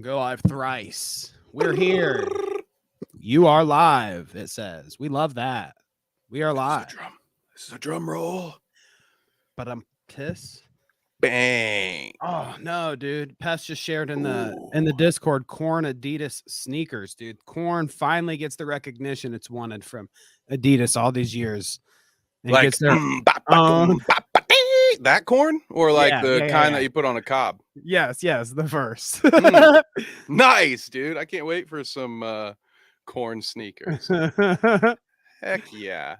Go live thrice. We're here. You are live, it says. We love that. We are live. This is a drum roll. But I'm pissed. Bang. Oh no, dude. Pest just shared in the Discord Corn Adidas sneakers, dude. Corn finally gets the recognition it's wanted from Adidas all these years. And Like gets their that corn? Or like the kind that you put on a cob? Yes, the verse. Nice, dude. I can't wait for some corn sneakers. Heck yeah.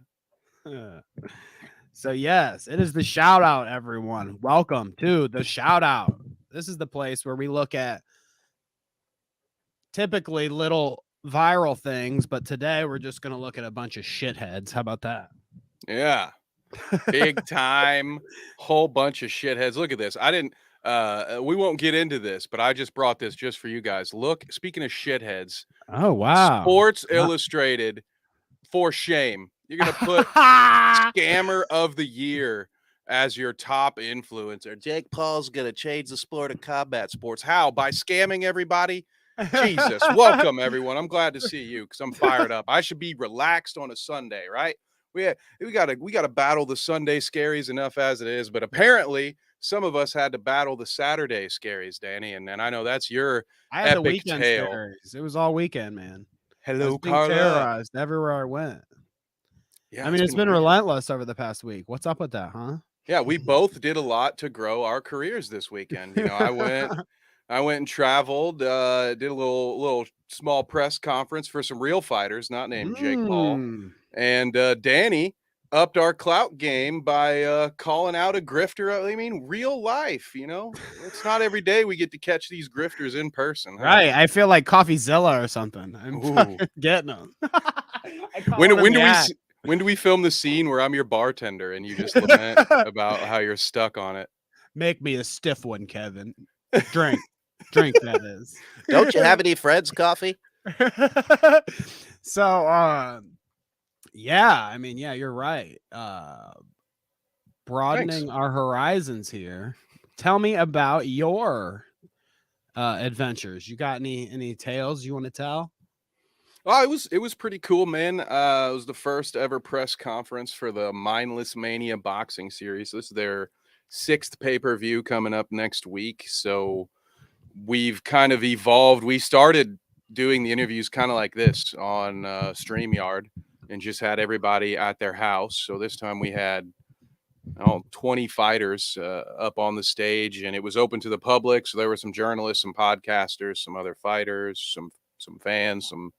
So yes, it is the shout out, everyone. Welcome to the shout out. This is the place where we look at typically little viral things, but today we're just going to look at a bunch of shitheads. How about that? Yeah. Big time, whole bunch of shitheads. Look at this. I didn't we won't get into this, but I just brought this just for you guys. Look, speaking of shitheads. Oh wow. Sports Illustrated, for shame. You're going to put Scammer of the Year as your top influencer. Jake Paul's going to change the sport of combat sports. How? By scamming everybody? Jesus. Welcome, everyone. I'm glad to see you because I'm fired up. I should be relaxed on a Sunday, right? We gotta battle the Sunday scaries enough as it is, but apparently some of us had to battle the Saturday scaries, Danny, and I know that's your I had the epic weekend tale. Scaries. It was all weekend, man. Hello, Carla. Terrorized everywhere I went. Yeah, I mean, it's been relentless over the past week. What's up with that, huh? Yeah, we both did a lot to grow our careers this weekend. You know, I went and traveled, did a little small press conference for some real fighters, not named Jake Paul. And Danny upped our clout game by calling out a grifter. I mean, real life, you know? It's not every day we get to catch these grifters in person. Huh? Right. I feel like CoffeeZilla or something. I'm getting them. When do we film the scene where I'm your bartender and you just lament about how you're stuck on it? Make me a stiff one, Kevin. Drink, that is. Don't you have any friends, Coffee? So, yeah, I mean, yeah, you're right. Broadening our horizons here. Tell me about your adventures. You got any tales you want to tell? Oh, it was pretty cool, man. It was the first ever press conference for the Mindless Mania boxing series. This is their 6th pay-per-view coming up next week. So we've kind of evolved. We started doing the interviews kind of like this on StreamYard and just had everybody at their house. So this time we had 20 fighters up on the stage, and it was open to the public. So there were some journalists, some podcasters, some other fighters, some fans, some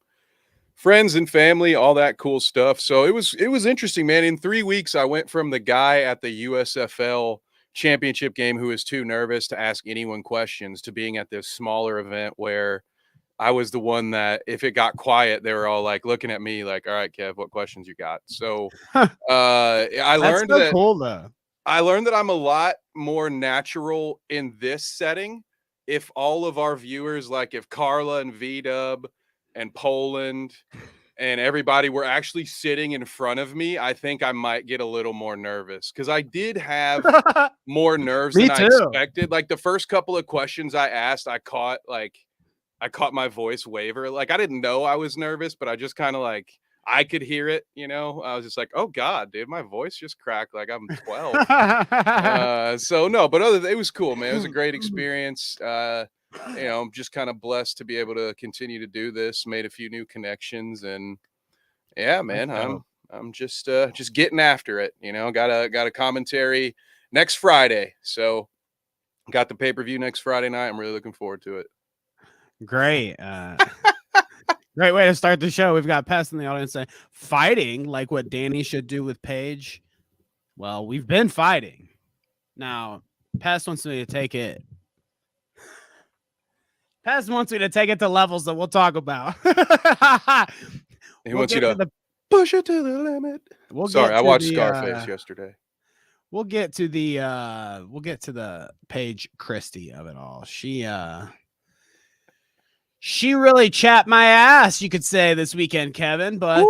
friends and family, all that cool stuff. So it was interesting, man. In 3 weeks, I went from the guy at the USFL championship game who was too nervous to ask anyone questions to being at this smaller event where I was the one that if it got quiet, they were all like looking at me like, all right, Kev, what questions you got? So I learned that cool, though. I learned that I'm a lot more natural in this setting. If all of our viewers, like if Carla and V-Dub and Poland and everybody were actually sitting in front of me, I think I might get a little more nervous because I did have more nerves than I expected. Like the first couple of questions I asked, I caught my voice waver. Like I didn't know I was nervous, but I just kind of like I could hear it, you know. I was just like, oh God, dude, my voice just cracked like I'm 12. So no, but it was cool, man. It was a great experience. You know, I'm just kind of blessed to be able to continue to do this. Made a few new connections, and yeah, man, I'm just getting after it. You know, got a commentary next Friday, so got the pay-per-view next Friday night. I'm really looking forward to it. Great. Great way to start the show. We've got Pest in the audience saying fighting like what Danny should do with Paige. Well, we've been fighting. Now, Pest wants me to take it. Pest wants me to take it to levels that we'll talk about. He wants you to push it to the limit. Sorry, I watched Scarface yesterday. We'll get to the Paige Christie of it all. She really chapped my ass, you could say, this weekend, Kevin. But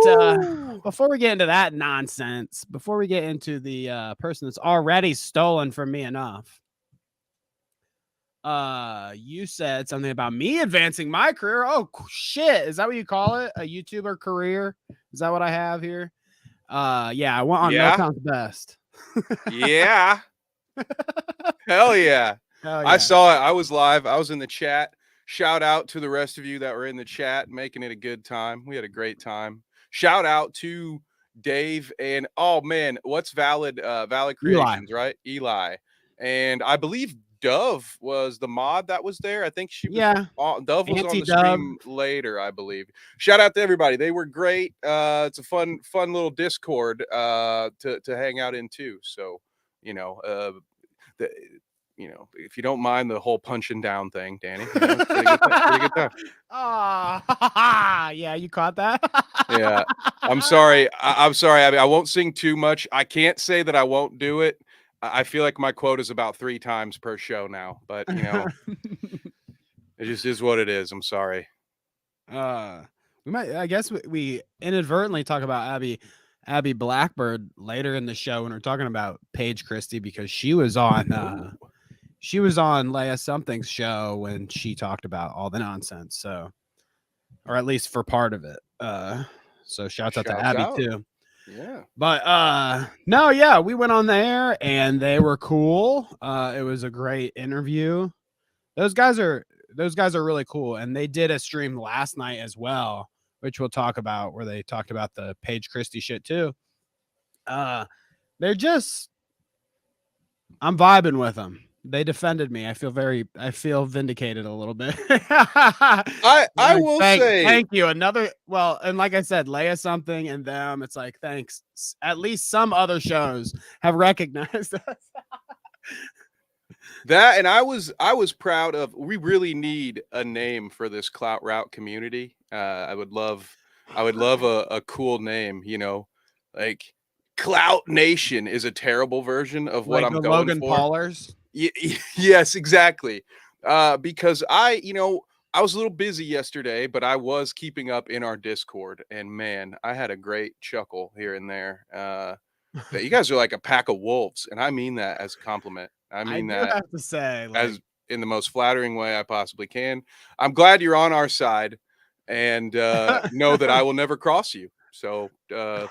before we get into that nonsense, before we get into the person that's already stolen from me enough, You said something about me advancing my career. Oh shit, is that what you call it? A YouTuber career? Is that what I have here? Yeah, I went on Milltown's Best. Yeah. Hell yeah. Hell I yeah. saw it. I was live. I was in the chat. Shout out to the rest of you that were in the chat, making it a good time. We had a great time. Shout out to Dave and oh man, what's Valid Creations, right? Eli. And I believe Dove was the mod that was there. I think she was Dove was on the stream later, I believe. Shout out to everybody. They were great. It's a fun little Discord to hang out in too. So, you know, if you don't mind the whole punching down thing, Danny, it's pretty good time. Yeah, you caught that? Yeah, I'm sorry. I'm sorry, Abby. I won't sing too much. I can't say that I won't do it. I feel like my quote is about 3 times per show now, but you know, it just is what it is. I'm sorry. We might. I guess we inadvertently talk about Abby Blackbird later in the show when we're talking about Paige Christie because she was on. She was on Leia Something's show when she talked about all the nonsense. So, or at least for part of it. So shouts out to Abby too. Yeah. But no, yeah, we went on there and they were cool. It was a great interview. Those guys are really cool. And they did a stream last night as well, which we'll talk about, where they talked about the Paige Christie shit too. They're just, I'm vibing with them. They defended me. I feel vindicated a little bit. I will say thank you. And like I said, Leia Something and them, it's like, thanks. At least some other shows have recognized us. That, and I was proud of. We really need a name for this Clout Route community. I would love a cool name, you know, like Clout Nation is a terrible version of what I'm going Logan for. Paulers. Yes, exactly. Because I was a little busy yesterday, but I was keeping up in our Discord, and man, I had a great chuckle here and there. That you guys are like a pack of wolves, and I mean that as a compliment. I mean that have to say, as in the most flattering way I possibly can. I'm glad you're on our side, and know that I will never cross you. So good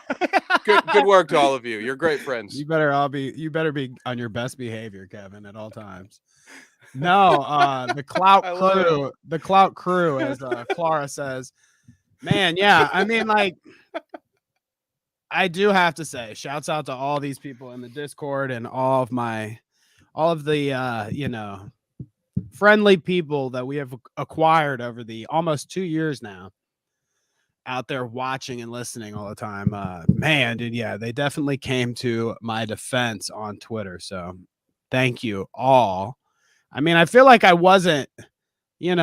work to all of you. You're great friends. You better be on your best behavior, Kevin, at all times. No, the Clout crew, as Clara says. Man, yeah. I mean, like, I do have to say, shouts out to all these people in the Discord and all of the friendly people that we have acquired over the almost 2 years now. Out there watching and listening all the time. Man, dude, yeah, they definitely came to my defense on Twitter. So thank you all. I mean, I feel like I wasn't, it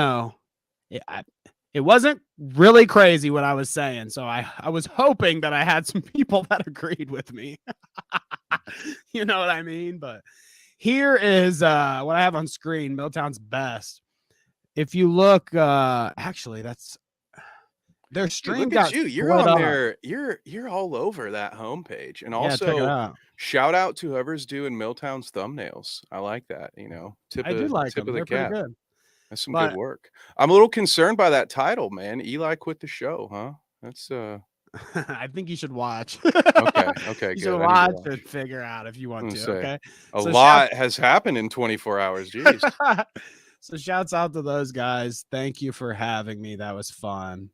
wasn't really crazy what I was saying. So I was hoping that I had some people that agreed with me. You know what I mean? But here is what I have on screen, Milltown's Best. If you look, actually, that's their stream. Look at you. You're on there. You're all over that homepage. And also shout out to whoever's doing Milltown's thumbnails. I like that. I do like them. They're pretty good. That's some good work. I'm a little concerned by that title, man. Eli quit the show, huh? That's I think you should watch. Okay. You should watch and figure out if you want to. Okay. A lot has happened in 24 hours. Jeez. So shouts out to those guys. Thank you for having me. That was fun.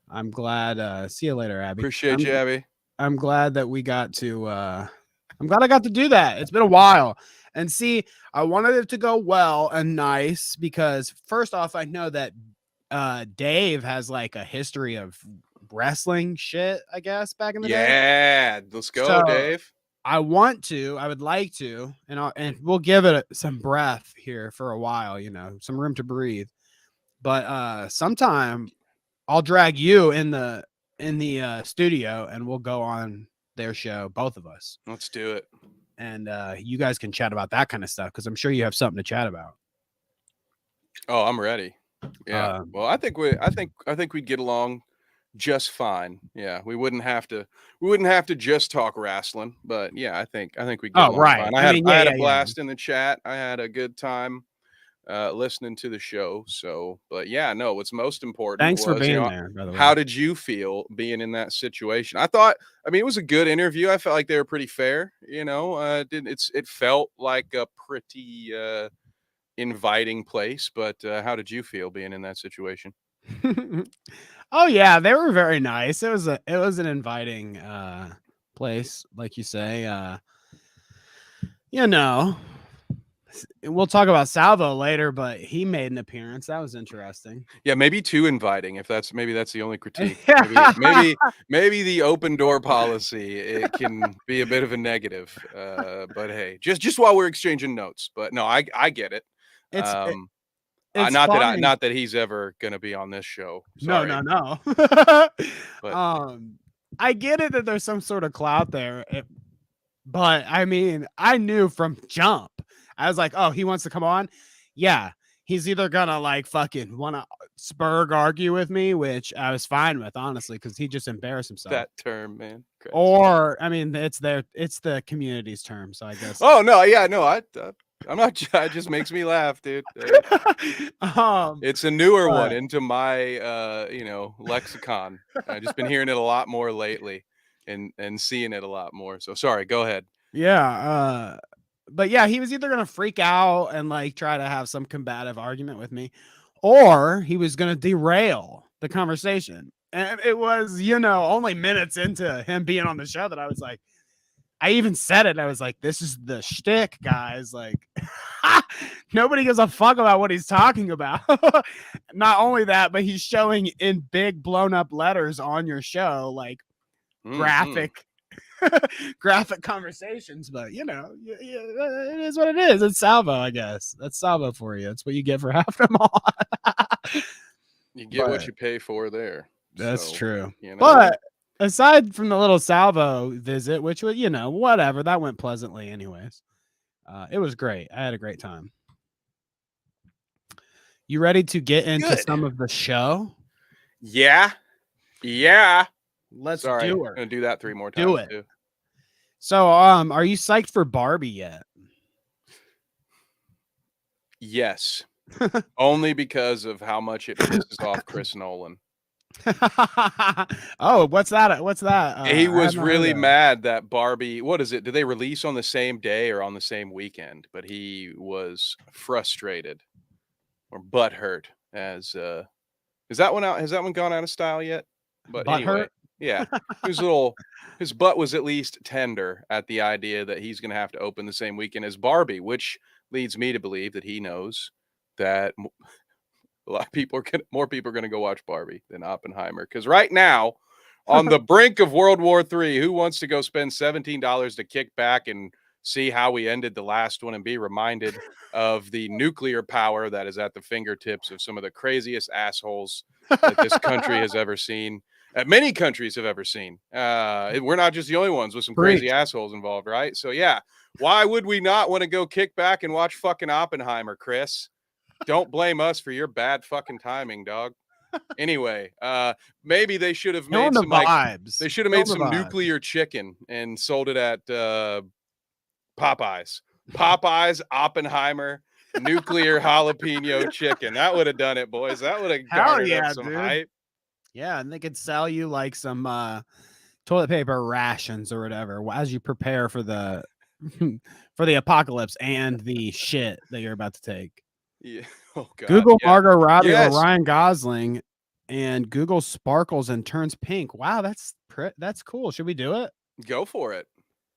I'm glad. See you later, Abby. Appreciate you, Abby. I'm glad that we got to. I'm glad I got to do that. It's been a while. And see, I wanted it to go well and nice because first off, I know that Dave has like a history of wrestling shit, I guess, back in the day. Yeah, let's go, Dave. I would like to, and we'll give it some breath here for a while, some room to breathe. But sometime I'll drag you in the studio and we'll go on their show, both of us. Let's do it. And you guys can chat about that kind of stuff because I'm sure you have something to chat about. Oh, I'm ready. Yeah. Well, I think we'd get along just fine. Yeah, we wouldn't have to just talk wrestling, but yeah, I think we get along fine. I had a blast in the chat. I had a good time. listening to the show. So, but yeah, no, what's most important Thanks for was, being there, by the way. how did you feel being in that situation? I mean, it was a good interview. I felt like they were pretty fair, it felt like a pretty inviting place, but how did you feel being in that situation? Oh yeah, they were very nice. It was an inviting place, like you say. We'll talk about Salvo later, but he made an appearance. That was interesting. Yeah, maybe too inviting. If that's the only critique. Yeah. Maybe the open door policy, it can be a bit of a negative. But hey, just while we're exchanging notes. But no, I get it. It's not funny. that he's ever gonna be on this show. Sorry. No. But I get it that there's some sort of clout there, but I mean, I knew from jump. I was like, oh, he wants to come on. Yeah, he's either gonna like fucking want to Spurg argue with me, which I was fine with, honestly, because he just embarrassed himself. that term, man. Christ. Or I mean, it's the community's term, so I guess. Oh no, yeah, no, I'm not. It just makes me laugh, dude. It's a newer one into my lexicon. I've just been hearing it a lot more lately, and seeing it a lot more. So sorry, go ahead. Yeah, but yeah, he was either gonna freak out and like try to have some combative argument with me, or he was gonna derail the conversation. And it was, only minutes into him being on the show that I was like, I even said it. I was like, this is the shtick, guys. Like, nobody gives a fuck about what he's talking about. Not only that, but he's showing in big blown up letters on your show, like graphic conversations. But it is what it is. It's Salvo, I guess. That's Salvo for you. That's what you get for having him on. You get what you pay for there. That's true. You know? But aside from the little Salvo visit, which was, whatever, that went pleasantly anyways. It was great. I had a great time. You ready to get into some of the show? Yeah. Let's do it. I'm gonna do that 3 more times. Do it. Too. So, are you psyched for Barbie yet? Yes. Only because of how much it pisses off Chris Nolan. Oh, what's that? He was really mad that Barbie, what is it? Did they release on the same day or on the same weekend? But he was frustrated or butthurt as is that one out? Has that one gone out of style yet? But anyway, yeah. His butt was at least tender at the idea that he's gonna have to open the same weekend as Barbie, which leads me to believe that he knows that more people are going to go watch Barbie than Oppenheimer. Because right now, on the brink of World War III, who wants to go spend $17 to kick back and see how we ended the last one and be reminded of the nuclear power that is at the fingertips of some of the craziest assholes that this country has ever seen, that many countries have ever seen. We're not just the only ones with some crazy assholes involved, right? So yeah, why would we not want to go kick back and watch fucking Oppenheimer, Chris? Don't blame us for your bad fucking timing, dog. Anyway, maybe they should have made some vibes. They should have made some nuclear chicken and sold it at Popeyes. Popeyes, Oppenheimer, nuclear jalapeno chicken. That would have done it, boys. That would have garnered up some hype. Yeah, and they could sell you like some toilet paper rations or whatever as you prepare for the apocalypse and the shit that you're about to take. Yeah. Oh God. Google Margot Robbie or Ryan Gosling, and Google sparkles and turns pink. Wow, that's cool. Should we do it? Go for it.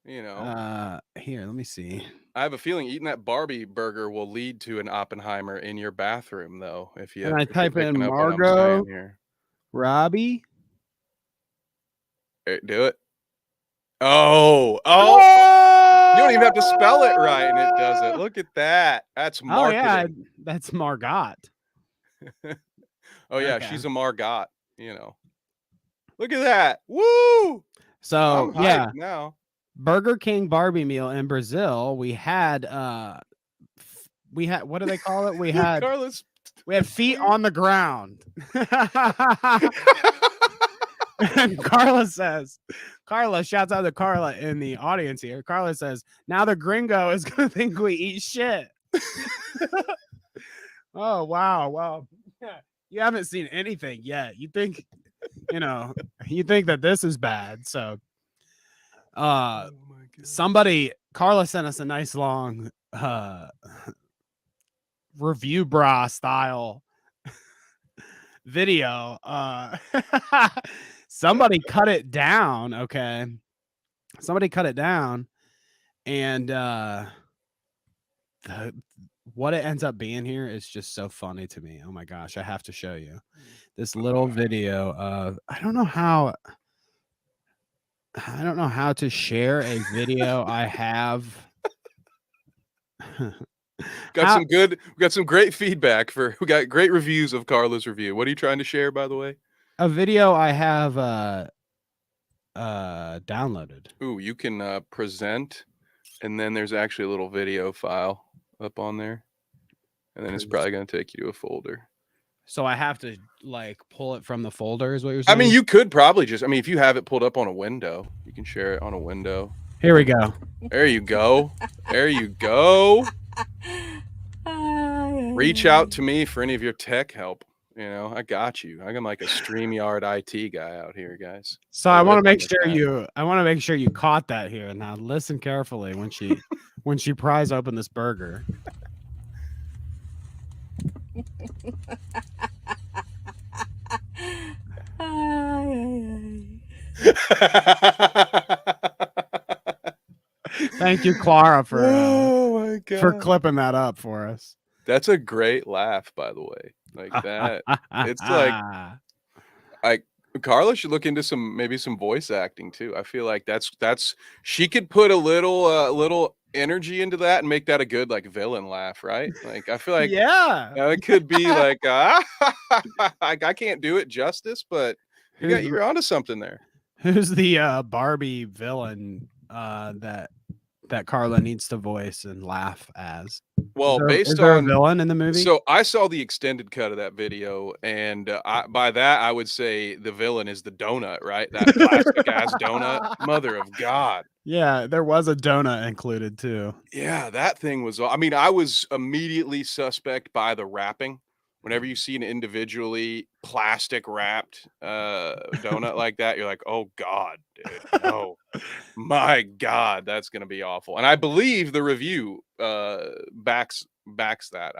Here, let me see. I have a feeling eating that Barbie burger will lead to an Oppenheimer in your bathroom, though. If I type in Margot Robbie, do it. Oh! You don't even have to spell it right, and it does it. Look at that. That's marketing. Oh, yeah, that's Margot. Oh, yeah, okay. She's a Margot, Look at that. Woo! So, yeah. Now. Burger King Barbie meal in Brazil, we had, what do they call it? We had feet on the ground. And Carla, shouts out to Carla in the audience here. Carla says, now the gringo is going to think we eat shit. Oh wow, well, you haven't seen anything yet. You think, you think that this is bad. So, Oh my God. Carla sent us a nice long review bra style video. Somebody cut it down. Okay, somebody cut it down, and what it ends up being here is just so funny to me. Oh my gosh, I have to show you this little video of I don't know how to share a video I have. We got some great feedback we got great reviews of Carla's review. What are you trying to share, by the way? A video I have downloaded. Ooh, you can present, and then there's actually a little video file up on there, and then it's probably going to take you to a folder. So I have to like pull it from the folder is what you're saying? I mean, you could probably just, if you have it pulled up on a window, you can share it on a window. Here we go. There you go. There you go. Reach out to me for any of your tech help. I got you. I'm like a StreamYard IT guy out here, guys. So I want to make sure you caught that here. Now listen carefully when she pries open this burger. Thank you, Clara, for clipping that up for us. That's a great laugh, by the way. Like that. It's like Carla should look into maybe some voice acting too. I feel like that's she could put a little energy into that and make that a good like villain laugh, right? Like I feel like it could be like I can't do it justice, but you're onto something there. Who's the Barbie villain that Carla needs to voice and laugh as? Well, is there a villain in the movie? So I saw the extended cut of that video, and by that I would say the villain is the donut, right? That plastic ass donut, mother of God. Yeah, there was a donut included too. Yeah, that thing was. I was immediately suspect by the wrapping. Whenever you see an individually plastic wrapped donut like that, you're like, oh God, dude, no. My God, that's gonna be awful. And I believe the review backs that.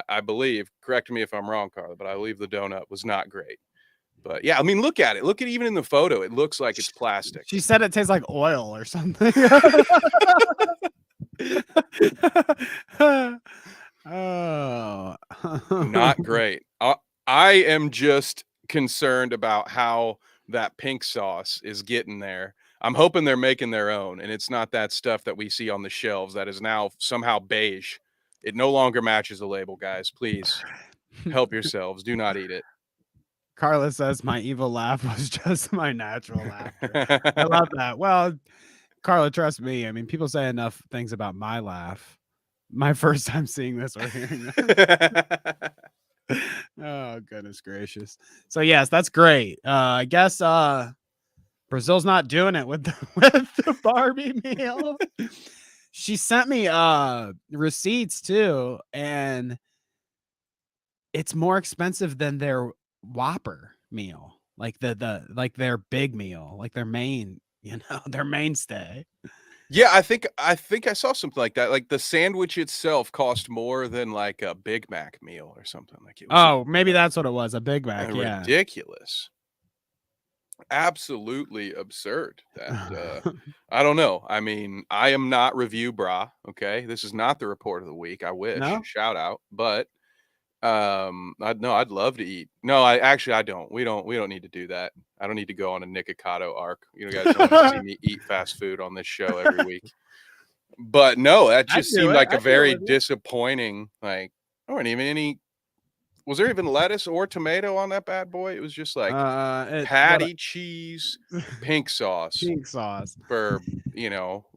I believe, correct me if I'm wrong, Carla, but I believe the donut was not great. But yeah, look at it. Look at even in the photo, it looks like it's plastic. She said it tastes like oil or something. Oh, not great. I am just concerned about how that pink sauce is getting there. I'm hoping they're making their own, and it's not that stuff that we see on the shelves that is now somehow beige. It no longer matches the label, guys. Please help yourselves. Do not eat it. Carla says my evil laugh was just my natural laughter. I love that. Well, Carla, trust me. I mean, people say enough things about my laugh. My first time seeing this or hearing that. Oh, goodness gracious. So, yes, that's great. I guess Brazil's not doing it with the Barbie meal. She sent me receipts too, and it's more expensive than their Whopper meal, like their big meal, like their main, their mainstay. Yeah, I think I saw something like that. Like the sandwich itself cost more than like a Big Mac meal or something like it. Maybe that's what it was, a Big Mac. Yeah, ridiculous, absolutely absurd. That I don't know. I mean, I am not review bra. Okay, this is not the report of the week. I wish. No? Shout out, but I'd love to eat. No, I don't. We don't need to do that. I don't need to go on a Nikocado arc. You guys don't want to see me eat fast food on this show every week. But no, that just seemed like a very disappointing. Like, there weren't even any. Was there even lettuce or tomato on that bad boy? It was just like patty, cheese, pink sauce. Pink sauce. For,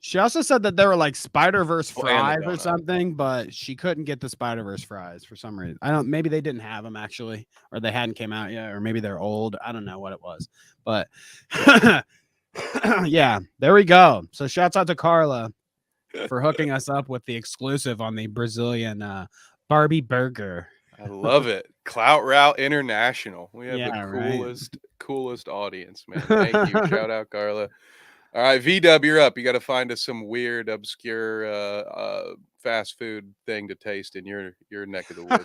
She also said that there were like Spider-Verse fries or something, but she couldn't get the Spider-Verse fries for some reason. Maybe they didn't have them actually, or they hadn't came out yet, or maybe they're old. I don't know what it was, but yeah, there we go. So shouts out to Carla for hooking us up with the exclusive on the Brazilian Barbie Burger. I love it. Clout Route International. We have Yeah, the right. coolest audience, man. Thank you. Shout out, Carla. All right, VW, you're up. You got to find us some weird, obscure, fast food thing to taste in your neck of the woods.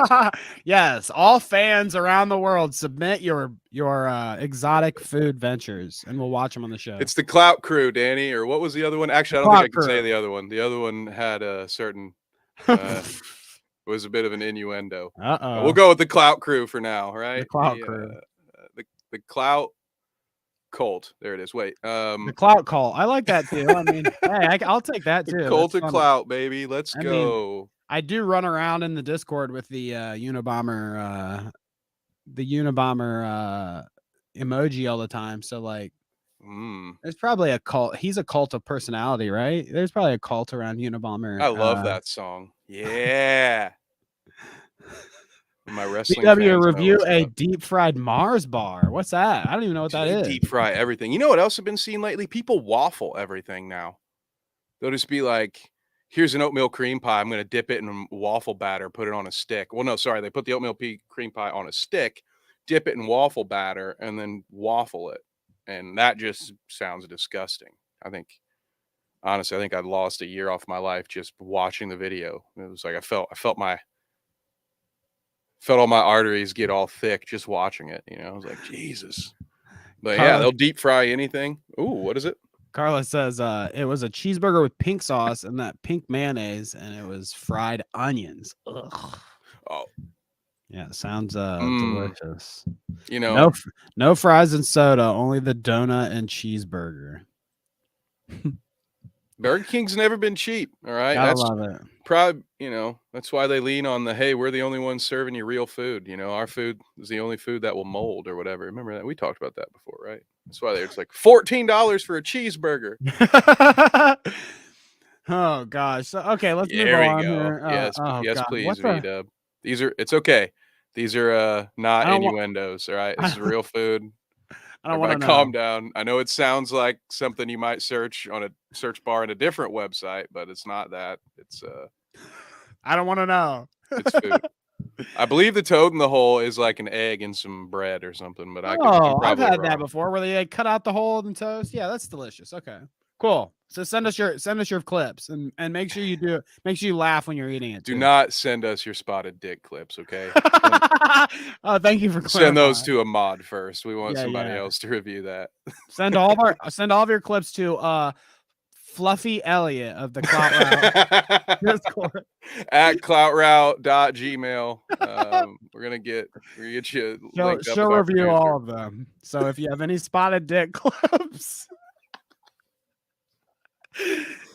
Yes, all fans around the world submit your exotic food ventures, and we'll watch them on the show. It's the Clout Crew, Danny, or what was the other one? Actually, I don't think I can say the other one. The other one had a certain, was a bit of an innuendo. We'll go with the Clout Crew for now, right? The Clout Crew. The Clout Cult. There it is. Wait. The Clout Cult. I like that too. I mean, hey, I'll take that too. The Cult of Clout, baby. Let's go. Mean, I do run around in the Discord with the Unabomber emoji all the time. So like, there's probably a cult. He's a cult of personality, right? There's probably a cult around Unabomber. I love that song. Yeah. My wrestling BW review a deep fried Mars bar. What's that? I don't even know what that is. Deep fry everything. You know what else I've been seeing lately? People waffle everything now. They'll just be like, here's an oatmeal cream pie. I'm going to dip it in waffle batter, put it on a stick. Well, no, sorry. They put the oatmeal cream pie on a stick, dip it in waffle batter, and then waffle it. And that just sounds disgusting. Honestly, I think I'd lost a year off my life just watching the video. It was like I felt all my arteries get all thick just watching it. I was like, Jesus. But yeah, they'll deep fry anything. Ooh, what is it? Carla says it was a cheeseburger with pink sauce and that pink mayonnaise, and it was fried onions. Ugh. Oh. Yeah, it sounds delicious. No fries and soda, only the donut and cheeseburger. Burger King's never been cheap. All right. Gotta love it. Probably, that's why they lean on hey, we're the only ones serving you real food. Our food is the only food that will mold or whatever. Remember that? We talked about that before, right? That's why it's like $14 for a cheeseburger. Oh gosh. So, okay, let's move on. Here. Yes, please, V-Dub. It's okay. These are not innuendos, all right? This is real food. I don't want to calm down. I know it sounds like something you might search on a search bar in a different website, but it's not that. It's I don't want to know. It's food. I believe the toad in the hole is like an egg and some bread or something, but I've had that before where they cut out the hole in toast. Yeah, that's delicious. Okay. Cool. So send us your clips and make sure you laugh when you're eating it. Do not send us your spotted dick clips, okay? Oh, thank you for clarifying. Send those to a mod first. We want somebody else to review that. Send all of your clips to Fluffy Elliot of the Clout Route Discord at cloutroute.gmail. We're gonna get you. She'll review all of them. So if you have any spotted dick clips,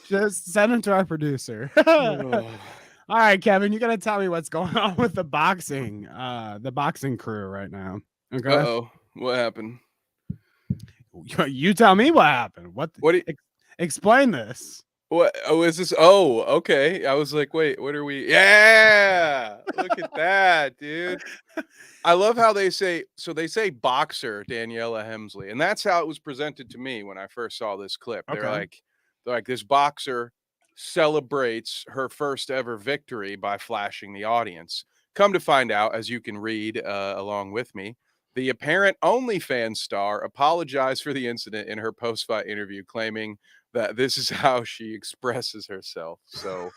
just send them to our producer. All right, Kevin, you gotta tell me what's going on with the boxing crew right now. Okay. Uh-oh. What happened? You tell me what happened. Explain this. What? Oh, is this? Oh, okay. I was like, wait, what are we? Yeah, look at that, dude. I love how they say boxer Daniela Hemsley, and that's how it was presented to me when I first saw this clip. They're like, this boxer celebrates her first ever victory by flashing the audience. Come to find out, as you can read along with me, the apparent OnlyFans star apologized for the incident in her post-fight interview, claiming that this is how she expresses herself. So,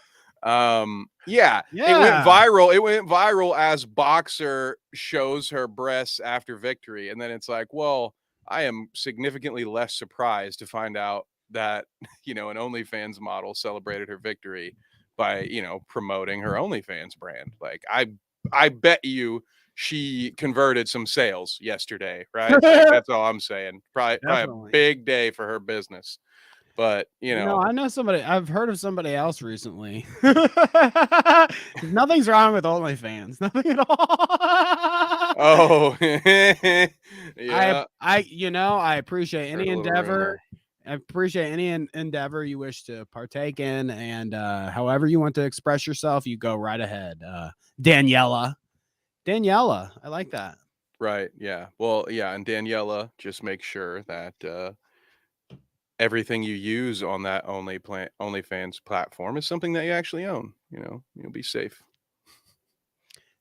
it went viral. It went viral as boxer shows her breasts after victory. And then it's like, well, I am significantly less surprised to find out that, an OnlyFans model celebrated her victory by, promoting her OnlyFans brand. Like, I bet you she converted some sales yesterday, right? Like, that's all I'm saying. Probably a big day for her business. But I know somebody. I've heard of somebody else recently. Nothing's wrong with OnlyFans. Nothing at all. Oh, yeah. I appreciate any endeavor. I appreciate any endeavor you wish to partake in, and however you want to express yourself, you go right ahead. Daniela, I like that. Right. Yeah. Well, yeah, and Daniela, just make sure that everything you use on that OnlyFans platform is something that you actually own. You'll be safe.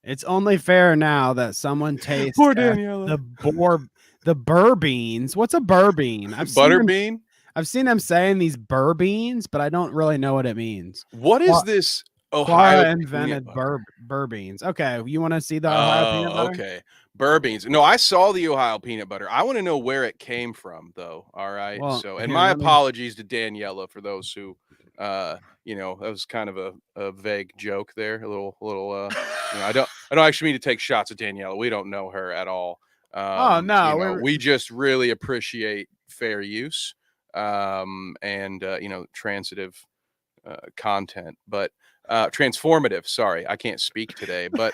It's only fair now that someone tastes Poor the Daniela. the burr beans. What's a burr bean? Butterbean. I've seen them saying these burr beans, but I don't really know what it means. What is this Ohio Clara peanut invented butter? burr beans. Okay, you want to see the Ohio peanut butter? Okay. Burr beans. No, I saw the Ohio peanut butter. I want to know where it came from, though. All right. Well, So, and here, my let me- apologies to Daniela for those who, you know, that was kind of a vague joke there. A little, you know, I don't actually mean to take shots at Daniela. We don't know her at all. Oh no, you know, we just really appreciate fair use, and you know, transitive content, but transformative. Sorry, I can't speak today, but.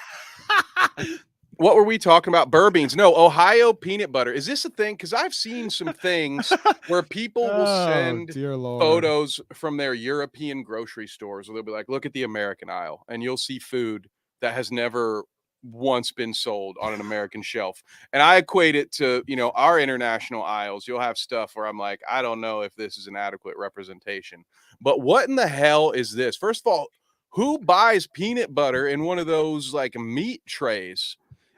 What were we talking about? Burr beans. No, Ohio peanut butter. Is this a thing? Because I've seen some things where people will send dear Lord. photos from their European grocery stores where they'll be like, look at the American aisle, and you'll see food that has never once been sold on an American shelf. And I equate it to, you know, our international aisles. You'll have stuff where I'm like, I don't know if this is an adequate representation. But what in the hell is this? First of all, who buys peanut butter in one of those like meat trays?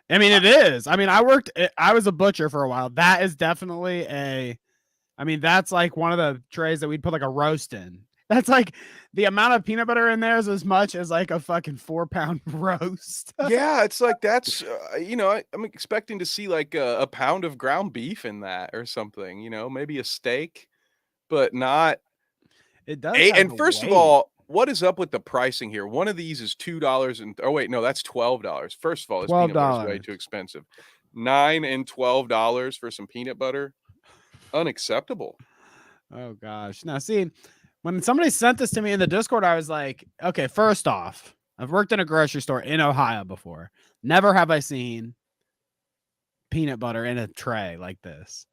I mean, it is. I mean, I was a butcher for a while. That is definitely that's like one of the trays that we'd put like a roast in. That's like the amount of peanut butter in there is as much as like a fucking 4-pound roast. Yeah, it's like that's, you know, I'm expecting to see like a pound of ground beef in that or something, you know, maybe a steak, but not. It does. And first of all, what is up with the pricing here? One of these is $2 and oh wait, no, that's $12. First of all, this peanut butter is way too expensive. $9 and $12 for some peanut butter, unacceptable. Oh gosh. Now, see, when somebody sent this to me in the Discord, I was like, okay, first off, I've worked in a grocery store in Ohio before. Never have I seen peanut butter in a tray like this.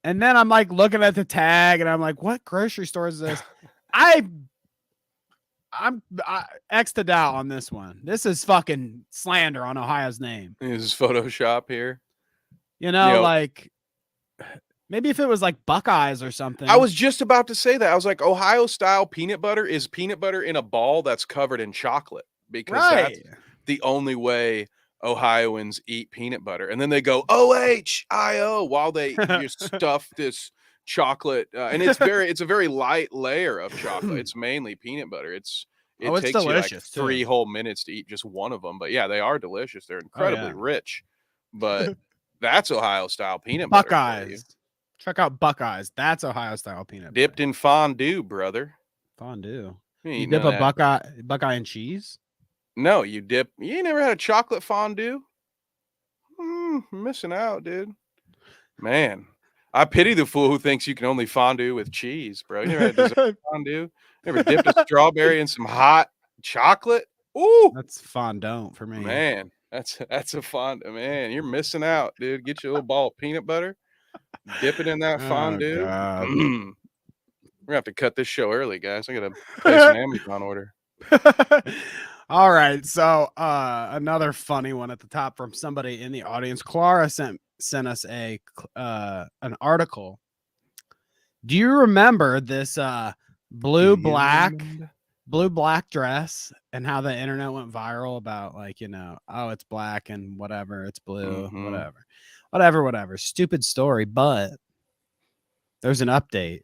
And then I'm like looking at the tag, and I'm like, what grocery store is this? I'm X'd out on this one. This is fucking slander on Ohio's name. This is Photoshop here. You know, like maybe if it was like Buckeyes or something. I was just about to say that. I was like, Ohio style peanut butter is peanut butter in a ball that's covered in chocolate, because that's the only way Ohioans eat peanut butter. And then they go OHIO while they just stuff this chocolate, and it's a very light layer of chocolate. It's mainly peanut butter. It takes delicious, you like 3 whole minutes to eat just one of them, but yeah, they are delicious. They're incredibly rich, but that's Ohio style peanut butter. Buckeyes. Check out Buckeyes. That's Ohio style peanut butter. Dipped in fondue, brother. Fondue. You dip a Buckeye in cheese? No, you dip. You ain't never had a chocolate fondue? Missing out, dude. Man, I pity the fool who thinks you can only fondue with cheese, bro. You never had dessert fondue? Never dipped a strawberry in some hot chocolate? Ooh, that's fondant for me. Man, that's a fondue. Man, you're missing out, dude. Get your little ball of peanut butter, dip it in that fondue. We're gonna have to cut this show early, guys. I gotta place an Amazon order. All right, so another funny one at the top from somebody in the audience. Clara sent us an article. Do you remember this blue black dress and how the internet went viral about, like, you know, oh, it's black and whatever, it's blue, whatever, stupid story, but there's an update.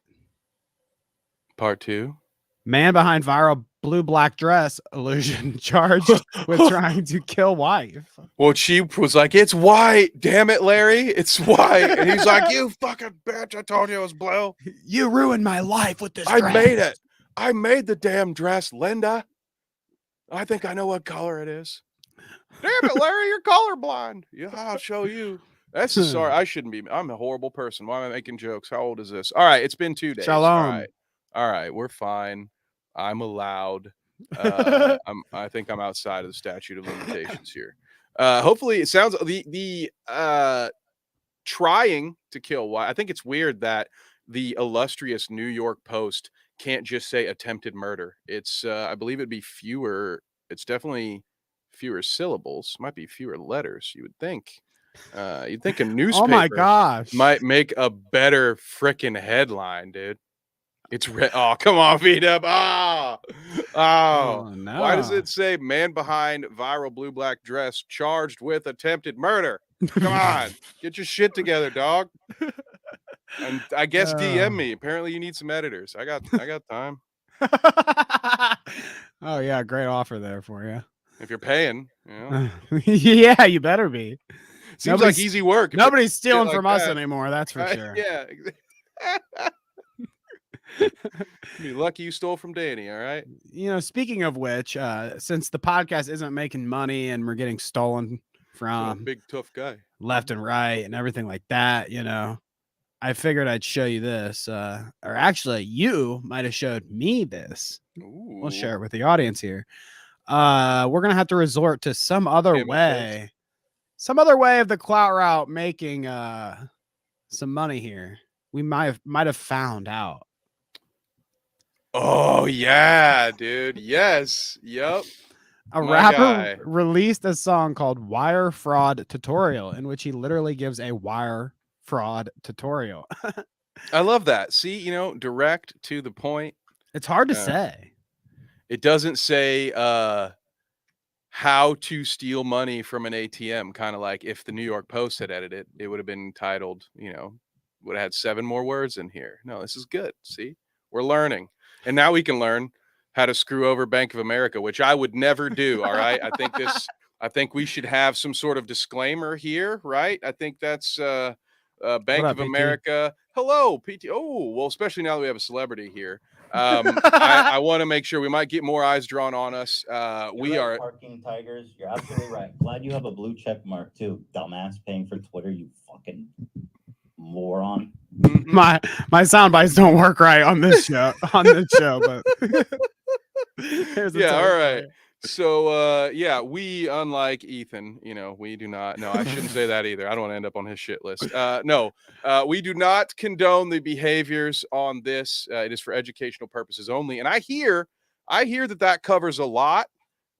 Part 2. Man behind viral blue black dress illusion charged with trying to kill wife. Well, she was like, it's white. Damn it, Larry. It's white. And he's like, you fucking bitch. I told you it was blue. You ruined my life with this dress. I made it. I made the damn dress, Linda. I think I know what color it is. Damn it, Larry. You're colorblind. Yeah, I'll show you. That's sorry. I shouldn't be. I'm a horrible person. Why am I making jokes? How old is this? All right. It's been 2 days. Shalom. All right. We're fine. I'm allowed. I think I'm outside of the statute of limitations here. Hopefully it sounds the trying to kill wife. I think it's weird that the illustrious New York Post can't just say attempted murder. It's I believe it'd be fewer. It's definitely fewer syllables. Might be fewer letters. You would think. You'd think a newspaper oh my gosh might make a better frickin' headline, dude. It's red. Oh, come on, V-Dub. Oh, no. Why does it say man behind viral blue-black dress charged with attempted murder? Come on, get your shit together, dog. And I guess DM me. Apparently, you need some editors. I got time. Oh yeah, great offer there for you. If you're paying, you know. Yeah, you better be. Seems like easy work. Nobody's stealing like from us that. anymore. That's for sure. Yeah. Be lucky you stole from Danny. All right. You know, speaking of which, since the podcast isn't making money and we're getting stolen from big tough guy left and right and everything like that, you know, I figured I'd show you this. Or actually, you might have showed me this. Ooh. We'll share it with the audience here. We're gonna have to resort to some other way of the Clout Route making some money here. We might have found out. Oh yeah, dude. Yes. Yep. A rapper released a song called Wire Fraud Tutorial, in which he literally gives a wire fraud tutorial. I love that. See, you know, direct to the point. It's hard to say. It doesn't say how to steal money from an ATM, kind of like if the New York Post had edited it would have been titled, you know, would have had 7 more words in here. No, this is good. See, we're learning. And now we can learn how to screw over Bank of America, which I would never do. All right. I think we should have some sort of disclaimer here, right? I think that's Bank of America. Hello, PT. Oh, well, especially now that we have a celebrity here. I want to make sure we might get more eyes drawn on us. We are parking tigers. You're absolutely right. Glad you have a blue check mark too, dumbass. Paying for Twitter, you fucking moron. My sound bites don't work right on this show. But yeah, all right. So yeah, we, unlike Ethan, you know, we do not. No, I shouldn't say that either. I don't want to end up on his shit list. No, we do not condone the behaviors on this. It is for educational purposes only. And I hear that covers a lot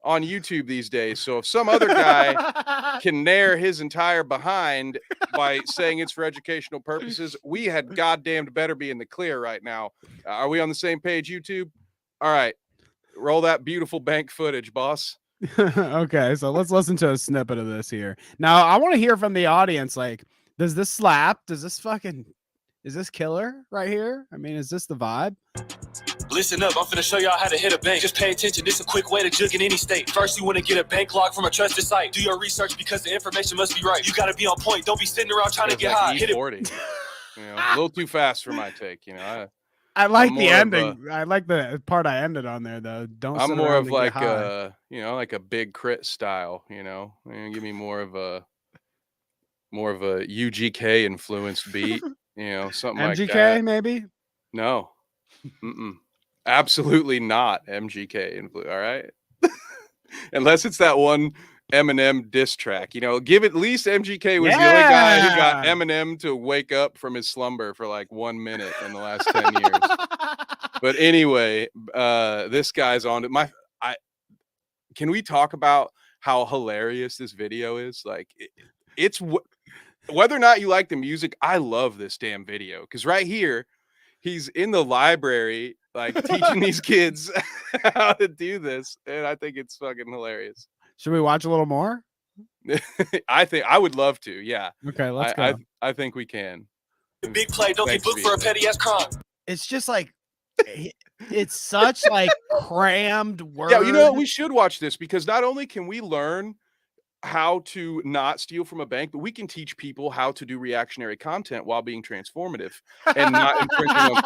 on YouTube these days. So if some other guy can nair his entire behind by saying it's for educational purposes, we had goddamned better be in the clear right now. Are we on the same page, YouTube? All right. Roll that beautiful bank footage, boss. Okay, so let's listen to a snippet of this here. Now, I want to hear from the audience. Like, does this slap? Is this killer right here? I mean, is this the vibe? Listen up, I'm finna show y'all how to hit a bank. Just pay attention, this is a quick way to jug in any state. First, you want to get a bank log from a trusted site. Do your research because the information must be right. You got to be on point. Don't be sitting around trying to get high. Hit it. You know, a little too fast for my take, you know. I like the ending. I like the part I ended on there, though. I'm more of like you know, like a Big Crit style, you know. Give me more of a UGK influenced beat, you know, something like that. MGK maybe? No. Absolutely not MGK influence, all right? Unless it's that one Eminem diss track, you know, give at least MGK was the only guy who got Eminem to wake up from his slumber for like 1 minute in the last 10 years. But anyway, this guy's on it. Can we talk about how hilarious this video is? Like, it's whether or not you like the music, I love this damn video because right here, he's in the library, like teaching these kids how to do this, and I think it's fucking hilarious. Should we watch a little more? I think I would love to. Yeah. Okay, let's go. I think we can. Big play, don't get booked for a petty ass crime. It's just like it's such like crammed words. Yeah, you know what? We should watch this because not only can we learn how to not steal from a bank, but we can teach people how to do reactionary content while being transformative and not infringing on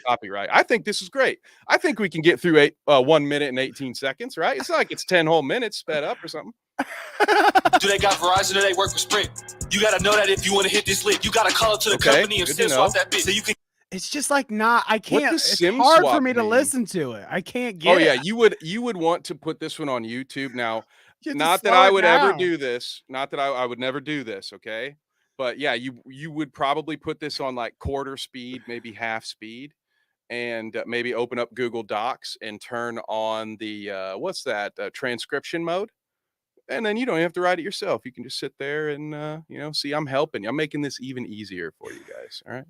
copyright. I think this is great. I think we can get through 1 minute and 18 seconds, right? It's not like it's 10 whole minutes sped up or something. Do they got Verizon or they work for Sprint? You got to know that if you want to hit this lick, you got to call up to the company and SIM swap that bitch so you can. It's just like I can't. It's hard for me to listen to it. I can't get. Oh yeah, you would want to put this one on YouTube now. Not that I would ever do this. Not that I would never do this. Okay. But yeah, you would probably put this on like quarter speed, maybe half speed, and maybe open up Google Docs and turn on the, what's that, transcription mode. And then you don't have to write it yourself. You can just sit there and, see, I'm helping you. I'm making this even easier for you guys. All right.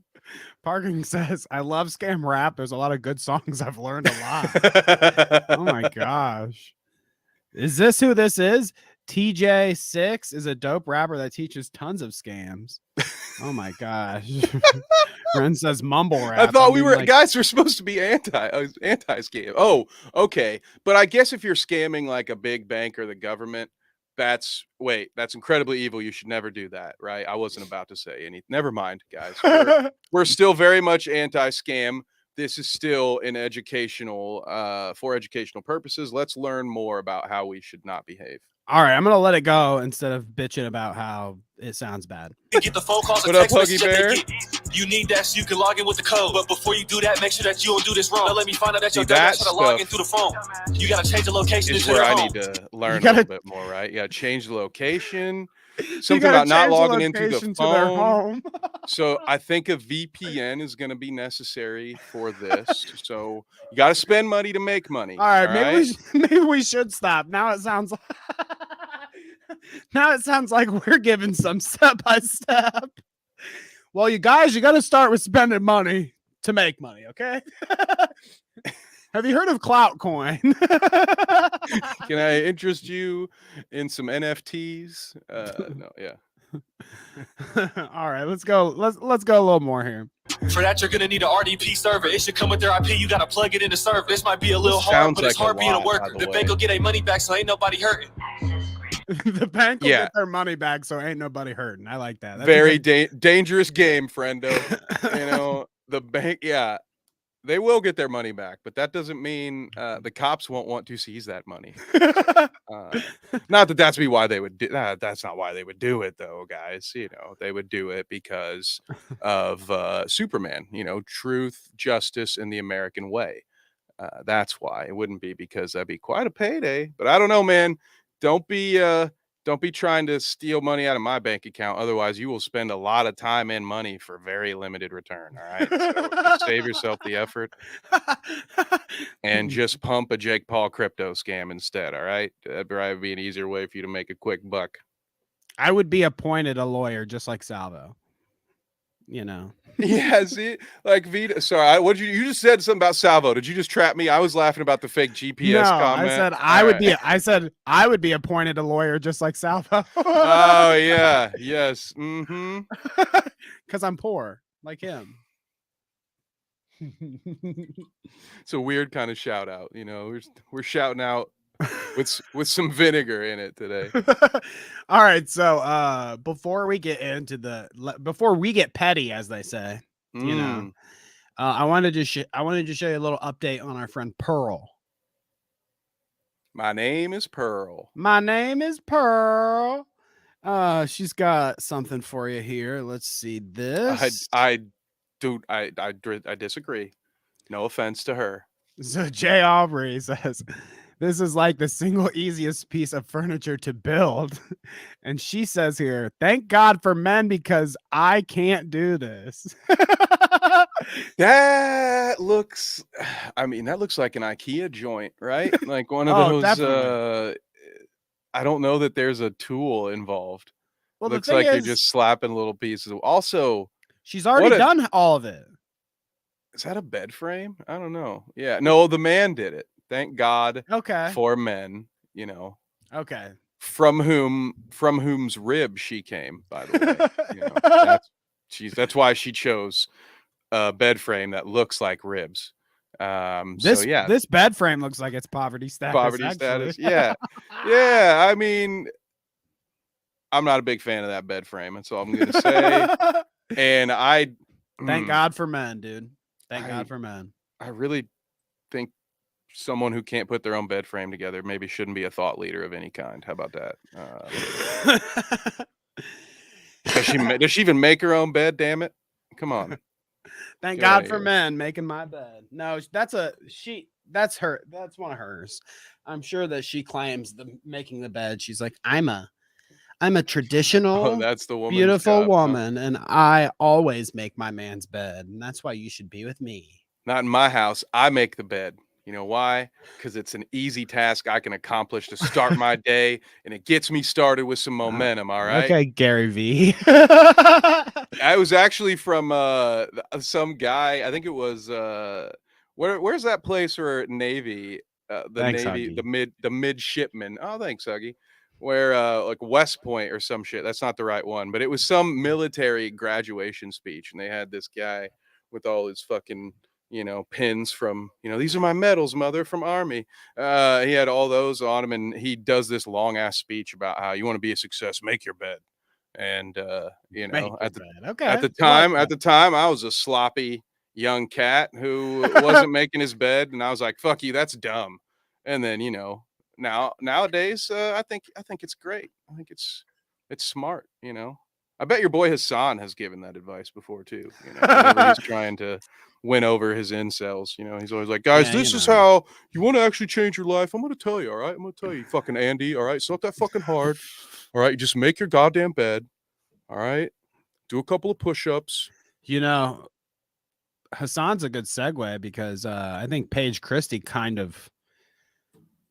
Parking says, I love scam rap. There's a lot of good songs. I've learned a lot. Oh my gosh. Is this who this is? TJ6 is a dope rapper that teaches tons of scams. Oh my gosh. Ren says mumble rap. I thought guys were supposed to be anti-scam. Oh, okay. But I guess if you're scamming like a big bank or the government, that's incredibly evil. You should never do that, right? I wasn't about to say anything. Never mind, guys. We're still very much anti-scam. This is still an educational, for educational purposes. Let's learn more about how we should not behave. All right, I'm gonna let it go instead of bitching about how it sounds bad. You get the phone calls and What up, text Huggy messages. Bear? You need that so you can log in with the code. But before you do that, make sure that you don't do this wrong. Now let me find out that you're trying to log in through the phone. You gotta change the location. Is to where your I home. need to learn a little bit more, right? Yeah, change the location. Something gotta about not change the logging into the location to their phone. home. So I think a VPN is going to be necessary for this. So you got to spend money to make money. All right, maybe we should stop. Now it sounds like we're giving some step by step. Well, you guys, you got to start with spending money to make money, okay? Have you heard of Clout Coin? Can I interest you in some NFTs? No, yeah. All right, let's go. Let's go a little more here. For that, you're gonna need an RDP server. It should come with their IP. You gotta plug it in the server. This might be a little hard, but it's hard being a worker. The bank will get their money back, so ain't nobody hurting. The bank will get their money back, so ain't nobody hurting. I like that. That's very dangerous game, friendo. The bank, they will get their money back, but that doesn't mean the cops won't want to seize that money. Not that that's why they would do that. That's not why they would do it, though, guys. They would do it because of Superman. Truth, justice, and the American way. That's why. It wouldn't be because that'd be quite a payday. But I don't know, man. Don't be trying to steal money out of my bank account. Otherwise, you will spend a lot of time and money for very limited return. All right. So just save yourself the effort and just pump a Jake Paul crypto scam instead. All right. That'd probably be an easier way for you to make a quick buck. I would be appointed a lawyer just like Salvo. Yeah, see, like Vita. Sorry, you just said something about Salvo. Did you just trap me? I was laughing about the fake GPS comment. I said I would be appointed a lawyer just like Salvo. Oh yeah, yes. Mm-hmm. Because I'm poor like him. It's a weird kind of shout out. We're shouting out with some vinegar in it today. All right, so before we get petty, as they say, I wanted to show you a little update on our friend Pearl. My name is Pearl. She's got something for you here. Let's see this. I disagree. No offense to her. So Jay Aubrey says, this is like the single easiest piece of furniture to build. And she says here, thank God for men because I can't do this. That looks like an IKEA joint, right? Like one of those. Definitely. I don't know that there's a tool involved. Well, looks like you're just slapping little pieces. Also, she's already done all of it. Is that a bed frame? I don't know. Yeah, no, the man did it. Thank God. Okay. For men, Okay. From whom's rib she came, by the way. That's why she chose a bed frame that looks like ribs. This bed frame looks like it's poverty status. Yeah. Yeah. I mean, I'm not a big fan of that bed frame. That's all I'm gonna say. And thank God for men, dude. Thank God for men. I really think someone who can't put their own bed frame together maybe shouldn't be a thought leader of any kind. How about that? Does she even make her own bed? Damn it! Come on. Thank God for men making my bed. No, that's her. That's one of hers. I'm sure that she claims making the bed. She's like, I'm a traditional, that's the beautiful woman, and I always make my man's bed, and that's why you should be with me. Not in my house. I make the bed. You know why? Because it's an easy task I can accomplish to start my day, and it gets me started with some momentum. All right. Okay, Gary V. I was actually from some guy. I think it was where's that place where Navy, the Thanks, Navy, Huggy. the midshipman. Oh, thanks, Huggy. Where like West Point or some shit. That's not the right one, but it was some military graduation speech, and they had this guy with all his fucking pins from these are my medals, mother, from Army. He had all those on him, and he does this long ass speech about how you want to be a success, make your bed. And Make at your the bed. Okay. at the I time like at the time I was a sloppy young cat who wasn't making his bed, and I was like, fuck you, that's dumb. And then nowadays I think it's great. I think it's smart. I bet your boy Hassan has given that advice before too. Whenever he's trying to win over his incels, he's always like, guys, Yeah, this is how you want to actually change your life. I'm gonna tell you, all right? I'm gonna tell you, fucking Andy, all right? It's not that fucking hard. All right, you just make your goddamn bed. All right, do a couple of push-ups. Hassan's a good segue because I think Paige Christie kind of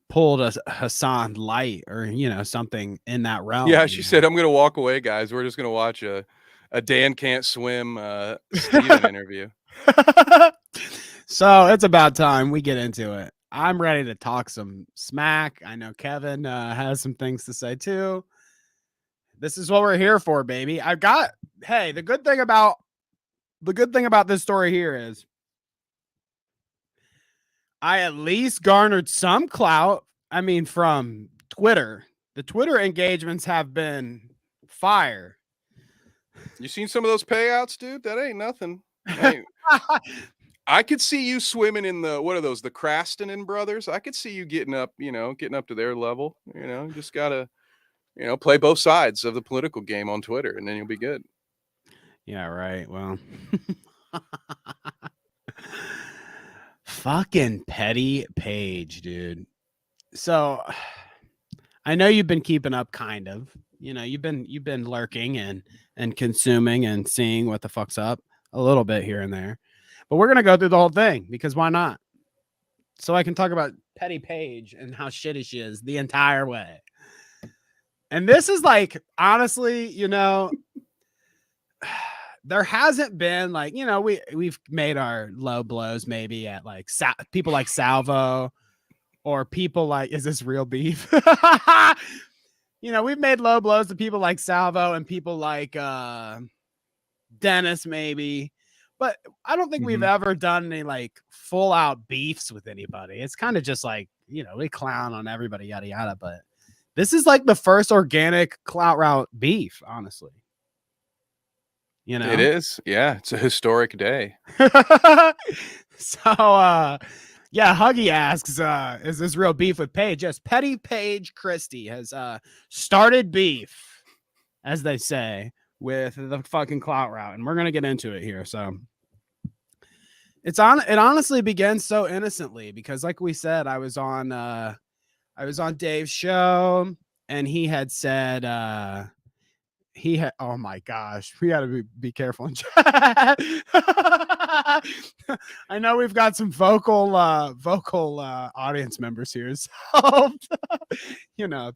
pulled a Hassan light or something in that realm. Yeah, she said, I'm gonna walk away, guys. We're just gonna watch a Dan Can't Swim Steven interview. So it's about time we get into it. I'm ready to talk some smack. I know Kevin has some things to say too. This is what we're here for, baby. Hey, the good thing about this story here is I at least garnered some clout. I mean, from Twitter. The Twitter engagements have been fire. You seen some of those payouts, dude? That ain't nothing. I could see you swimming in what are those? The Crastonin brothers. I could see you getting up to their level. You just gotta, play both sides of the political game on Twitter, and then you'll be good. Yeah, right. Well, fucking Petty Paige, dude. So I know you've been keeping up, kind of. You've been lurking and consuming and seeing what the fuck's up a little bit here and there. But we're gonna go through the whole thing because why not? So I can talk about Petty Paige and how shitty she is the entire way. And this is like, honestly, there hasn't been like, we've made our low blows maybe at like people like Salvo or people like, is this real beef? We've made low blows to people like Salvo and people like Dennis maybe, but I don't think we've ever done any like full out beefs with anybody. It's kind of just like, we clown on everybody, yada yada, but this is like the first organic Clout Route beef, honestly. It is. Yeah, it's a historic day. So yeah, Huggy asks, is this real beef with Paige? Yes, Petty Paige Christie has started beef, as they say, with the fucking Clout Route, and we're gonna get into it here. So it honestly begins so innocently because, like we said, I was on Dave's show, and he had said oh my gosh, we gotta be careful in chat. I know we've got some vocal audience members here, so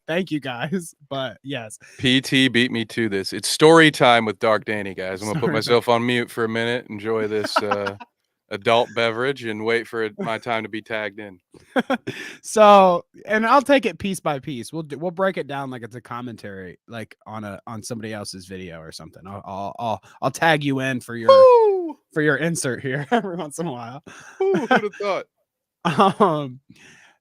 thank you guys. But yes, PT beat me to this. It's story time with Dark Danny, guys. I'm gonna put myself on mute for a minute, enjoy this adult beverage, and wait for my time to be tagged in. So, and I'll take it piece by piece. We'll break it down like it's a commentary, like on somebody else's video or something. I'll tag you in for your insert here every once in a while. Who'd have thought?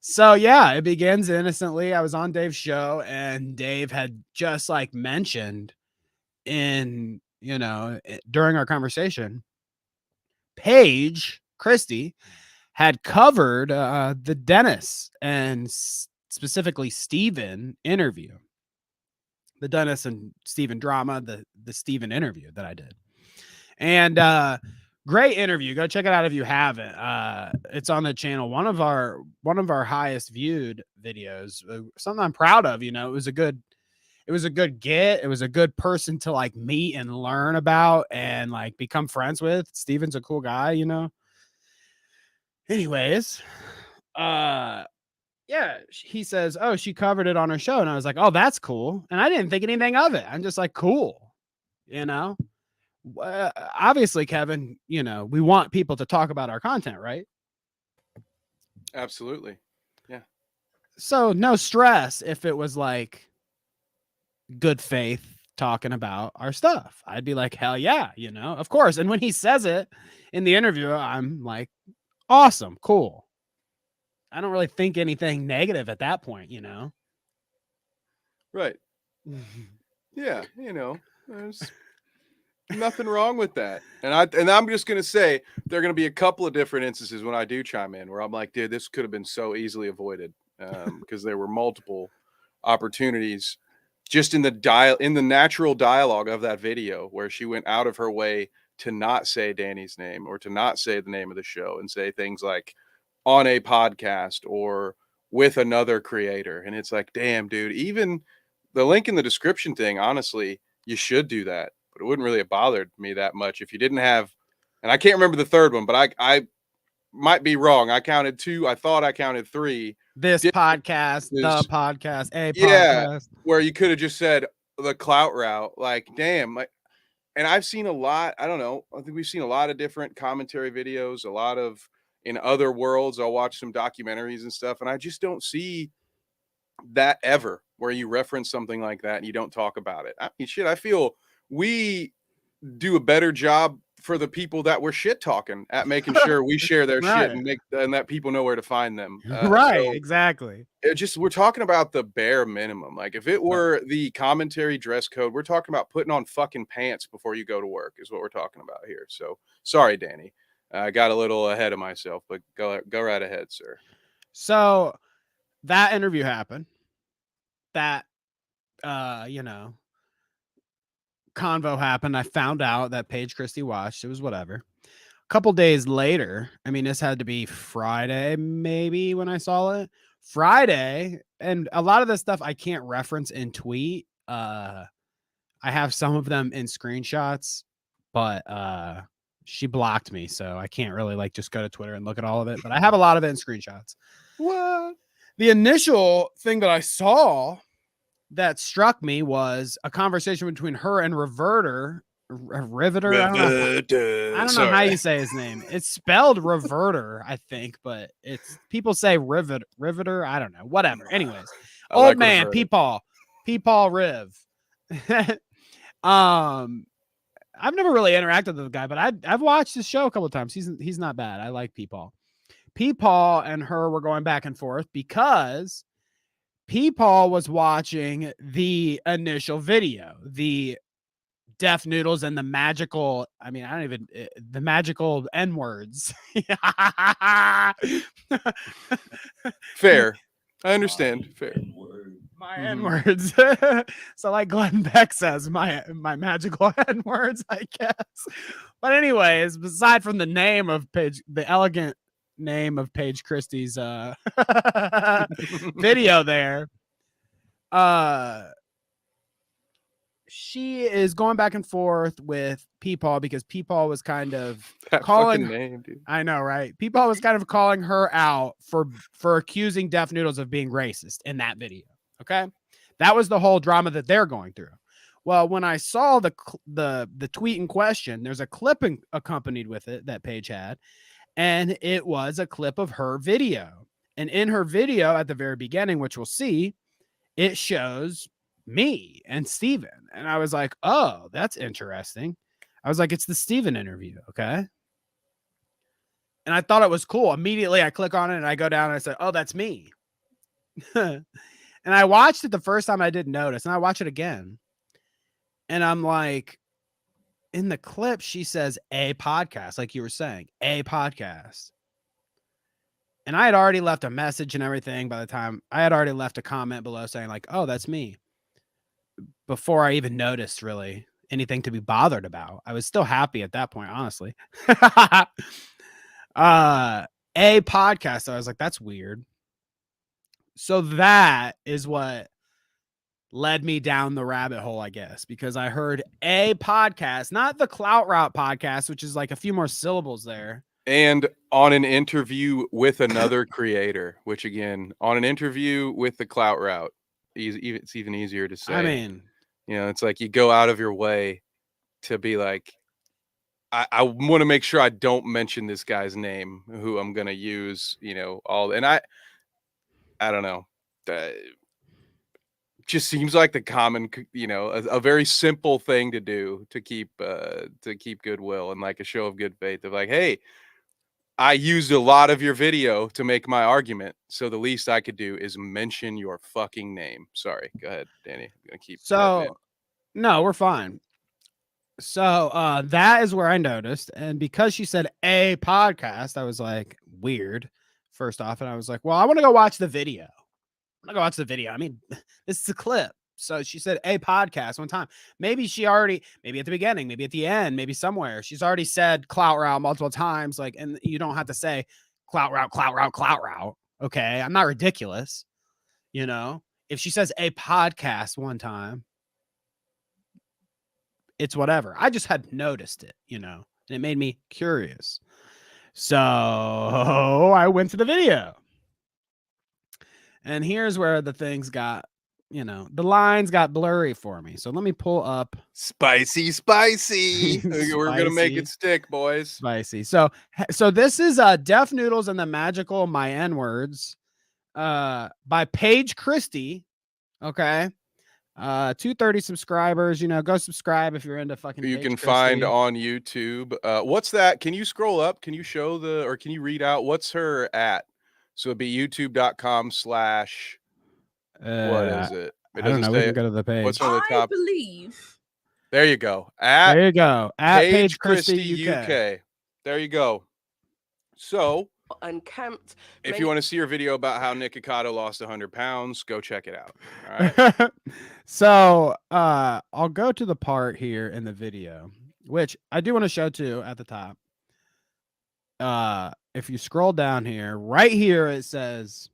So yeah, it begins innocently. I was on Dave's show, and Dave had just like mentioned in during our conversation, Paige Christie had covered the Dennis and specifically Steven interview, the Dennis and Steven drama, the Steven interview that I did. And great interview. Go check it out if you haven't. It's on the channel. One of our highest viewed videos. Something I'm proud of. It was a good get. It was a good person to like meet and learn about and like become friends with. Steven's a cool guy, Anyways, yeah, he says, oh, she covered it on her show. And I was like, oh, that's cool. And I didn't think anything of it. I'm just like, cool. You know, obviously, Kevin, you know, we want people to talk about our content, right? Absolutely. Yeah. So no stress if it was like good faith talking about our stuff. I'd be like, hell yeah, you know, of course. And when he says it in the interview, I'm like, awesome, cool. I don't really think anything negative at that point, you know? Right. Yeah. You know, there's nothing wrong with that. And I'm just going to say there are going to be a couple of different instances when I do chime in where I'm like, dude, this could have been so easily avoided because there were multiple opportunities just in the natural dialogue of that video where she went out of her way to not say Danny's name or to not say the name of the show and say things like on a podcast or with another creator. And it's like, damn, dude, even the link in the description thing, honestly, you should do that. But it wouldn't really have bothered me that much if you didn't have, and I can't remember the third one, but I might be wrong. I counted 2. I thought I counted 3. This podcast, the podcast, a yeah, podcast. Where you could have just said the Clout Route. Like, damn. Like, and I've seen a lot. I don't know. I think we've seen a lot of different commentary videos, a lot of in other worlds. I'll watch some documentaries and stuff, and I just don't see that ever where you reference something like that and you don't talk about it. I mean, shit, I feel we do a better job for the people that we're shit talking at making sure we share their Right. shit and that people know where to find them. Right, So exactly. we're talking about the bare minimum. Like if it were the commentary dress code, we're talking about putting on fucking pants before you go to work is what we're talking about here. So sorry, Danny. I got a little ahead of myself, but go right ahead, sir. So that interview happened. That you know, convo happened. I found out that Paige Christie watched. It was whatever. A couple days later, I mean, this had to be Friday, maybe when I saw it. Friday, and a lot of this stuff I can't reference in tweet. I have some of them in screenshots, but she blocked me, so I can't really like just go to Twitter and look at all of it. But I have a lot of it in screenshots. What? The initial thing that I saw that struck me was a conversation between her and Riveter. Riveter? I don't know how you say his name. It's spelled Reverter, I think, but it's people say Riveter. I don't know. Whatever. Anyways, old man, Peepaw Riv. I've never really interacted with the guy, but I've watched his show a couple of times. He's not bad. I like Peepaw. Peepaw and her were going back and forth because Peepaw was watching the initial video, the Deaf Noodles and the magical, I mean, I don't even, the magical N words. Fair. I understand. Fair. My N words. So like Glenn Beck says, my magical N words, I guess. But anyways, aside from the name of Paige, the elegant name of Paige Christie's video there, she is going back and forth with Peepaw because Peepaw was kind of calling name, dude. I know, right? Peepaw was kind of calling her out for accusing Deaf Noodles of being racist in that video. Okay, that was the whole drama that they're going through. Well, when I saw the tweet in question, there's a clip accompanied with it that Paige had, and it was a clip of her video. And in her video at the very beginning, which we'll see, it shows me and Steven. And I was like, oh, that's interesting. I was like, it's the Steven interview. Okay. And I thought it was cool. Immediately I click on it and I go down and I said, oh, that's me. And I watched it the first time I didn't notice. And I watch it again. And I'm like, in the clip, she says a podcast, like you were saying, a podcast. And I had already left a message and everything by the time I had already left a comment below saying like, oh, that's me. Before I even noticed really anything to be bothered about. I was still happy at that point, honestly. A podcast. I was like, that's weird. So that is what led me down the rabbit hole, I guess, because I heard a podcast, not the Clout Route podcast, which is like a few more syllables there. And on an interview with another creator, which again, on an interview with the Clout Route, it's even easier to say. I mean, you know, it's like you go out of your way to be like, I want to make sure I don't mention this guy's name, who I'm gonna use. You know, and I don't know. Just seems like the common, you know, a very simple thing to do to keep goodwill and like a show of good faith of like, hey, I used a lot of your video to make my argument, so the least I could do is mention your fucking name. Sorry, go ahead, Danny. I'm gonna keep. so no, we're fine. So that is where I noticed, and because she said a podcast, I was like, weird. First off, and I was like, well, I want to go watch the video. I'm gonna go watch the video. I mean, this is a clip. So she said a podcast one time. Maybe she already, maybe at the beginning, maybe at the end, maybe somewhere. She's already said Clout Route multiple times. Like, and you don't have to say Clout Route, Clout Route, Clout Route. Okay. I'm not ridiculous. You know, if she says a podcast one time, it's whatever. I just had noticed it, you know, and it made me curious. So I went to the video. And here's where the things got, you know, the lines got blurry for me. So let me pull up spicy. We're gonna make it stick, boys. Spicy. So this is Deaf Noodles and the Magical My N Words by Paige Christie. Okay. 230 subscribers. You know, go subscribe if you're into fucking. You Paige can Christie. find on YouTube. What's that? Can you scroll up? Can you show or can you read out what's her at? So it'd be youtube.com/ what is it? I don't know. We can go to the page. What's on the top? I believe. There you go. There you go. At Paige Christie UK. There you go. So Unkempt. if you want to see her video about how Nick Icotto lost 100 pounds, go check it out. All right. So I'll go to the part here in the video, which I do want to show too at the top. If you scroll down here, right here, it says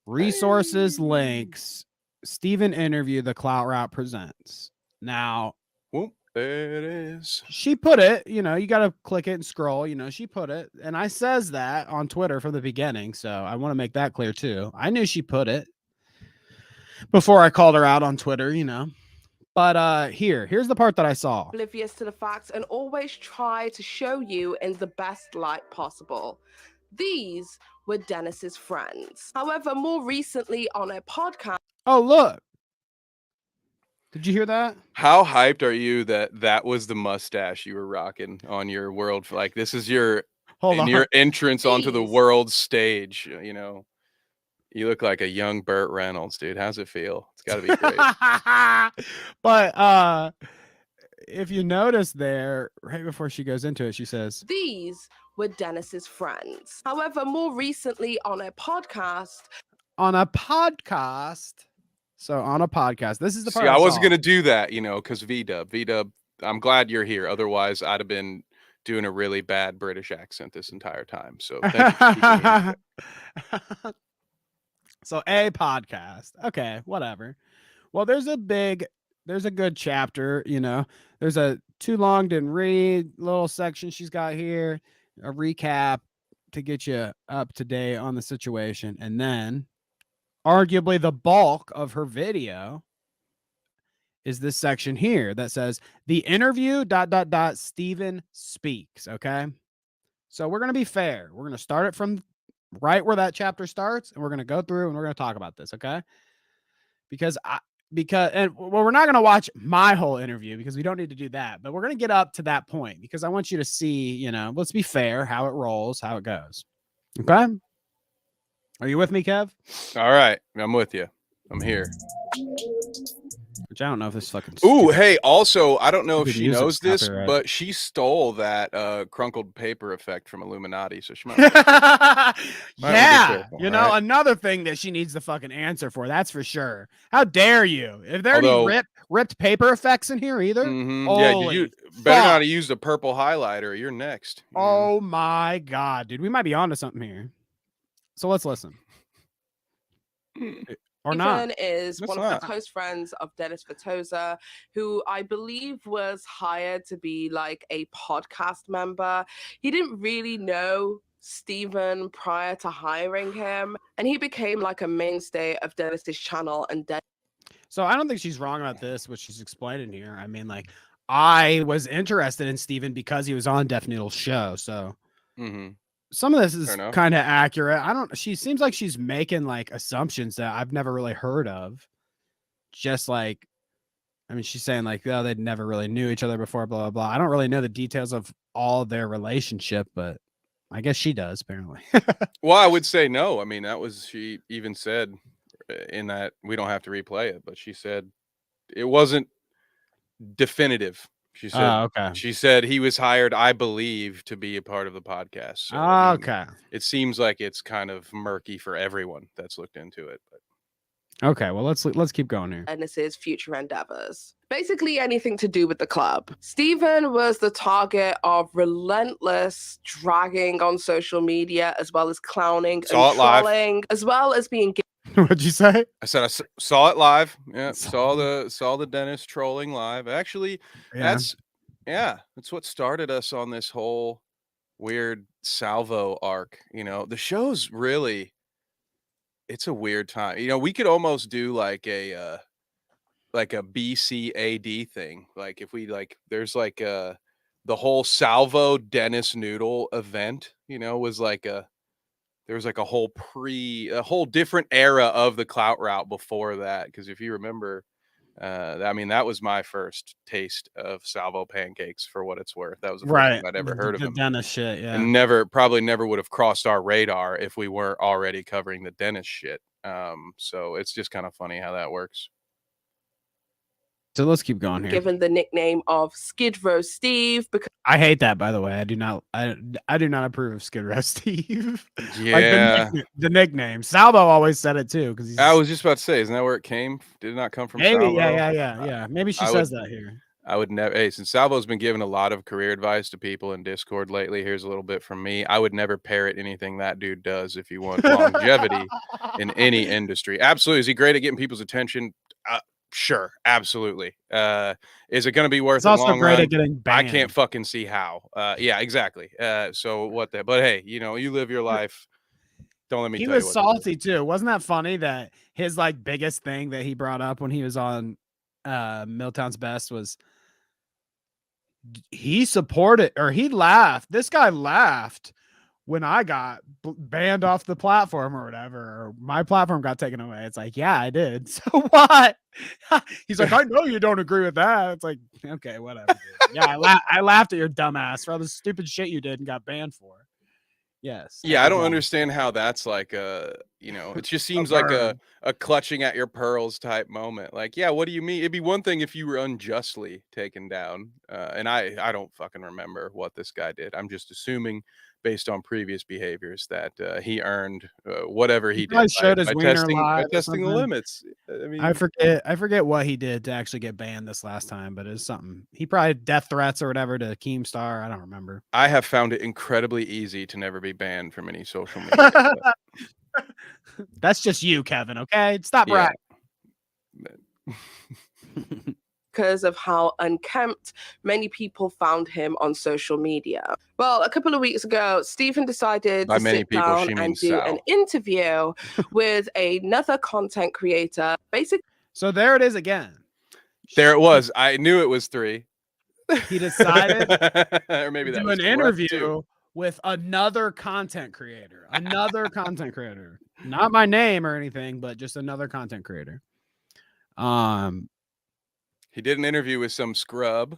resources, links, Steven interview, the Clout Route presents. Now, Whoop, there it is. she put it, you know, you got to click it and scroll, you know, she put it. And I says that on Twitter from the beginning. So I want to make that clear too. I knew she put it before I called her out on Twitter, you know. But here's the part that I saw. Oblivious to the facts and always try to show you in the best light possible. These were Dennis's friends. However, more recently on a podcast. Oh, look. Did you hear that? How hyped are you that was the mustache you were rocking on your world? Like, this is your entrance onto the world stage, you know. You look like a young Burt Reynolds, dude. How's it feel? It's got to be great. But if you notice there, right before she goes into it, she says, these were Dennis's friends. However, more recently on a podcast. On a podcast. So on a podcast. This is the part. See, I wasn't going to do that, you know, because V-Dub, I'm glad you're here. Otherwise, I'd have been doing a really bad British accent this entire time. So thank you for keeping me. So a podcast. Okay, whatever. Well, there's a good chapter, you know. There's a too long didn't read little section she's got here, a recap to get you up to date on the situation. And then arguably the bulk of her video is this section here that says the interview ... Steven speaks. Okay. So we're going to be fair. We're going to start it from right where that chapter starts, and we're going to go through and we're going to talk about this. Okay. Because we're not going to watch my whole interview because we don't need to do that, but we're going to get up to that point because I want you to see, you know, let's be fair, how it rolls, how it goes. Okay. Are you with me, Kev? All right. I'm with you. I'm here. Which I don't know if this fucking. Ooh, hey, also, I don't know if she knows this, copyright. but she stole that crunkled paper effect from Illuminati. So she might. Yeah. You know, another thing that she needs the fucking answer for. That's for sure. How dare you? If there any ripped paper effects in here either? Yeah, you better not use the purple highlighter. You're next. Oh my God, dude. We might be onto something here. So let's listen. Or not? Stephen is It's one of not. the close friends of Dennis Vitoza, who I believe was hired to be like a podcast member. He didn't really know Stephen prior to hiring him, and he became like a mainstay of Dennis's channel. And So I don't think she's wrong about this, what she's explaining here. I mean, like, I was interested in Steven because he was on Def Noodle's show. So Mm-hmm. some of this Fair is enough. kind of accurate. She seems like she's making like assumptions that I've never really heard of. Just like, I mean, she's saying like, oh, they never really knew each other before, blah, blah, blah. I don't really know the details of all of their relationship, but I guess she does, apparently. Well, I would say no. I mean, she even said in that, we don't have to replay it, but she said it wasn't definitive. She said, Oh, okay. she said he was hired, I believe, to be a part of the podcast. So Oh, okay. it seems like it's kind of murky for everyone that's looked into it. But Okay, well, let's keep going here. Dennis's future endeavors. Basically anything to do with the club. Stephen was the target of relentless dragging on social media, as well as clowning Saw and it live. trolling, as well as being What'd you say? I said saw it live. Yeah, saw the Dennis trolling live. Actually, Yeah. that's what started us on this whole weird Salvo arc. You know, the show's really, it's a weird time. You know, we could almost do like a BCAD thing. Like if we there's like the whole Salvo Dennis Noodle event, you know, was like there was like a whole different era of the Clout Route before that. Because if you remember, I mean, that was my first taste of Salvo Pancakes, for what it's worth. That was the first time I'd ever heard of the him. Dennis shit, yeah. And probably never would have crossed our radar if we weren't already covering the Dennis shit. So it's just kind of funny how that works. So let's keep going here. given the nickname of Skid Row Steve because I hate that, by the way. I do not approve of Skid Row Steve. Yeah. Like the nickname. Salvo always said it too, because I was just about to say, isn't that where it came? Did it not come from maybe, Salvo? yeah. Maybe she I says that here. I would never. Hey, since Salvo's been giving a lot of career advice to people in Discord lately, here's a little bit from me. I would never parrot anything that dude does if you want longevity in any industry. Absolutely. Is he great at getting people's attention? Sure, absolutely. Is it going to be worth It's it also long great run? at getting banned. I can't fucking see how. Yeah, exactly. So what the? But hey, you know, you live your life. Don't let me. He tell you was what to do. salty too. Wasn't that funny that his like biggest thing that he brought up when he was on Milltown's Best was he supported or he laughed. This guy laughed when I got banned off the platform or whatever, or my platform got taken away. It's like, yeah, I did. So what? He's like, I know you don't agree with that. It's like, okay, whatever. Dude. Yeah, I laughed at your dumbass for all the stupid shit you did and got banned for. Yes. Yeah, I don't understand how that's like you know, it just seems like a clutching at your pearls type moment. Like, yeah, what do you mean? It'd be one thing if you were unjustly taken down. And I don't fucking remember what this guy did. I'm just assuming based on previous behaviors that he earned whatever he did showed his by wiener testing live or the something. limits. I mean, I forget what he did to actually get banned this last time, but it's something. He probably death threats or whatever to Keemstar. I don't remember. I have found it incredibly easy to never be banned from any social media. That's just you, Kevin. Okay, stop Yeah. because of how unkempt many people found him on social media. Well, a couple of weeks ago, Stephen decided By to many sit people, down she and means do Sal. an interview with another content creator. Basically, So there it is again. There it was. I knew it was 3. He decided or maybe to that do was an 2. Well, that's interview 2. with another content creator. Another content creator. Not my name or anything, but just another content creator. He did an interview with some scrub.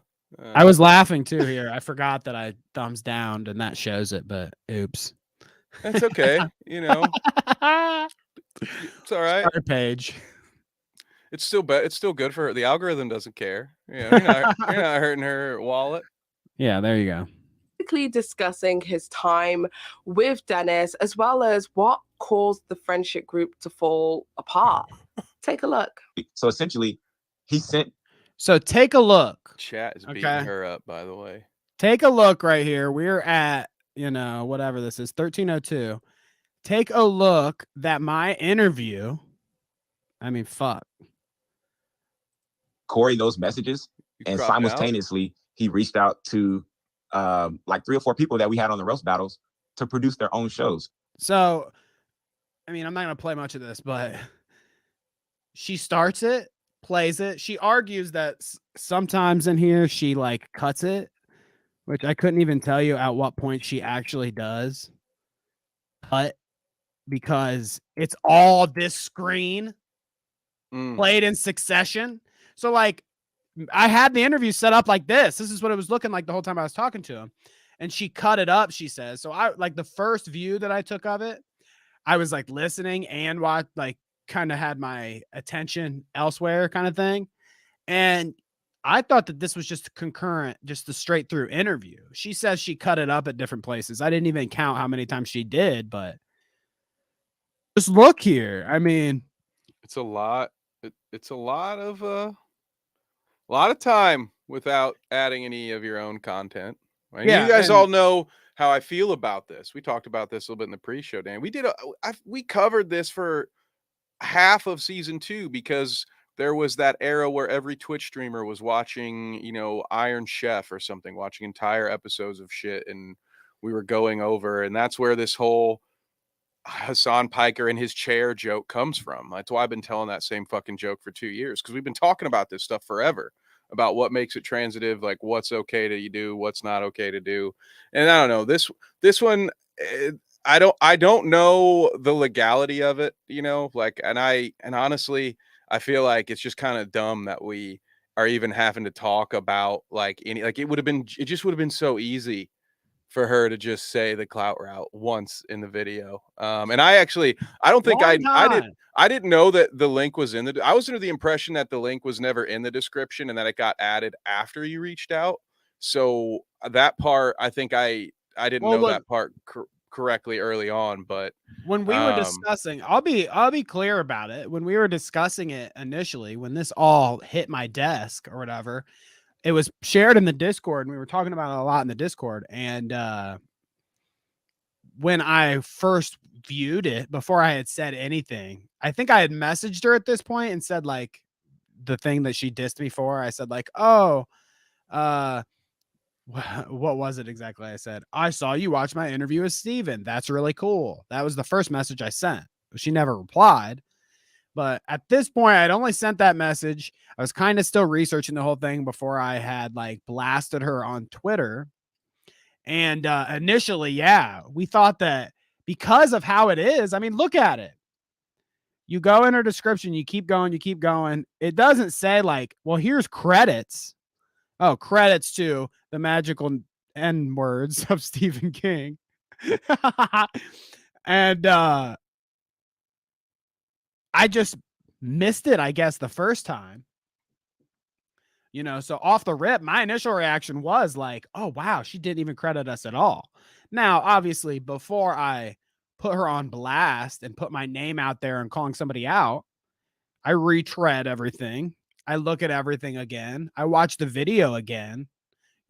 I was laughing too here. I forgot that I thumbs downed and that shows it, but oops. That's okay. You know, it's all right. Sorry, Paige. It's still good for her. The algorithm doesn't care. You know, you're not hurting her wallet. Yeah, there you go. discussing his time with Dennis, as well as what caused the friendship group to fall apart. Take a look. So essentially, he sent. So take a look. Chat is beating Okay. her up, by the way. Take a look right here. We're at, whatever this is, 1302. Take a look that my interview I mean, fuck. Corey those messages, You and cropped out? simultaneously he reached out to like 3 or 4 people that we had on the roast battles to produce their own shows. So, I mean, I'm not gonna play much of this, but she starts it, plays it. She argues that sometimes in here she like cuts it, which I couldn't even tell you at what point she actually does cut, because it's all this screen played in succession. So like I had the interview set up like this. This is what it was looking like the whole time I was talking to him. And she cut it up, she says. So I like the first view that I took of it, I was like listening and like kind of had my attention elsewhere kind of thing. And I thought that this was just concurrent, just the straight through interview. She says she cut it up at different places. I didn't even count how many times she did, but just look here. I mean, it's a lot. It's a lot of time without adding any of your own content. I mean, Yeah, you guys and- all know how I feel about this. We talked about this a little bit in the pre-show, Dan. We covered this for half of season 2 because there was that era where every Twitch streamer was watching, Iron Chef or something, watching entire episodes of shit, and we were going over, and that's where this whole Hassan Piker in his chair joke comes from. That's why I've been telling that same fucking joke for 2 years, because we've been talking about this stuff forever, about what makes it transitive, like what's okay to do, what's not okay to do. And I don't know, this one, I don't know the legality of it, like, and honestly, I feel like it's just kind of dumb that we are even having to talk about like it just would have been so easy for her to just say the Clout Route once in the video. And I don't think I didn't know that the link was I was under the impression that the link was never in the description and that it got added after you reached out. So that part, I think I didn't know that part correctly early on, but when we were discussing, I'll be clear about it. When we were discussing it initially, when this all hit my desk or whatever, it was shared in the Discord and we were talking about it a lot in the Discord. And when I first viewed it, before I had said anything, I think I had messaged her at this point and said like the thing that she dissed me for. I said like, oh, what was it exactly? I said, I saw you watch my interview with Steven. That's really cool. That was the first message I sent. She never replied. But at this point, I'd only sent that message. I was kind of still researching the whole thing before I had like blasted her on Twitter. And initially, yeah, we thought that because of how it is, I mean, look at it. You go in her description, you keep going, you keep going. It doesn't say like, well, here's credits. Oh, credits to the magical N words of Stephen King. And I just missed it, I guess, the first time. So off the rip, my initial reaction was like, oh, wow, she didn't even credit us at all. Now, obviously, before I put her on blast and put my name out there and calling somebody out, I retread everything. I look at everything again. I watch the video again,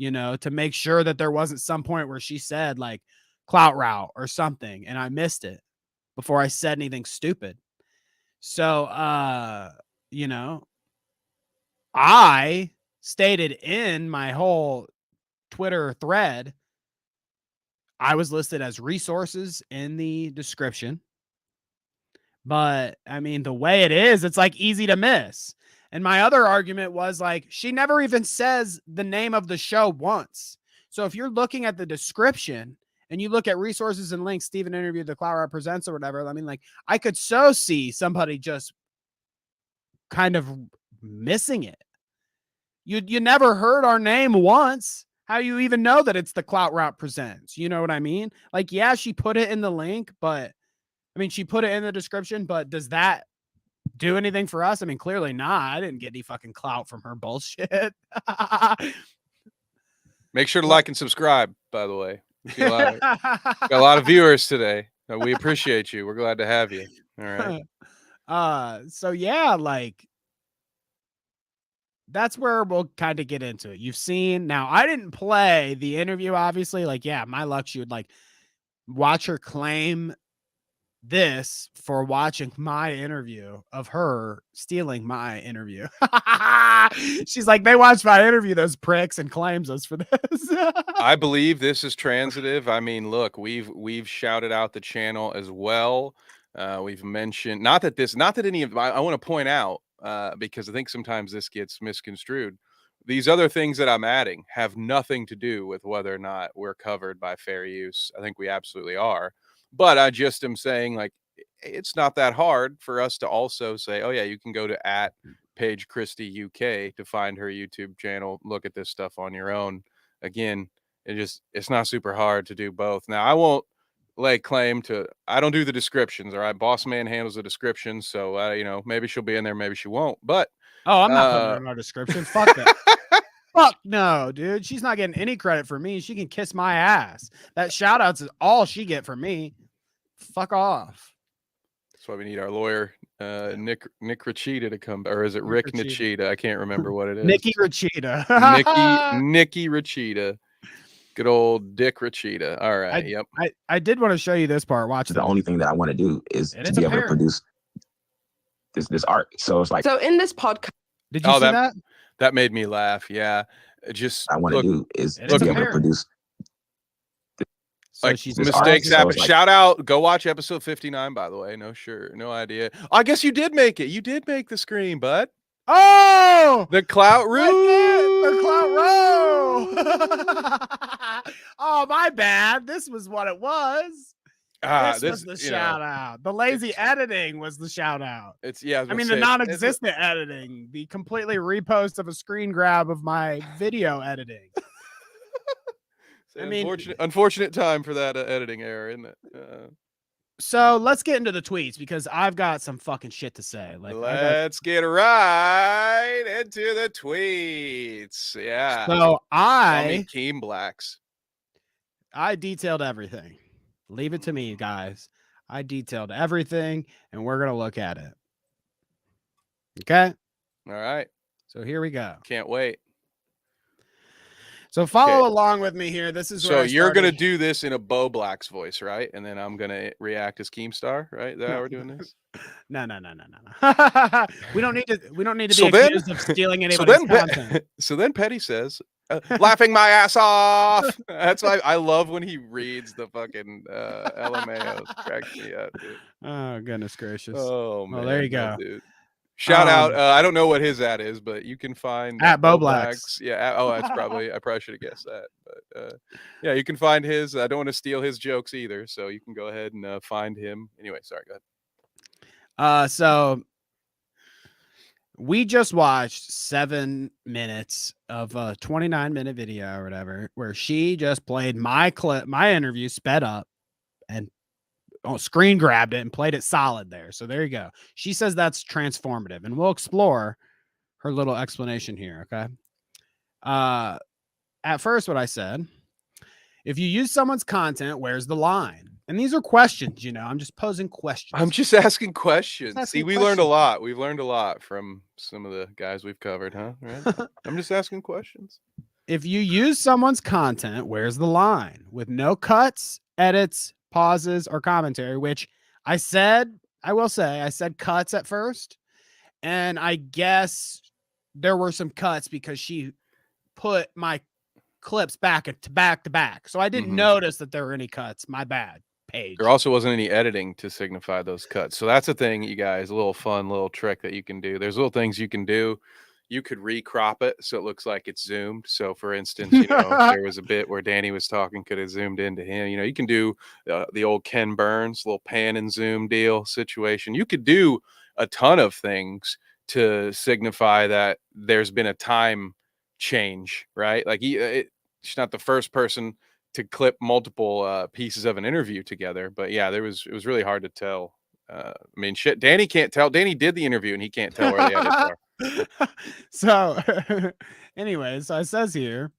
to make sure that there wasn't some point where she said like Clout Route or something and I missed it before I said anything stupid. So, I stated in my whole Twitter thread, I was listed as resources in the description. But I mean, the way it is, it's like easy to miss. And my other argument was like, she never even says the name of the show once. So if you're looking at the description and you look at resources and links, Steven interviewed the Clout Route Presents or whatever, I mean, like, I could so see somebody just kind of missing it. You never heard our name once. How you even know that it's the Clout Route Presents? You know what I mean? Like, yeah, she put it in the link, but I mean, she put it in the description, but does that do anything for us? I mean, clearly not. I didn't get any fucking clout from her bullshit. Make sure to like and subscribe, by the way. Got a lot of viewers today. We appreciate you. We're glad to have you. All right. So yeah, like that's where we'll kind of get into it. You've seen now, I didn't play the interview, obviously. Like, yeah, my luck, she would like watch her claim this for watching my interview of her stealing my interview. She's like, they watched my interview, those pricks, and claims us for this. I believe this is transitive. I mean, look, we've shouted out the channel as well. We've mentioned not that any of I want to point out because I think sometimes this gets misconstrued. These other things that I'm adding have nothing to do with whether or not we're covered by fair use. I think we absolutely are. But I just am saying, like, it's not that hard for us to also say, oh yeah, you can go to @Paige Christie UK to find her YouTube channel, look at this stuff on your own. Again, it's not super hard to do both. Now, I won't lay claim to, I don't do the descriptions, all right? Boss man handles the descriptions, so you know, maybe she'll be in there, maybe she won't. But oh, I'm not putting her in our description. Fuck that. Fuck no, dude. She's not getting any credit for me. She can kiss my ass. That shout outs is all she get from me. Fuck off. That's why we need our lawyer, Nick Rachita, to come, or is it Rick Rachita? I can't remember what it is. Nikki Rachita. Nikki Rachita. Good old Dick Rachita. All right. Yep. I did want to show you this part. Watch The only thing that I want to do is to be able to produce this art. So it's like, So in this podcast, did you see that? That made me laugh. Yeah. Just I want to do is to it's be a able to parent. produce. So like she's mistakes so happen. it's like- Shout out. Go watch episode 59, by the way. No idea. I guess you did make it. You did make the screen, bud. Oh, The Clout Route. The Clout Route. Oh, my bad. This was what it was. This was the shout out. The lazy editing was the shout out. It's yeah. I mean, the non-existent editing, the completely repost of a screen grab of my video editing. I mean, unfortunate time for that editing error, isn't it? So let's get into the tweets because I've got some fucking shit to say. Like, let's get right into the tweets. Yeah. So Team Blacks. I detailed everything. Leave it to me, guys. I detailed everything, and we're gonna look at it. Okay. All right. So here we go. Can't wait. So follow along with me here. This is so you're gonna do this in a Bo Black's voice, right? And then I'm gonna react as Keemstar, right? Is that how we're doing this? No. We don't need to be accused of stealing anybody's content. So then Petty says, laughing my ass off. That's why I love when he reads the fucking LMAOs. Cracks me up, dude. Oh goodness gracious. Oh man. Well, there you go. Dude. Shout out. I don't know what his ad is, but you can find @Bo Blacks. Yeah. That's probably, I probably should have guessed that. But yeah, you can find his. I don't want to steal his jokes either. So you can go ahead and find him. Anyway, sorry, go ahead. So we just watched 7 minutes of a 29-minute video or whatever, where she just played my clip, my interview sped up and screen grabbed it and played it solid there. So there you go. She says that's transformative, and we'll explore her little explanation here. Okay. At first, what I said, if you use someone's content, where's the line? And these are questions, you know, I'm just posing questions. I'm just asking questions. asking See, we learned a lot. We've learned a lot from some of the guys we've covered, huh? Right? I'm just asking questions. If you use someone's content, where's the line? With no cuts, edits, pauses, or commentary, which I will say I said cuts at first, and I guess there were some cuts because she put my clips back to back, so I didn't notice that there were any cuts. My bad, Paige. There also wasn't any editing to signify those cuts, so that's a thing, you guys. A little fun little trick that you can do. There's little things you can do. You could recrop it so it looks like it's zoomed. So, for instance, you know, if there was a bit where Danny was talking, could have zoomed into him. You know, you can do the old Ken Burns little pan and zoom deal situation. You could do a ton of things to signify that there's been a time change, right? Like she's not the first person to clip multiple pieces of an interview together, but yeah, it was really hard to tell. I mean, shit, Danny can't tell. Danny did the interview and he can't tell where the edits are. So anyways, so it says here,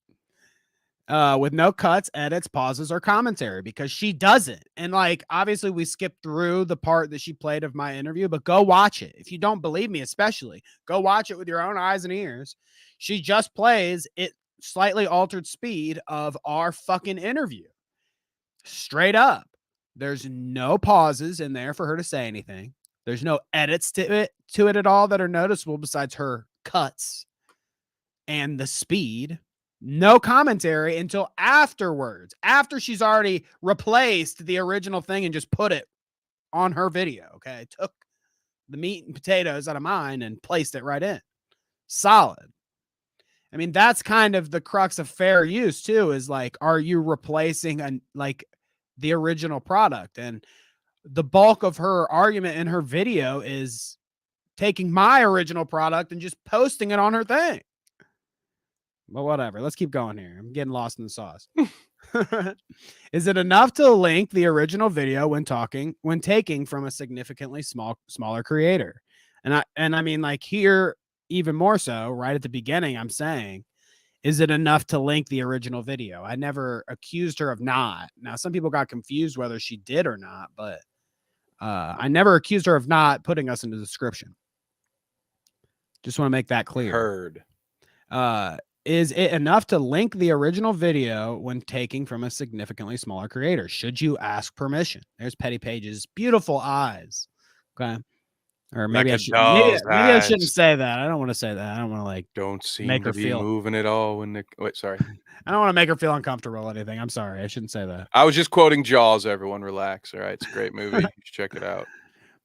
with no cuts, edits, pauses, or commentary, because she doesn't. And like, obviously we skipped through the part that she played of my interview, but go watch it. If you don't believe me, especially, go watch it with your own eyes and ears. She just plays it slightly altered speed of our fucking interview. Straight up. There's no pauses in there for her to say anything. There's no edits to it at all that are noticeable besides her cuts and the speed. No commentary until afterwards, after she's already replaced the original thing and just put it on her video. Okay. Took the meat and potatoes out of mine and placed it right in. Solid. I mean, that's kind of the crux of fair use too, is like, are you replacing the original product? And the bulk of her argument in her video is taking my original product and just posting it on her thing. But whatever, let's keep going here. I'm getting lost in the sauce. Is it enough to link the original video when taking from a significantly smaller creator? And I mean, like, here, even more so, right at the beginning, I'm saying, is it enough to link the original video? I never accused her of not. Now, some people got confused whether she did or not, but I never accused her of not putting us in the description. Just want to make that clear. Heard. Is it enough to link the original video when taking from a significantly smaller creator? Should you ask permission? There's Petty Paige's beautiful eyes. Okay. Or maybe Like I shouldn't say that. I don't want to say that. I don't want to don't seem make to her be feel moving at all when wait, sorry. I don't want to make her feel uncomfortable or anything. I'm sorry. I shouldn't say that. I was just quoting Jaws. Everyone relax. All right. It's a great movie. You should check it out.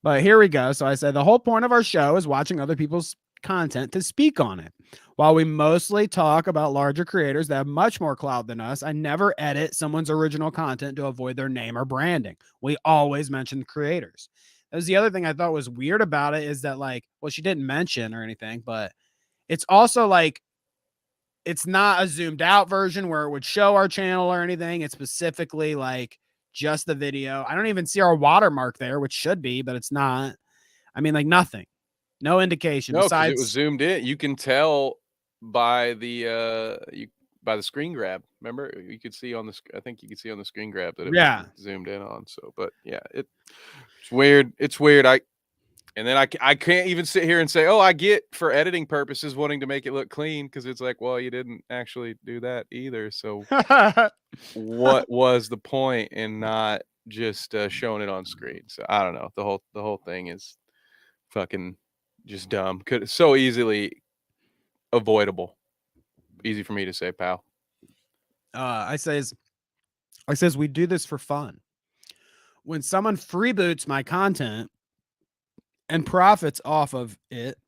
But here we go. So I said the whole point of our show is watching other people's content to speak on it. While we mostly talk about larger creators that have much more clout than us, I never edit someone's original content to avoid their name or branding. We always mention creators. That was the other thing I thought was weird about it, is that, like, well, she didn't mention or anything, but it's also like, it's not a zoomed out version where it would show our channel or anything. It's specifically like just the video. I don't even see our watermark there, which should be, but it's not. I mean, like, nothing. No indication. No, besides, it was zoomed in. You can tell by the by the screen grab. Remember, you could see on the. I think you could see on the screen grab that it was zoomed in on. So, but yeah, it's weird. It's weird. I can't even sit here and say, oh, I get for editing purposes wanting to make it look clean, because it's like, well, you didn't actually do that either. So, what was the point in not just showing it on screen? So I don't know. The whole thing is fucking just dumb. Could so easily avoidable. Easy for me to say, pal. I says we do this for fun. When someone freeboots my content and profits off of it,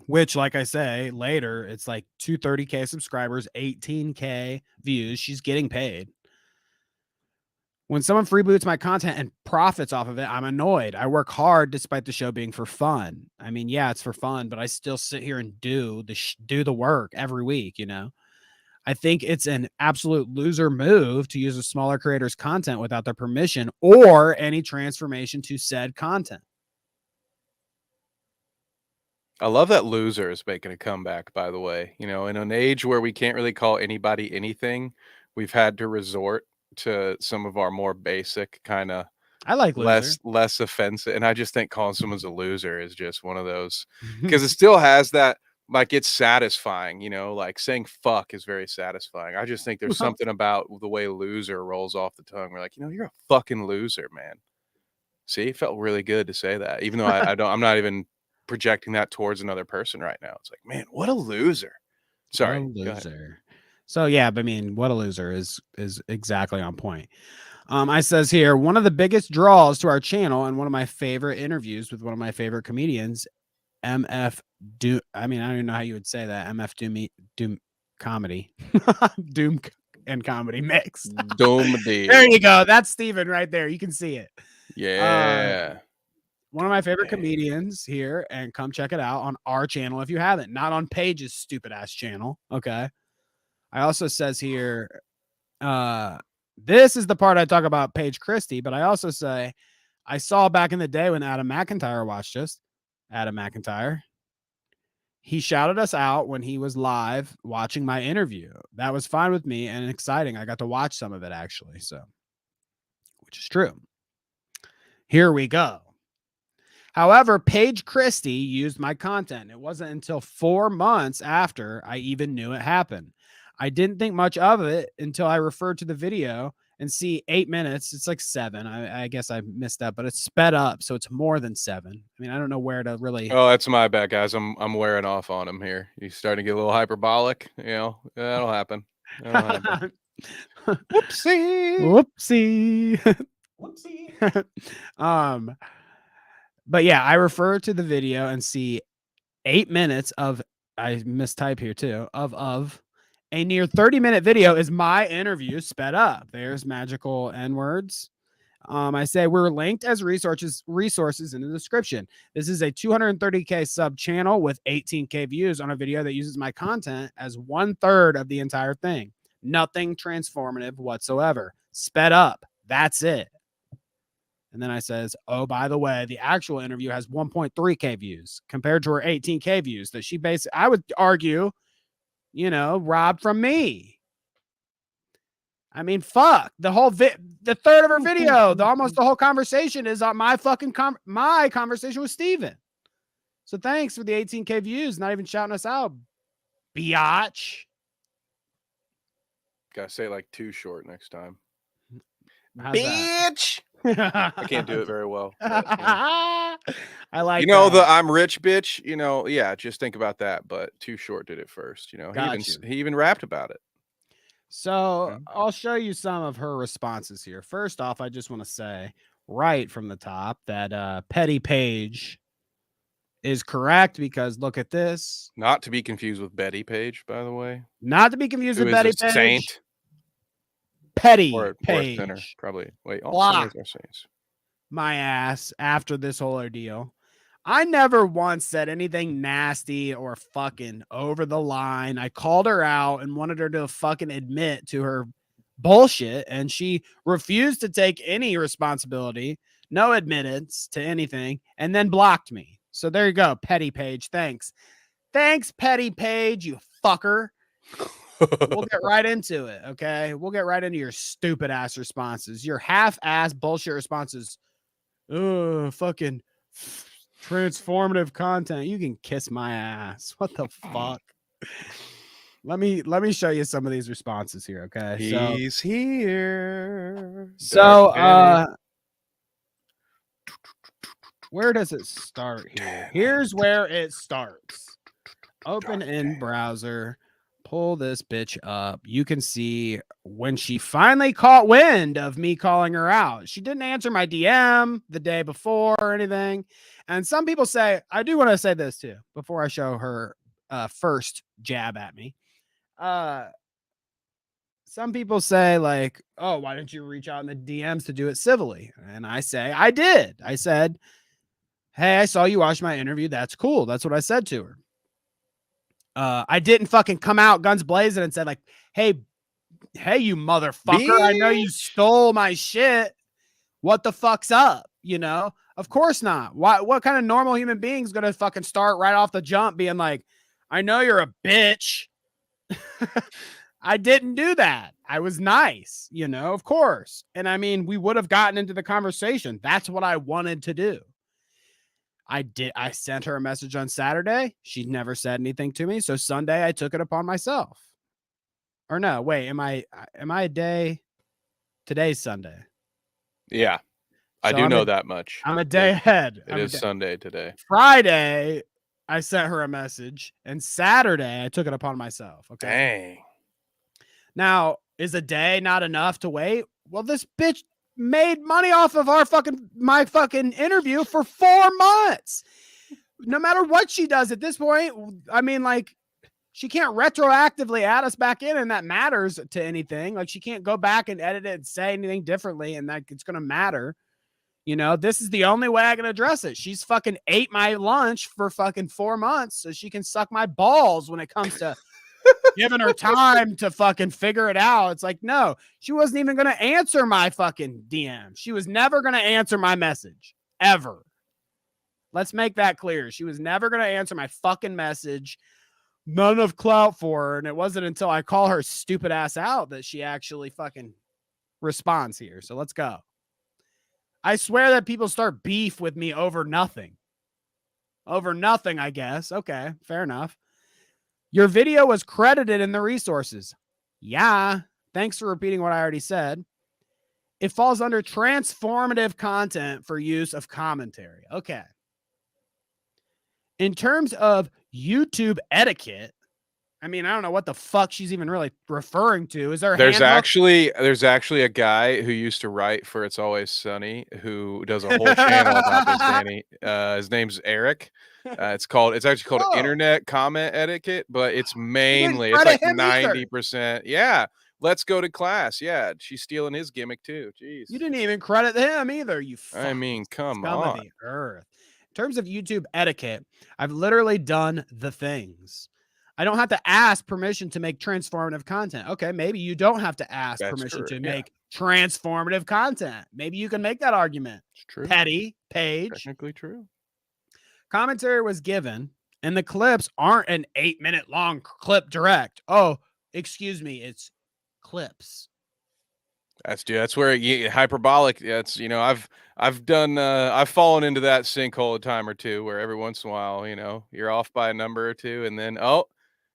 which, like I say later, it's like 230K subscribers, 18K views, she's getting paid. When someone freeboots my content and profits off of it, I'm annoyed. I work hard despite the show being for fun. I mean, yeah, it's for fun, but I still sit here and do the work every week, you know? I think it's an absolute loser move to use a smaller creator's content without their permission or any transformation to said content. I love that loser is making a comeback, by the way. You know, in an age where we can't really call anybody anything, we've had to resort to some of our more basic kind of I like loser. less offensive. And I just think calling someone's a loser is just one of those, because it still has that, like, it's satisfying, you know, like saying fuck is very satisfying. I just think there's something about the way loser rolls off the tongue. We're like, you know, you're a fucking loser, man. See, it felt really good to say that, even though I'm not even projecting that towards another person right now. It's like, man, what a loser. Sorry. What a loser. So yeah, but I mean, what a loser is exactly on point. I says here, one of the biggest draws to our channel and one of my favorite interviews with one of my favorite comedians, MF Doom. I mean, I don't even know how you would say that. MF Doom comedy. Doom and comedy mix. There you go. That's Steven right there. You can see it. Yeah. One of my favorite comedians here, and come check it out on our channel if you haven't. Not on Paige's stupid ass channel. Okay. I also says here, this is the part I talk about Paige Christie, but I also say I saw back in the day when Adam McIntyre watched us. Adam McIntyre. He shouted us out when he was live watching my interview. That was fine with me and exciting. I got to watch some of it actually, so, which is true. Here we go. However, Paige Christie used my content. It wasn't until 4 months after I even knew it happened. I didn't think much of it until I referred to the video and see 8 minutes. It's like 7. I guess I missed that, but it's sped up, so it's more than 7. I mean, I don't know where to really. Oh, that's my bad, guys. I'm wearing off on him here. He's starting to get a little hyperbolic. You know, that'll happen. That'll happen. Whoopsie. Whoopsie. But yeah, I refer to the video and see 8 minutes of, I mistype here too, of a near 30-minute video is my interview sped up. There's magical N words. I say we're linked as resources in the description. This is a 230K sub channel with 18K views on a video that uses my content as 1/3 of the entire thing. Nothing transformative whatsoever. Sped up. That's it. And then I says, oh, by the way, the actual interview has 1.3K views compared to her 18K views that she basically, I would argue, robbed from me. I mean, fuck the whole the third of her video, almost the whole conversation is on my fucking my conversation with Steven. So thanks for the 18K views. Not even shouting us out, biatch. Gotta say it like too short next time. How's that? Bitch. I can't do it very well. But, I like the I'm rich bitch. Yeah, just think about that. But Too Short did it first. He even rapped about it. So I'll show you some of her responses here. First off, I just want to say right from the top that PETTY Paige is correct because look at this. Not to be confused with Betty Page, by the way. Not to be confused Who with is Betty a Page. saint. PETTY Or Paige. sinner, probably. Wait, all Blocked sinners are saints. my ass after this whole ordeal. I never once said anything nasty or fucking over the line. I called her out and wanted her to fucking admit to her bullshit, and she refused to take any responsibility, no admittance to anything, and then blocked me. So there you go, PETTY Paige. Thanks, PETTY Paige, you fucker. We'll get right into it, okay? We'll get right into your stupid ass responses, your half-ass bullshit responses. Oh, fucking transformative content. You can kiss my ass. What the fuck? Let me show you some of these responses here, okay? He's here. So where does it start here? Here's where it starts. Open in browser. Pull this bitch up. You can see when she finally caught wind of me calling her out. She didn't answer my DM the day before or anything. And some people say, I do want to say this too, before I show her first jab at me. Some people say like, oh, why didn't you reach out in the DMs to do it civilly? And I say, I did. I said, hey, I saw you watch my interview. That's cool. That's what I said to her. I didn't fucking come out guns blazing and said like, hey, you motherfucker. I know you stole my shit. What the fuck's up? Of course not. What kind of normal human being is going to fucking start right off the jump being like, I know you're a bitch. I didn't do that. I was nice, of course. And I mean, we would have gotten into the conversation. That's what I wanted to do. I sent her a message on Saturday. She never said anything to me. So Sunday I took it upon myself. Or no, wait, am I a day? Today's Sunday. Yeah. I So do I'm know a- that much. I'm a day ahead. It is Sunday today. Friday, I sent her a message. And Saturday, I took it upon myself. Okay. Dang. Now, is a day not enough to wait? Well, this bitch made money off of my fucking interview for 4 months. No matter what she does at this point, I mean, like, she can't retroactively add us back in, and that matters to anything. Like, she can't go back and edit it and say anything differently, and that it's gonna matter. This is the only way I can address it. She's fucking ate my lunch for fucking 4 months, so she can suck my balls when it comes to giving her time to fucking figure it out. It's like, no, she wasn't even going to answer my fucking DM. She was never going to answer my message ever. Let's make that clear. She was never going to answer my fucking message. None of clout for her. And it wasn't until I call her stupid ass out that she actually fucking responds here. So let's go. I swear that people start beef with me over nothing. Over nothing, I guess. Okay, fair enough. Your video was credited in the resources. Yeah. Thanks for repeating what I already said. it falls under transformative content for use of commentary. Okay. In terms of YouTube etiquette, I mean, I don't know what the fuck she's even really referring to. Is there there's actually a guy who used to write for It's Always Sunny who does a whole channel about this, Danny. His name's Eric. It's actually called Internet Comment Etiquette, but it's mainly it's like 90%. Yeah. Let's go to class. Yeah, she's stealing his gimmick too. Jeez. You didn't even credit him either. I mean, come scum of on. the earth. In terms of YouTube etiquette, I've literally done the things. I don't have to ask permission to make transformative content. Okay, maybe you don't have to ask permission to make transformative content. Maybe you can make that argument. It's true. Petty Paige. Technically true. Commentary was given, and the clips aren't an 8-minute long clip direct. Oh, excuse me, it's clips. That's where hyperbolic. That's I've fallen into that sinkhole a time or two where every once in a while, you're off by a number or two, and then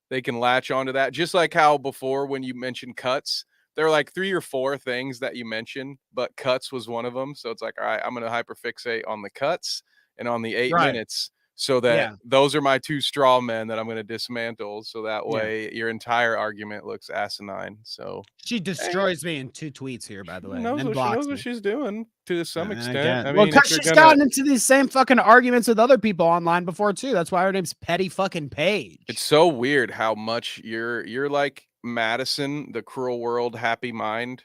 they can latch onto that. Just like how before when you mentioned cuts, there are like 3 or 4 things that you mentioned, but cuts was one of them. So it's like, all right, I'm going to hyperfixate on the cuts and on the 8 minutes. So that those are my 2 straw men that I'm going to dismantle. So that way your entire argument looks asinine. So she destroys me in 2 tweets here, by the way. She knows what she's doing to some extent. Well, because she's gotten into these same fucking arguments with other people online before too. That's why her name's Petty fucking Paige. It's so weird how much you're like Madison, the Cruel World, Happy Mind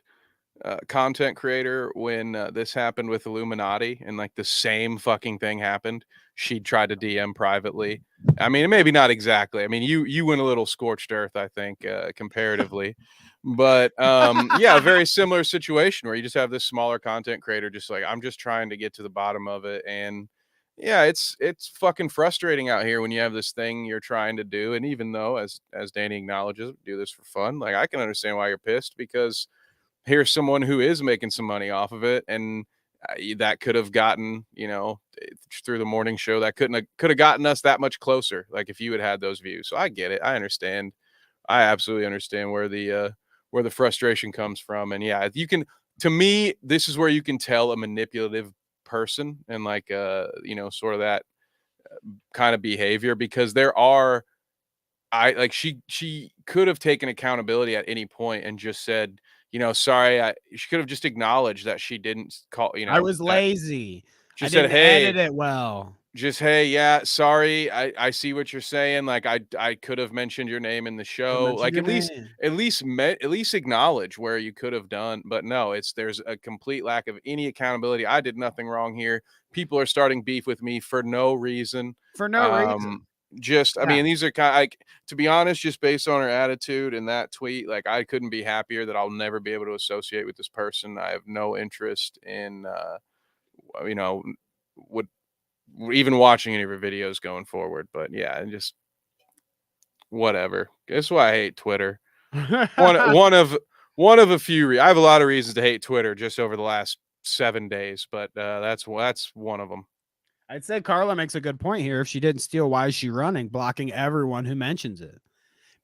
content creator when this happened with Illuminati and like the same fucking thing happened. She tried to DM privately. I mean, maybe not exactly. I mean, you went a little scorched earth, I think, comparatively. But yeah, a very similar situation where you just have this smaller content creator just like, I'm just trying to get to the bottom of it. And yeah, it's fucking frustrating out here when you have this thing you're trying to do. And even though, as Danny acknowledges, do this for fun, like I can understand why you're pissed, because here's someone who is making some money off of it, and that could have gotten, through the morning show, that could have gotten us that much closer. Like if you had those views. So I get it. I understand. I absolutely understand where the frustration comes from. And yeah, to me, this is where you can tell a manipulative person and like, sort of that kind of behavior, because she could have taken accountability at any point and just said, sorry, she could have just acknowledged that she didn't call, I was lazy. She said, didn't hey, edit it well. Just, hey, yeah, sorry. I see what you're saying. Like I could have mentioned your name in the show. Like at least acknowledge where you could have done. But no, there's a complete lack of any accountability. I did nothing wrong here. People are starting beef with me for no reason. For no reason. I mean, these are kind of like, to be honest, just based on her attitude and that tweet, like I couldn't be happier that I'll never be able to associate with this person. I have no interest in, even watching any of her videos going forward. But yeah, and just whatever. That's why I hate Twitter. one of a few. I have a lot of reasons to hate Twitter just over the last 7 days, but that's one of them. I'd say Carla makes a good point here. If she didn't steal, why is she running, blocking everyone who mentions it?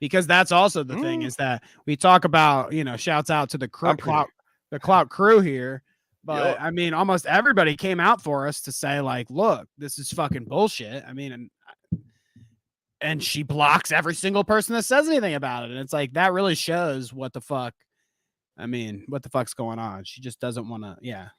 Because that's also the thing, is that we talk about, shouts out to the Clout crew here. But I mean, almost everybody came out for us to say like, look, this is fucking bullshit. I mean, and she blocks every single person that says anything about it. And it's like, that really shows what the fuck going on. She just doesn't want to. Yeah.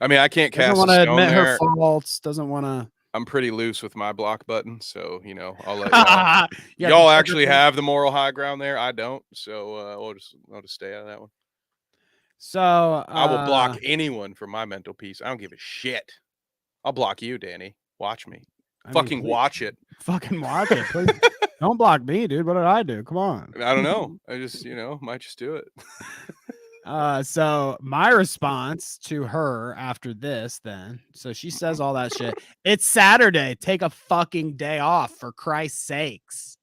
I mean, I can't cast doesn't want to admit her faults. Doesn't want to. I'm pretty loose with my block button, so I'll let y'all. Y'all actually have the moral high ground there. I don't, so I'll just stay out of that one. So I will block anyone for my mental peace. I don't give a shit. I'll block you, Danny. Watch me. Watch it. Fucking watch it, please. Don't block me, dude. What did I do? Come on. I don't know. I just might just do it. So my response to her after this, then, so she says all that shit. It's Saturday. Take a fucking day off, for Christ's sakes.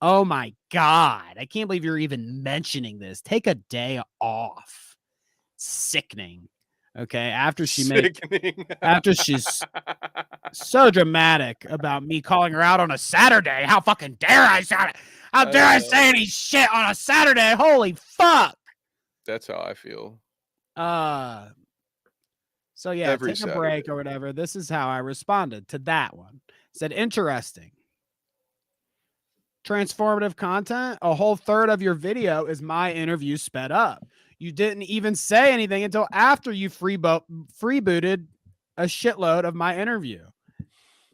Oh my God. I can't believe you're even mentioning this. Take a day off. Sickening. Okay. After she's so dramatic about me calling her out on a Saturday. How fucking dare I say it? How dare I say any shit on a Saturday? Holy fuck. That's how I feel. So yeah, Every take a break or whatever. This is how I responded to that one. Said interesting. Transformative content. A whole third of your video is my interview sped up. You didn't even say anything until after you freebooted a shitload of my interview.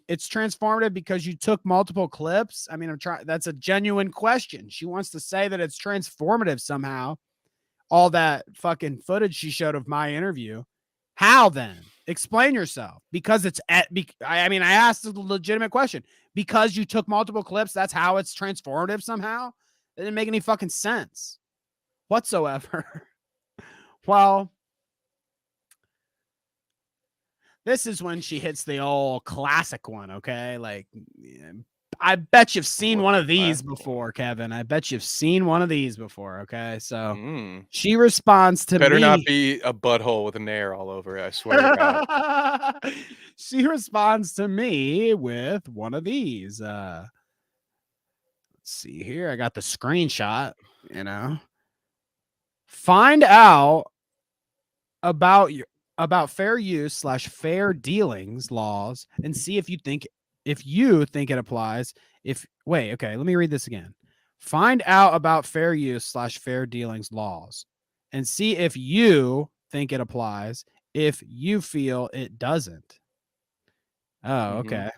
It's transformative because you took multiple clips. I mean, I'm trying. That's a genuine question. She wants to say that it's transformative somehow. All that fucking footage she showed of my interview. How then? Explain yourself. Because it's I mean, I asked a legitimate question. Because you took multiple clips, that's how it's transformative somehow? It didn't make any fucking sense whatsoever. Well, this is when she hits the old classic one, okay? Like, I bet you've seen one of these before, Kevin. I bet you've seen one of these before, okay? So she responds to me. Better not be a butthole with a nair all over it, I swear to God. She responds to me with one of these. Let's see here. I got the screenshot, you know. Find out about fair use / fair dealings laws and see if you think it applies. Okay, let me read this again. Find out about fair use / fair dealings laws and see if you think it applies if you feel it doesn't. Oh, okay.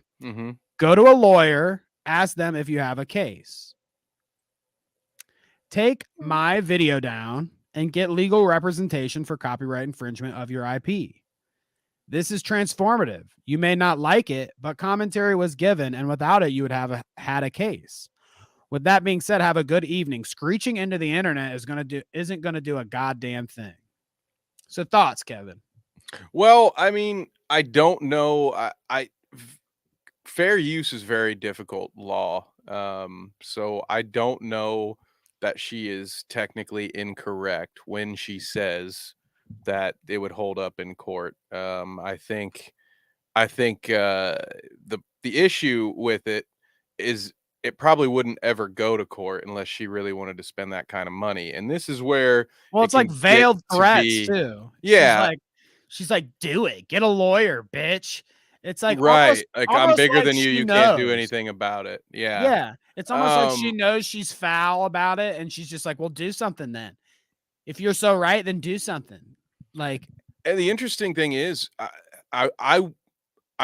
Go to a lawyer, ask them if you have a case. Take my video down and get legal representation for copyright infringement of your IP. This is transformative. You may not like it, but commentary was given, and without it, you would have had a case. With that being said, have a good evening. Screeching into the internet isn't gonna do a goddamn thing. So thoughts, Kevin? Well, I mean, I don't know. Fair use is very difficult law. So I don't know that she is technically incorrect when she says that it would hold up in court. I think the issue with it is it probably wouldn't ever go to court unless she really wanted to spend that kind of money. And this is where it's like veiled threats too. Yeah. She's like, do it. Get a lawyer, bitch. It's like right. Like I'm bigger like than you. You can't do anything about it. Yeah. Yeah. It's almost like she knows she's foul about it, and she's just like, well, do something then. If you're so right, then do something. Like, and the interesting thing is, I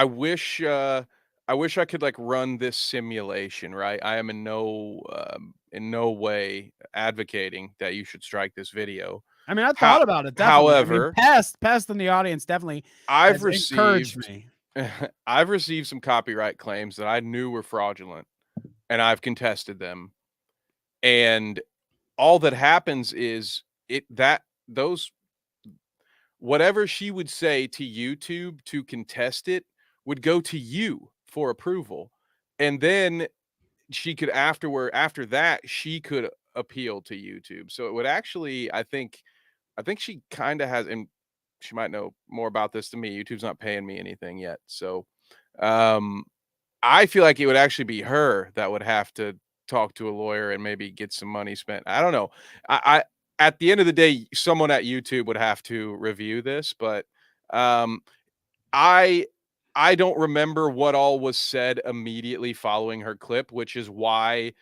wish I could like run this simulation, right? I am in no way advocating that you should strike this video. I mean, I thought about it. Definitely. However, Pest in the audience definitely encouraged me. I've received some copyright claims that I knew were fraudulent, and I've contested them. And all that happens is whatever she would say to YouTube to contest it would go to you for approval. And then she could after that, she could appeal to YouTube. So it would actually, I think she kind of has, and she might know more about this than me. YouTube's not paying me anything yet. So I feel like it would actually be her that would have to talk to a lawyer and maybe get some money spent. I don't know. I at the end of the day, someone at YouTube would have to review this, but I don't remember what all was said immediately following her clip, which is why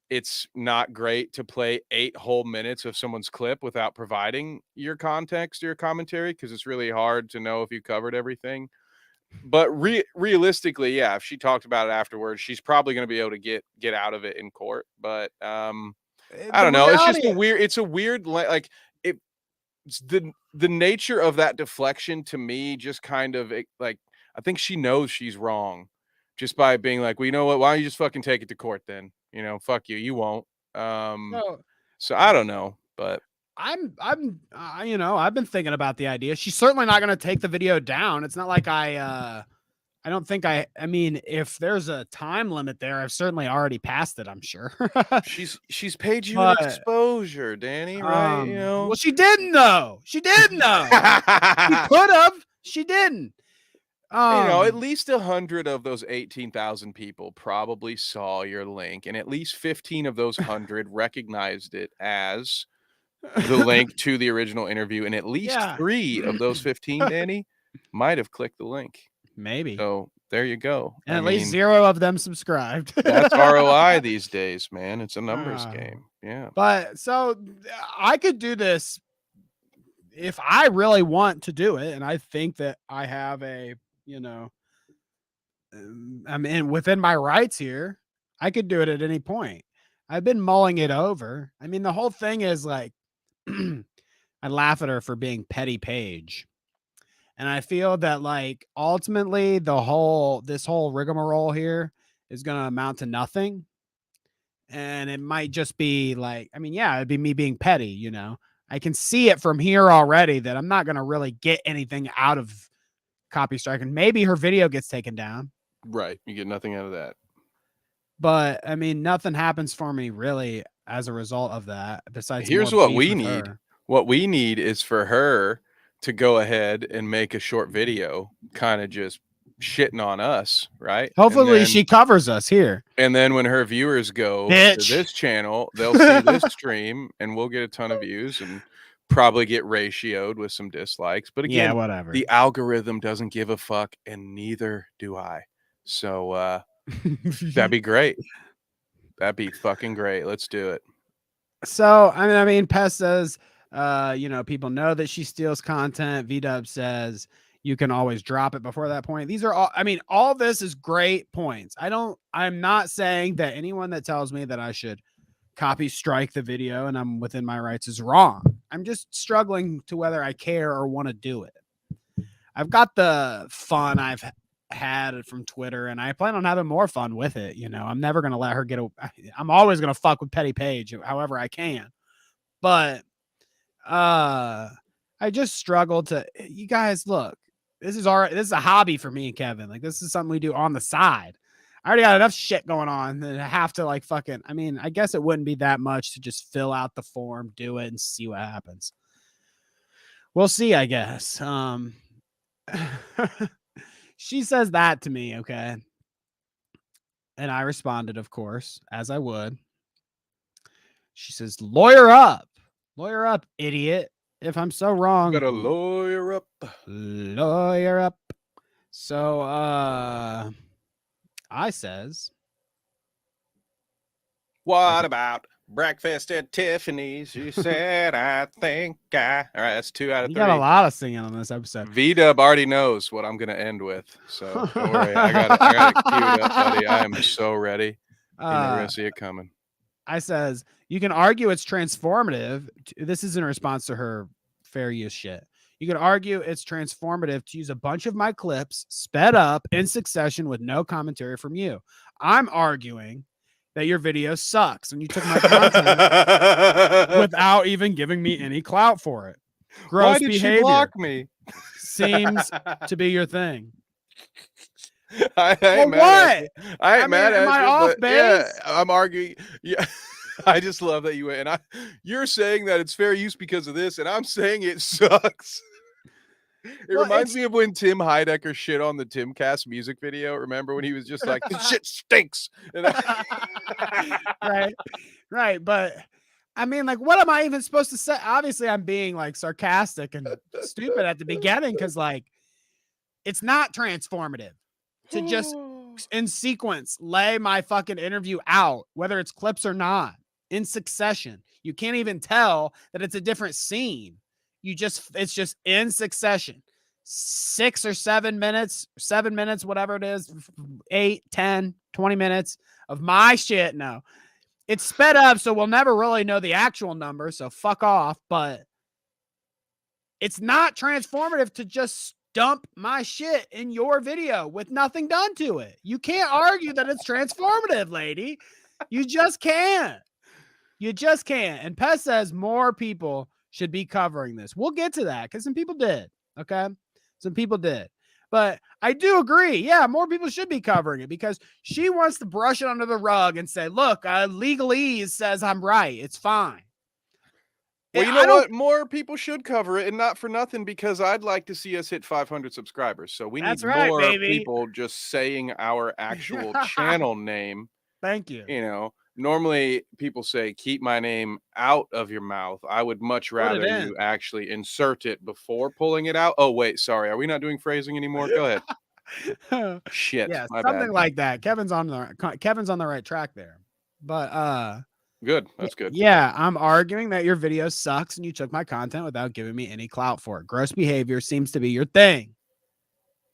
it's not great to play 8 whole minutes of someone's clip without providing your context or your commentary, because it's really hard to know if you covered everything. But realistically, yeah, if she talked about it afterwards, she's probably going to be able to get out of it in court. But I don't know. It's just a weird like it's the nature of that deflection to me just kind of like, I think she knows she's wrong just by being like, well, you know what? Why don't you just fucking take it to court then? You know, fuck you. You won't. So I don't know, but I'm I've been thinking about the idea. She's certainly not going to take the video down. It's not like I don't think I mean, if there's a time limit there, I've certainly already passed it, I'm sure. she's paid you an exposure, Danny, right? You know. Well, she didn't though. She didn't though. She could have. She didn't. At least 100 of those 18,000 people probably saw your link, and at least 15 of those 100 recognized it as the link to the original interview, and at least Yeah. 3 of those 15, Danny, might have clicked the link. Maybe. So there you go. And I at least mean, 0 of them subscribed. that's ROI these days, man. It's a numbers Ah. game. Yeah. But so I could do this if I really want to do it, and I think that I have a, I'm within my rights here. I could do it at any point. I've been mulling it over. I mean, the whole thing is like, I laugh at her for being Petty Paige. And I feel that like ultimately this whole rigmarole here is going to amount to nothing. And it might just be like, I mean, yeah, it'd be me being petty, I can see it from here already that I'm not going to really get anything out of copy strike. And maybe her video gets taken down. Right. You get nothing out of that. But I mean, nothing happens for me really as a result of that. Besides, here's more what beef we with need. her. What we need is for her to go ahead and make a short video, kind of just shitting on us, right? Hopefully she covers us here. And then when her viewers go Bitch. to this channel, they'll see this stream and we'll get a ton of views and probably get ratioed with some dislikes. But again, Yeah, whatever. the algorithm doesn't give a fuck, and neither do I. So that'd be great. That'd be fucking great. Let's do it. So I mean, Pest says, people know that she steals content. VDub says you can always drop it before that point. These are all, I mean, all this is great points. I'm not saying that anyone that tells me that I should copy strike the video and I'm within my rights is wrong. I'm just struggling to whether I care or want to do it. I've got the fun I've had from Twitter, and I plan on having more fun with it. I'm never going to let her I'm always going to fuck with Petty Paige however I can. But I just struggle to, you guys, look, this is a hobby for me and Kevin. Like, this is something we do on the side. I already got enough shit going on that I have to like fucking, I mean, I guess it wouldn't be that much to just fill out the form, do it, and see what happens. We'll see, I guess. She says that to me, okay? And I responded, of course, as I would. She says, lawyer up, idiot. If I'm so wrong. Gotta lawyer up. Lawyer up. So, I says, what about breakfast at Tiffany's? You said, I think I. All right, that's 2 out of 3. You got a lot of singing on this episode. VDub already knows what I'm going to end with. So don't worry. I got it queued up, buddy. I am so ready. You're never going to see it coming. I says, you can argue it's transformative. This is in response to her fair use shit. You could argue it's transformative to use a bunch of my clips sped up in succession with no commentary from you. I'm arguing that your video sucks and you took my content without even giving me any clout for it. Gross Why did behavior she block me? seems to be your thing. I ain't Well, mad what? at you. I ain't mad at am I you, off but base? yeah, I'm arguing. Yeah. I just love that you went, and you're saying that it's fair use because of this, and I'm saying it sucks. It reminds me of when Tim Heidecker shit on the Timcast music video. Remember when he was just like, this shit stinks. And Right. But I mean, like, what am I even supposed to say? Obviously, I'm being like sarcastic and stupid at the beginning because, like, it's not transformative to just in sequence lay my fucking interview out, whether it's clips or not, in succession. You can't even tell that it's a different scene. It's just in succession, 6 or 7 minutes, whatever it is, 8, 10, 20 minutes of my shit. No, it's sped up. So we'll never really know the actual number. So fuck off. But it's not transformative to just dump my shit in your video with nothing done to it. You can't argue that it's transformative, lady. You just can't. And Pest says more people should be covering this. We'll get to that because some people did. Okay. Some people did. But I do agree. Yeah, more people should be covering it because she wants to brush it under the rug and say, look, legalese says I'm right. It's fine. well, you know what? More people should cover it, and not for nothing, because I'd like to see us hit 500 subscribers. So we need more people just saying our actual channel name. Thank you. You know, normally people say keep my name out of your mouth. I would much rather in. you actually insert it before pulling it out. Oh wait, sorry. Are we not doing phrasing anymore? Go ahead. Shit, Yeah, my something bad. like that. Kevin's on the right track there. But Good. That's good. yeah, I'm arguing that your video sucks and you took my content without giving me any clout for it. Gross behavior seems to be your thing.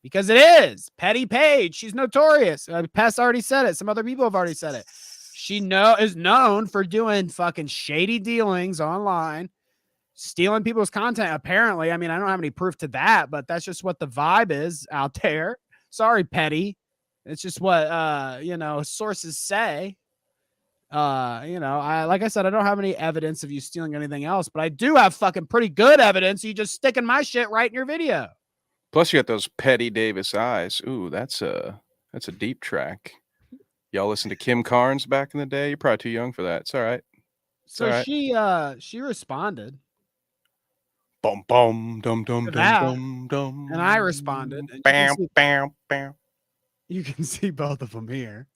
Because it is. Petty Paige, she's notorious. Pest already said it. Some other people have already said it. She is known for doing fucking shady dealings online, stealing people's content, apparently. I mean, I don't have any proof to that, but that's just what the vibe is out there. Sorry, Petty. It's just what sources say. Like I said, I don't have any evidence of you stealing anything else, but I do have fucking pretty good evidence. You just sticking my shit right in your video. Plus, you got those Petty Davis eyes. Ooh, that's a deep track. Y'all listen to Kim Carnes back in the day? You're probably too young for that. It's all right. So right. she responded. Bum bum dum dum To dum that, dum dum. and I responded. And Bam bam bam. you can see both of them here.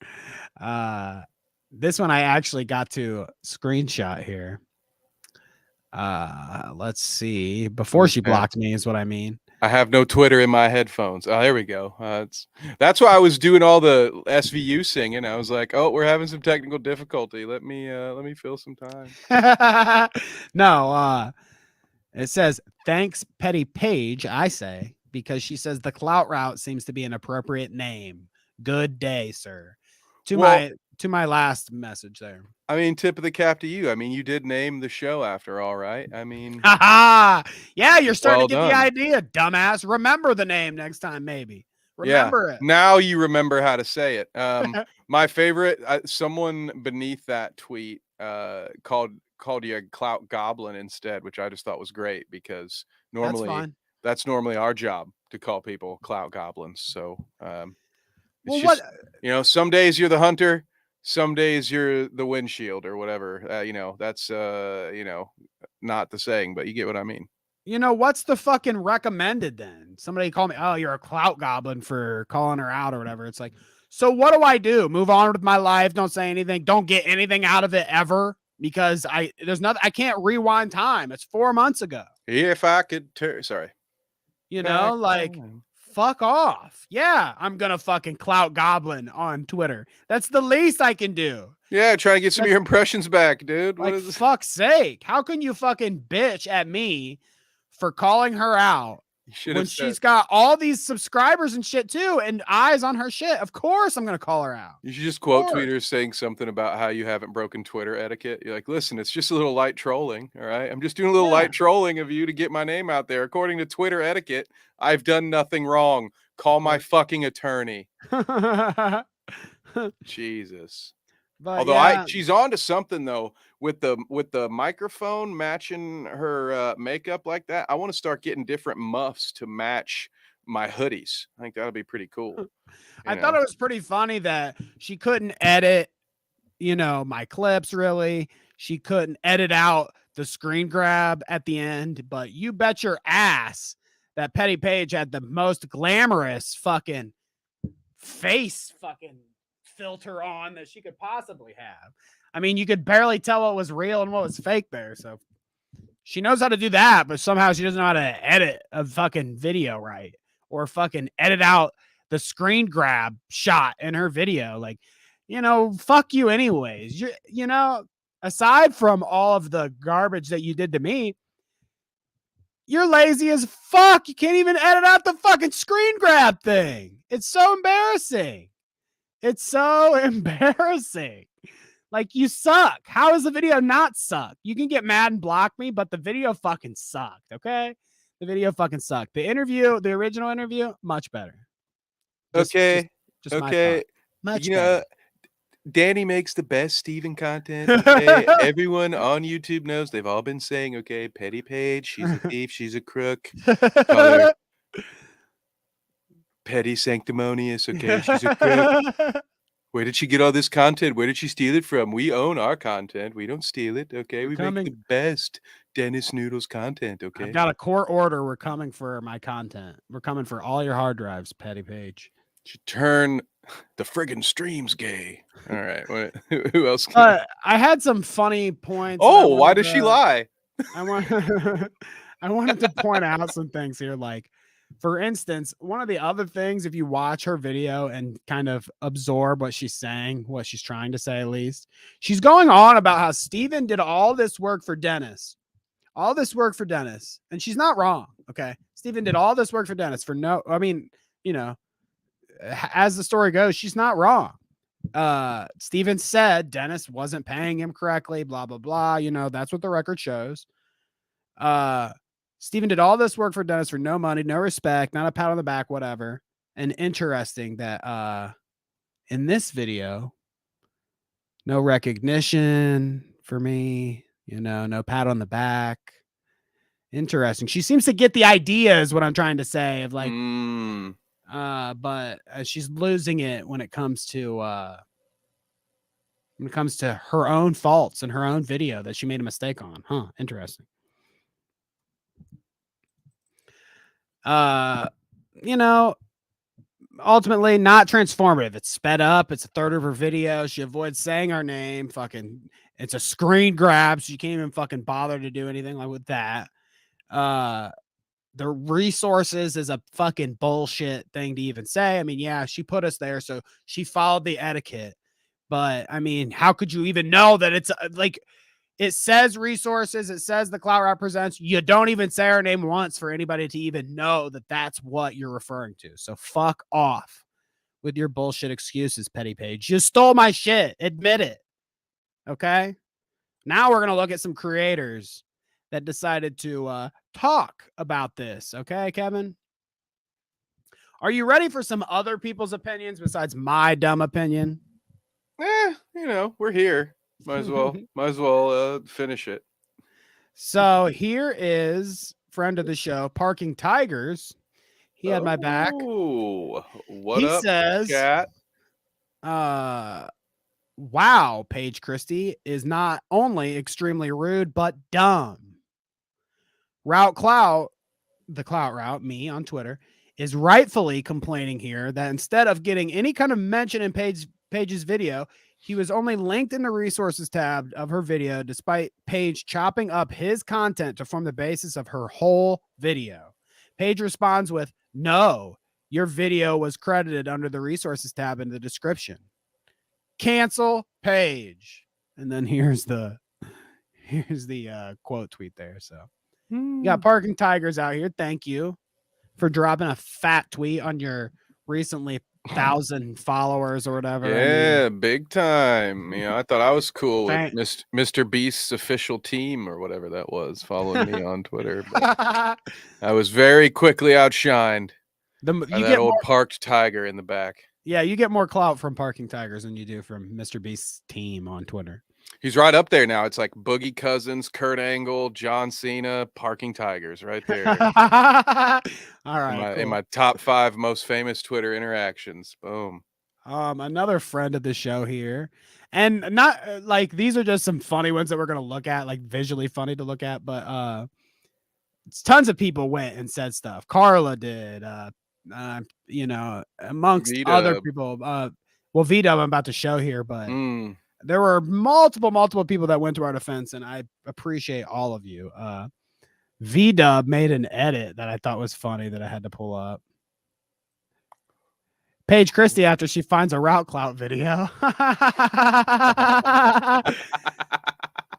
This one I actually got to screenshot here. Let's see. Before she blocked me is what I mean. I have no Twitter in my headphones. Oh, there we go. That's why I was doing all the SVU singing. I was like, oh, we're having some technical difficulty. Let me fill some time. No, it says, thanks, Petty Paige, I say, because she says the Clout Route seems to be an appropriate name. Good day, sir. To my last message there. I mean, tip of the cap to you. I mean, you did name the show after all, right? I mean, yeah, you're starting to get the done. idea, dumbass. Remember the name next time, maybe. Remember it. Now you remember how to say it. My favorite, someone beneath that tweet called you a clout goblin instead, which I just thought was great because normally that's normally our job to call people clout goblins. So some days you're the hunter, some days you're the windshield or whatever. That's not the saying, but you get what I mean. What's the fucking recommended then? Somebody call me, oh, you're a clout goblin for calling her out or whatever. It's like, so what do I do? Move on with my life. Don't say anything. Don't get anything out of it ever because there's nothing. I can't rewind time. It's 4 months ago. If I could, fuck off. Yeah, I'm gonna fucking clout goblin on Twitter. That's the least I can do. Yeah, trying to get some of your impressions back, dude. Like, fuck's sake. How can you fucking bitch at me for calling her out when she's got all these subscribers and shit too and eyes on her shit? Of course I'm gonna call her out. You should just quote tweeters saying something about how you haven't broken Twitter etiquette. You're like, listen, it's just a little light trolling, all right? I'm just doing a little light trolling of you to get my name out there. According to Twitter etiquette, I've done nothing wrong. Call my fucking attorney. Jesus. But although she's on to something though with the microphone matching her makeup like that. I want to start getting different muffs to match my hoodies. I think that'll be pretty cool. I thought it was pretty funny that she couldn't edit, my clips really. She couldn't edit out the screen grab at the end, but you bet your ass that Petty Paige had the most glamorous fucking face fucking filter on that she could possibly have. I mean, you could barely tell what was real and what was fake there. So she knows how to do that, but somehow she doesn't know how to edit a fucking video right or fucking edit out the screen grab shot in her video. Like, fuck you anyways. Aside from all of the garbage that you did to me, you're lazy as fuck. You can't even edit out the fucking screen grab thing. It's so embarrassing. It's so embarrassing. Like, you suck. How is the video not suck? You can get mad and block me, but the video fucking sucked, okay? The video fucking sucked. The original interview, much better. Just okay. Much better. Danny makes the best Steven content. Okay? Everyone on YouTube knows. They've all been saying, okay, Petty Paige, she's a thief, she's a crook. Petty sanctimonious, okay, she's a crook. Where did she get all this content? Where did she steal it from? We own our content. We don't steal it, okay? We make the best Dennis Noodles content, okay? I've got a court order. We're coming for my content. We're coming for all your hard drives, Petty Paige. Should turn the friggin' streams gay. All right. Who else? Can I had some funny points. Oh, why does she lie? I want I wanted to point out some things here. Like, for instance, one of the other things, if you watch her video and kind of absorb what she's saying, what she's trying to say, at least, she's going on about how Steven did all this work for Dennis. All this work for Dennis. And she's not wrong. Okay. Steven did all this work for Dennis for no, I mean, you know, as the story goes, she's not wrong. Steven said Dennis wasn't paying him correctly, blah, blah, blah. You know, that's what the record shows. Steven did all this work for Dennis for no money, no respect, not a pat on the back, whatever. And interesting that in this video, no recognition for me, you know, no pat on the back. Interesting. She seems to get the idea is what I'm trying to say of like, but she's losing it when it comes to her own faults in her own video that she made a mistake on. Huh. Interesting. You know, ultimately not transformative. It's sped up. It's a third of her video. She avoids saying our name. Fucking, it's a screen grab. So you can't even fucking bother to do anything like with that. The resources is a fucking bullshit thing to even say. I mean, yeah, she put us there, so she followed the etiquette. But I mean, how could you even know that it's like it says resources? It says the Clout Route presents. You don't even say her name once for anybody to even know that that's what you're referring to. So fuck off with your bullshit excuses, Petty Paige. You stole my shit. Admit it. Okay. Now we're gonna look at some creators that decided to talk about this. Okay, Kevin? Are you ready for some other people's opinions besides my dumb opinion? You know, we're here. Might as well finish it. So here is friend of the show, Parking Tigers. He had my back. Oh, what he up, says, cat? Wow, Paige Christie is not only extremely rude, but dumb. Route Clout, the Clout Route, me on Twitter, is rightfully complaining here that instead of getting any kind of mention in Paige's video, he was only linked in the resources tab of her video, despite Paige chopping up his content to form the basis of her whole video. Paige responds with, "No, your video was credited under the resources tab in the description. Cancel Paige." And then here's the quote tweet there. So you got Parking Tigers out here. Thank you for dropping a fat tweet on your recently 1,000 followers or whatever. Yeah, big time. You know, I thought I was cool Thank- with Mr. Beast's official team or whatever that was, following me on Twitter. But I was very quickly outshined by you that get old more, parked tiger in the back. yeah, you get more clout from Parking Tigers than you do from Mr. Beast's team on Twitter. He's right up there now. It's like Boogie Cousins, Kurt Angle, John Cena, Parking Tigers right there. All right, in cool. my top 5 most famous Twitter interactions. Boom. Another friend of the show here, and not like these are just some funny ones that we're gonna look at, like visually funny to look at, but tons of people went and said stuff. Carla did, you know, amongst other people. Well, V-Dub I'm about to show here, but there were multiple people that went to our defense, and I appreciate all of you. V-Dub made an edit that I thought was funny that I had to pull up. Paige Christie after she finds a Route Clout video.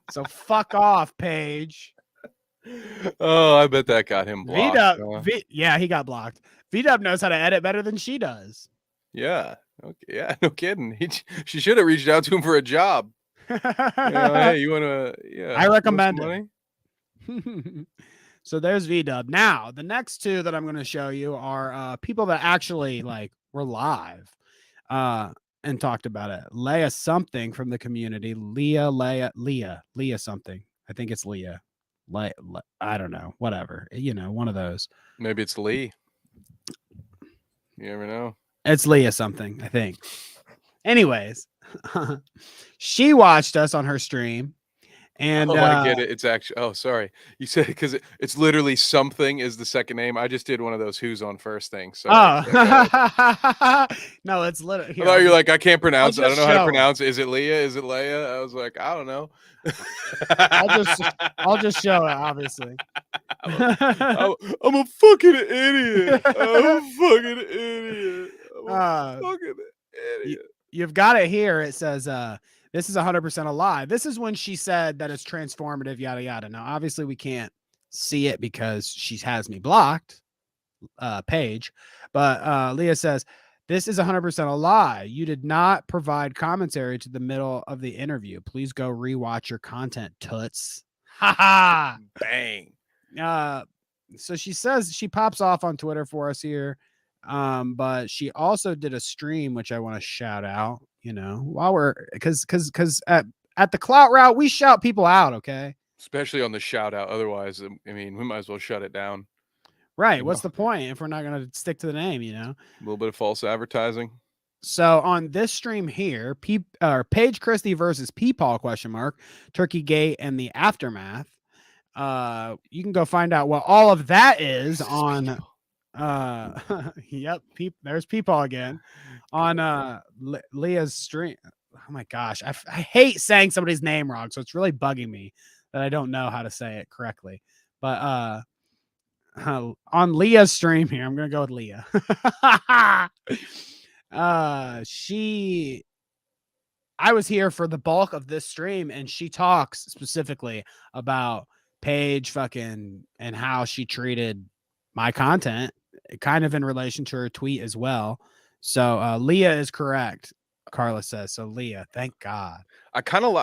So fuck off, Paige. Oh, I bet that got him blocked. V-Dub, yeah, he got blocked. V-Dub knows how to edit better than she does. Yeah. Okay. Yeah. No kidding. She should have reached out to him for a job. You know, hey, you want to? Yeah. I recommend it. So there's V-Dub. Now the next two that I'm going to show you are people that actually like were live and talked about it. Leah something from the community. Leah something. I think it's Leah. I don't know. Whatever. You know, one of those. Maybe it's Lee. You never know. It's Leah something, I think. Anyways, she watched us on her stream And oh, I get it. It's actually. Oh, sorry. You said because it's literally something is the second name. I just did one of those who's on first things. So no, it's literally. I thought you're like I can't pronounce. I just don't know how to show it. pronounce it. Is it Leah? Is it Leia? I was like, I don't know. I'll just show it. Obviously, I'm a fucking idiot. I'm a fucking idiot. I'm a fucking idiot. You've got it here. It says, this is 100% a lie. This is when she said that it's transformative, yada, yada. Now, obviously, we can't see it because she has me blocked, Paige. But Leah says, this is 100% a lie. You did not provide commentary to the middle of the interview. Please go rewatch your content, toots. Ha ha. Bang. So she says she pops off on Twitter for us here. But she also did a stream, which I want to shout out, while we're because at the Clout Route, we shout people out, okay? Especially on the shout out. Otherwise, I mean, we might as well shut it down. Right. What's the point if we're not going to stick to the name, A little bit of false advertising. So on this stream here, Paige Christie versus Paul ? Turkey Gate and the aftermath. You can go find out what all of that is on. Yep. There's Paul again on Leah's stream. Oh my gosh, I hate saying somebody's name wrong, so it's really bugging me that I don't know how to say it correctly. But on Leah's stream here, I'm gonna go with Leah. I was here for the bulk of this stream, and she talks specifically about Paige fucking and how she treated my content, kind of in relation to her tweet as well. So Leah is correct, Carla says. So Leah, thank God. I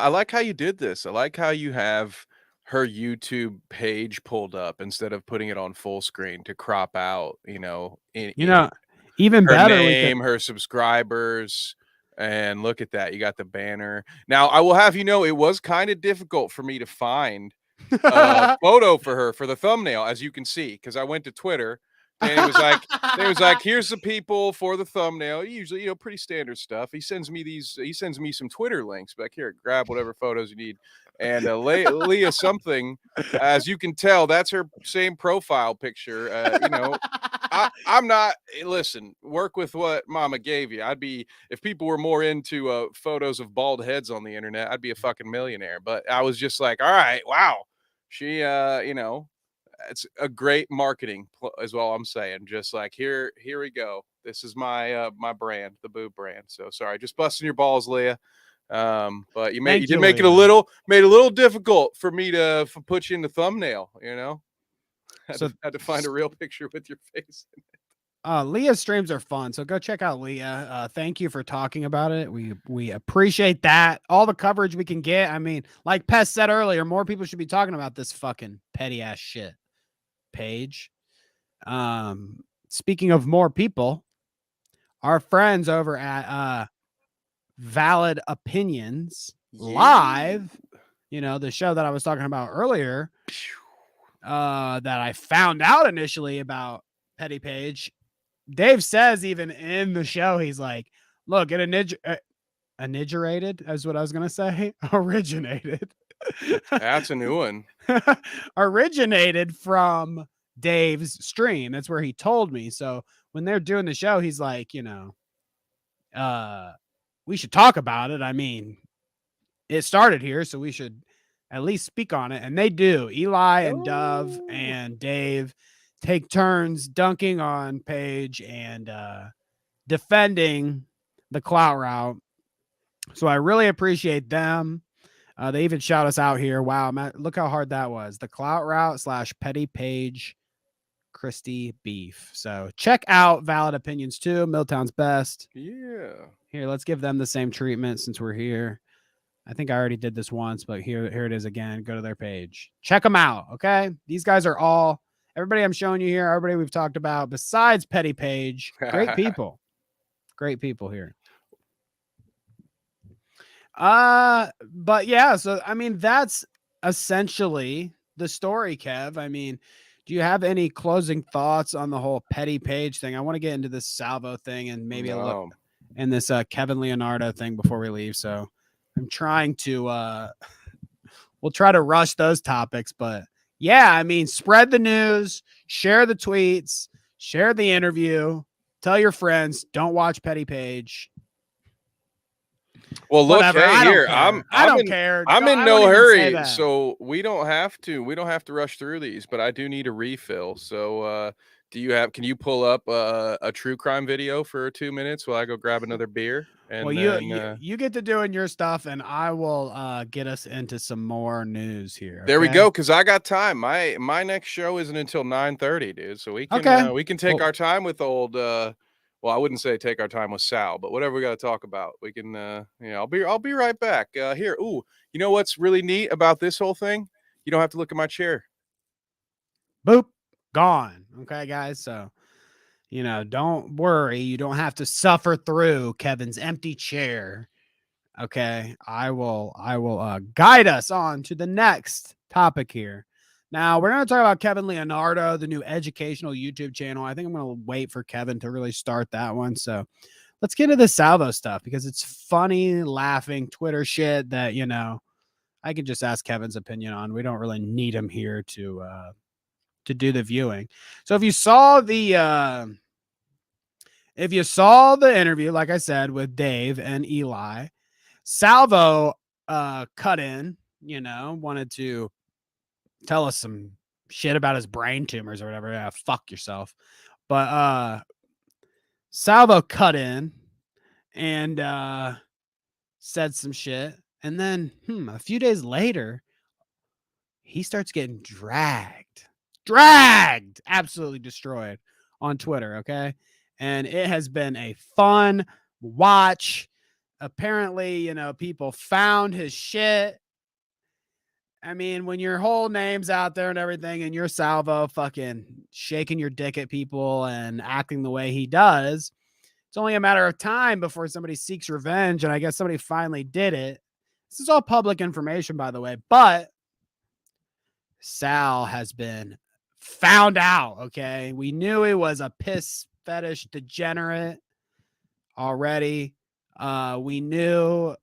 like how you did this. I like how you have her YouTube page pulled up instead of putting it on full screen to crop out, even her better name, her subscribers, and look at that. You got the banner. Now, I will have it was kind of difficult for me to find a photo for her for the thumbnail, as you can see, because I went to Twitter and it was like, here's the people for the thumbnail. Usually, pretty standard stuff. He sends me some Twitter links back here. Grab whatever photos you need. And Leah something, as you can tell, that's her same profile picture. I'm not. Listen, work with what Mama gave you. If people were more into photos of bald heads on the internet, I'd be a fucking millionaire. But I was just like, all right, wow, she, it's a great marketing is all I'm saying. Just like here we go. This is my my brand, the Boob brand. So sorry, just busting your balls, Leah. But you did make it a little difficult for me to put you in the thumbnail. Had to find a real picture with your face in it. Leah's streams are fun, so go check out Leah. Thank you for talking about it. We appreciate that. All the coverage we can get. I mean, like Pest said earlier, more people should be talking about this fucking petty ass shit. Paige. Speaking of more people, our friends over at Valid Opinions Live, the show that I was talking about earlier, that I found out initially about Petty Paige. Dave says even in the show, he's like, look, it originated is what I was going to say. Originated. That's a new one. Originated from Dave's stream. That's where he told me. So when they're doing the show, he's like, we should talk about it. I mean, it started here, so we should at least speak on it. And they do. Eli and Dove and Dave take turns dunking on Paige and defending the Clout Route. So I really appreciate them. They even shout us out here. Wow, Matt, look how hard that was. The Clout Route / Petty Paige Christie beef. So check out Valid Opinions too. Milltown's best. Yeah. Here, let's give them the same treatment since we're here. I think I already did this once, but here it is again. Go to their page. Check them out, okay? These guys are all, everybody I'm showing you here, everybody we've talked about, besides Petty Paige, great people. Great people here. But yeah, so I mean, that's essentially the story, Kev. I mean, do you have any closing thoughts on the whole Petty Paige thing? I want to get into this Salvo thing and maybe a look in this Kevin Leonardo thing before we leave. So I'm trying to we'll try to rush those topics. But yeah, I mean, spread the news, share the tweets, share the interview, tell your friends, don't watch Petty Paige. Well, look, Whatever, hey, I don't here, care. I don't care. I'm in I no wouldn't even say hurry, that. so we don't have to rush through these, but I do need a refill. So, can you pull up a true crime video for 2 minutes while I go grab another beer? And Well, then, you get to doing your stuff, and I will get us into some more news here. there we okay? go, because I got time. My next show isn't until 9:30, dude. So we can take Well- our time with old well, I wouldn't say take our time with Sal, but whatever we got to talk about, we can I'll be right back. Here. Ooh, you know what's really neat about this whole thing? You don't have to look at my chair. Boop, gone. Okay, guys. So, don't worry. You don't have to suffer through Kevin's empty chair. Okay, I will guide us on to the next topic here. Now, we're going to talk about Kevin Leonardo, the new educational YouTube channel. I think I'm going to wait for Kevin to really start that one. So let's get into the Salvo stuff because it's funny, laughing Twitter shit that, I can just ask Kevin's opinion on. We don't really need him here to do the viewing. So if you saw the interview, like I said, with Dave and Eli, Salvo cut in, wanted to tell us some shit about his brain tumors or whatever. Yeah, fuck yourself. But Salvo cut in and said some shit. And then a few days later, he starts getting dragged, absolutely destroyed on Twitter. Okay. And it has been a fun watch. Apparently, people found his shit. I mean, when your whole name's out there and everything, and you're Salvo fucking shaking your dick at people and acting the way he does, it's only a matter of time before somebody seeks revenge. And I guess somebody finally did it. This is all public information, by the way, but Sal has been found out. Okay. We knew he was a piss fetish degenerate already. We knew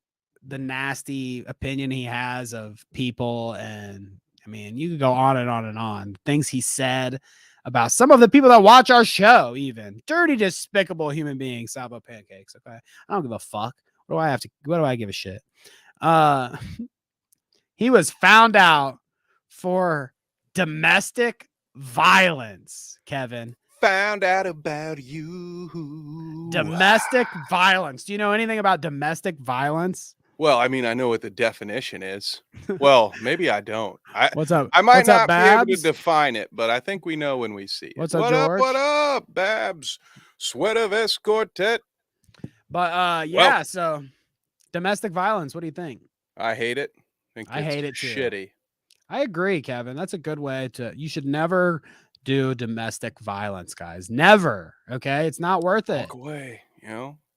the nasty opinion he has of people, and I mean, you could go on and on and on. Things he said about some of the people that watch our show, even dirty, despicable human beings. SalvoPancakes. Okay, I don't give a fuck. What do I give a shit? He was found out for domestic violence, Kevin. Found out about you. Domestic violence. Do you know anything about domestic violence? Well, I mean, I know what the definition is. Well, maybe I don't. What's up? I might What's not up, be able Babs? to define it, but I think we know when we see it. What's up, what George? What up, Babs? Sweater vest quartet. But yeah, so domestic violence. What do you think? I hate it. I hate it too. Shitty. I agree, Kevin. That's a good way to. You should never do domestic violence, guys. Never. Okay, it's not worth it. Walk away.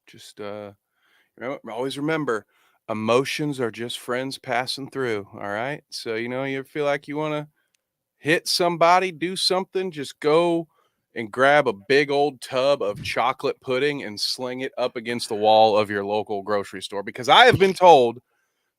Just always remember. Emotions are just friends passing through. All right. So, you feel like you want to hit somebody, do something, just go and grab a big old tub of chocolate pudding and sling it up against the wall of your local grocery store. Because I have been told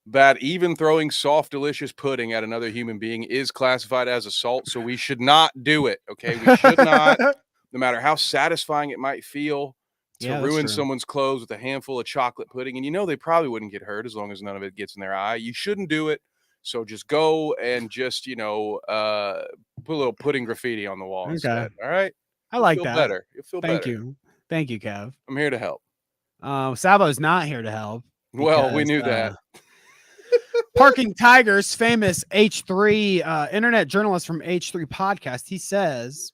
that even throwing soft, delicious pudding at another human being is classified as assault. So we should not do it. Okay. We should not, no matter how satisfying it might feel. To ruin someone's clothes with a handful of chocolate pudding. And they probably wouldn't get hurt as long as none of it gets in their eye. You shouldn't do it. So just go and just, put a little pudding graffiti on the wall instead. All right. I like You'll that. feel better. You'll feel Thank better. you. Thank you, Kev. I'm here to help. Salvo's not here to help. Well, we knew that. Parking Tigers, famous H3 internet journalist from H3 podcast, he says,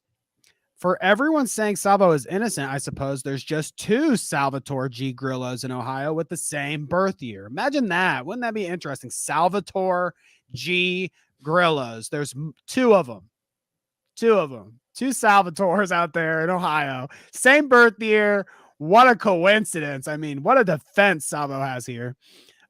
for everyone saying Salvo is innocent, I suppose there's just two Salvatore G. Grillos in Ohio with the same birth year. Imagine that. Wouldn't that be interesting? Salvatore G. Grillos. There's two of them. Two Salvatores out there in Ohio. Same birth year. What a coincidence. I mean, what a defense Salvo has here.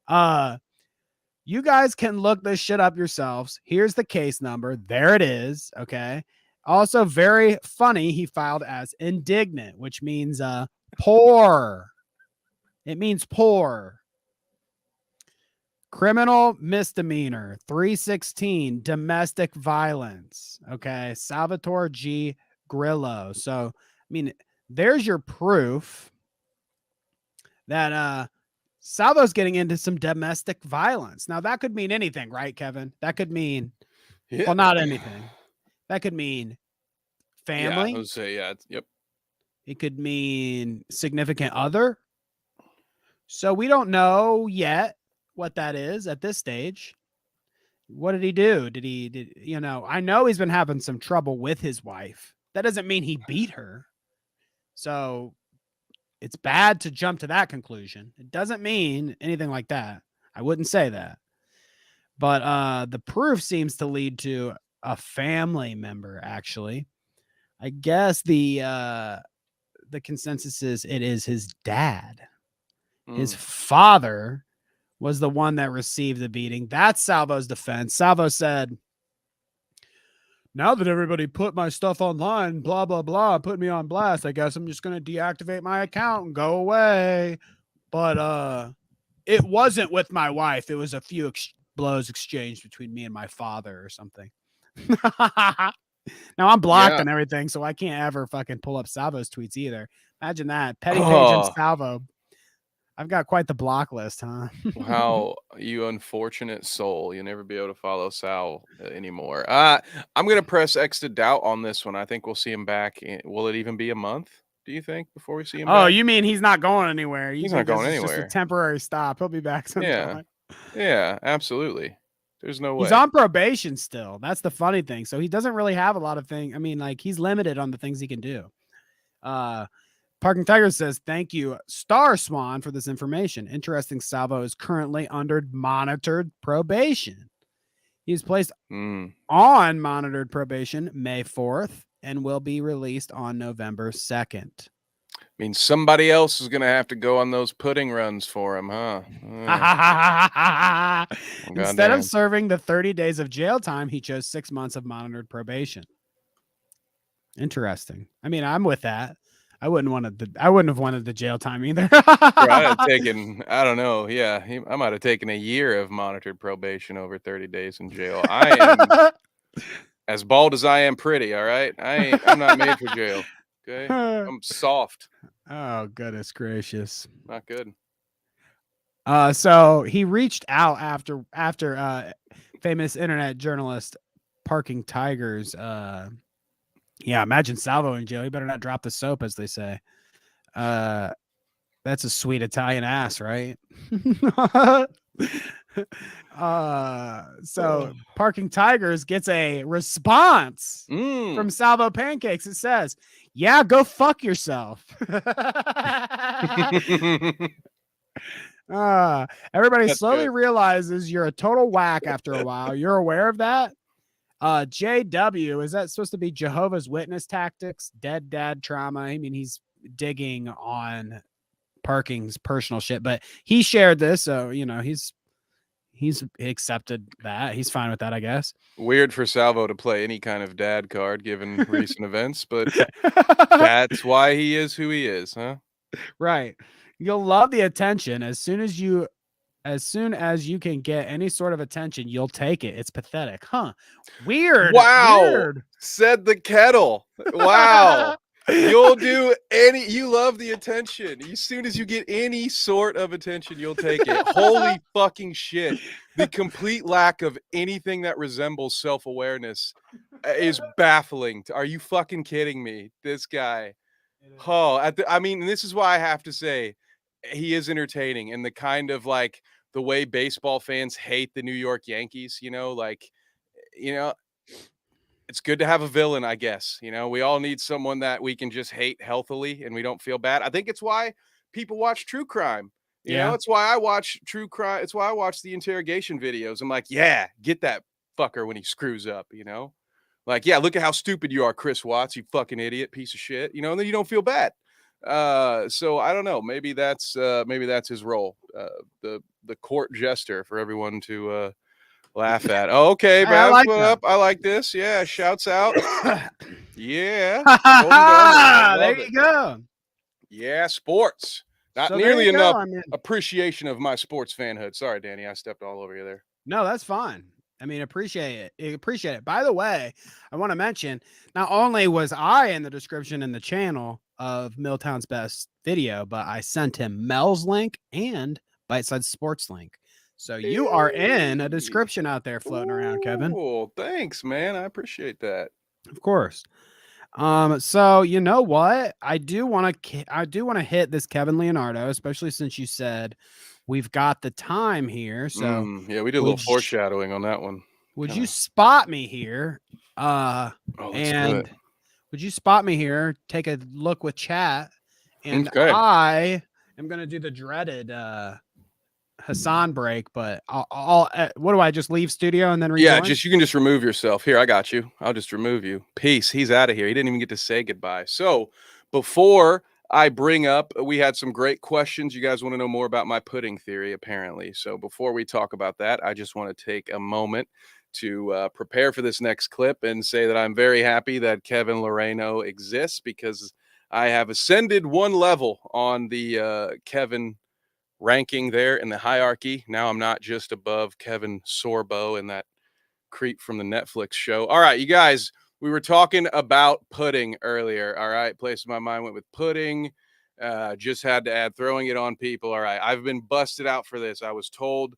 You guys can look this shit up yourselves. Here's the case number. There it is. Okay. Also, very funny, he filed as indignant, which means poor. It means poor. criminal misdemeanor, 316, domestic violence. Okay, Salvatore G. Grillo. So, I mean, there's your proof that Salvo's getting into some domestic violence. Now, that could mean anything, right, Kevin? That could mean, well, not anything. That could mean family. Yeah, I would say, yeah. Yep. It could mean significant other. So we don't know yet what that is at this stage. What did he do? I know he's been having some trouble with his wife. That doesn't mean he beat her. So it's bad to jump to that conclusion. It doesn't mean anything like that. I wouldn't say that. But the proof seems to lead to a family member, actually. I guess the consensus is it is his dad. His father was the one that received the beating. That's Salvo's defense. Salvo said, now that everybody put my stuff online, blah, blah, blah, put me on blast, I guess I'm just going to deactivate my account and go away. But it wasn't with my wife. It was a few blows exchanged between me and my father or something. Now I'm blocked and everything, so I can't ever fucking pull up Salvo's tweets either. Imagine that. Petty Paige and Salvo. I've got quite the block list, huh? How you unfortunate soul. You'll never be able to follow Sal anymore. I'm going to press X to doubt on this one. I think we'll see him back. Will it even be a month, do you think, before we see him back? You mean he's not going anywhere? He's not going anywhere. It's just a temporary stop. He'll be back sometime. Yeah, absolutely. There's no way. He's on probation still. That's the funny thing. So he doesn't really have a lot of things. I mean, like, he's limited on the things he can do. Parking Tiger says, thank you, Star Swan, for this information. Interesting. Salvo is currently under monitored probation. He's placed on monitored probation May 4th and will be released on November 2nd. Means somebody else is going to have to go on those pudding runs for him, huh? Instead of serving the 30 days of jail time, he chose 6 months of monitored probation. Interesting. I mean, I'm with that. I wouldn't have wanted the jail time either. I'd have taken, I don't know. Yeah, I might have taken a year of monitored probation over 30 days in jail. I am as bald as I am pretty. All right. I'm not made for jail. Okay. I'm soft. Oh, goodness gracious. Not good. So he reached out after famous internet journalist Parking Tigers, yeah, imagine Salvo in jail. You better not drop the soap, as they say. That's a sweet Italian ass, right? So Parking Tigers gets a response from SalvoPancakes. It says, yeah, go fuck yourself. Everybody slowly realizes you're a total whack after a while. You're aware of that? JW, is that supposed to be Jehovah's Witness tactics? Dead dad trauma. I mean, he's digging on Parking's personal shit, but he shared this, so he's accepted that. He's fine with that, I guess. Weird for Salvo to play any kind of dad card given recent events, but that's why he is who he is, huh? Right. You'll love the attention as soon as you can get any sort of attention, you'll take it. It's pathetic, huh? Weird. Wow. Weird. Said the kettle. Wow. You'll do you love the attention. As soon as you get any sort of attention, you'll take it. Holy fucking shit. The complete lack of anything that resembles self-awareness is baffling. Are you fucking kidding me? This guy. Oh, I mean, this is why I have to say he is entertaining, and the kind of like the way baseball fans hate the New York Yankees, it's good to have a villain, I guess. We all need someone that we can just hate healthily and we don't feel bad. I think it's why people watch true crime. You know, it's why I watch true crime. It's why I watch the interrogation videos. I'm like, yeah, get that fucker when he screws up, Like, yeah, look at how stupid you are, Chris Watts, you fucking idiot, piece of shit, and then you don't feel bad. So I don't know. Maybe that's his role. The court jester for everyone to laugh at. Oh, okay, Brad, I like this. Yeah, shouts out. Yeah. There you go. Yeah, sports. Not So there nearly you go, enough I mean, appreciation of my sports fanhood. Sorry, Danny, I stepped all over you there. no, that's fine. I mean, appreciate it. Appreciate it. By the way, I want to mention, not only was I in the description in the channel of Milltown's Best video, but I sent him Mel's link and Bite Size Sports link. So you are in a description out there floating around, Kevin. Oh, thanks, man. I appreciate that. Of course. So you know what? I do want to hit this Kevin Leonardo, especially since you said we've got the time here. So yeah, we did a little foreshadowing on that one. would you spot me here? Let's do it. Would you spot me here? Take a look with chat, and Okay. I am gonna do the dreaded Hassan break, but I'll what do I just leave studio and then rejoin? Yeah, you can just remove yourself. Here, I got you. I'll just remove you. Peace. He's out of here. He didn't even get to say goodbye. So before I bring up, we had some great questions. You guys want to know more about my pudding theory, apparently. So before we talk about that, I just want to take a moment to prepare for this next clip and say that I'm very happy that Kevin Loreno exists, because I have ascended one level on the Kevin ranking there in the hierarchy. Now I'm not just above Kevin Sorbo and that creep from the Netflix show. All right, you guys, we were talking about pudding earlier. All right, place of my mind went with pudding. Just had to add throwing it on people. All right, I've been busted out for this. I was told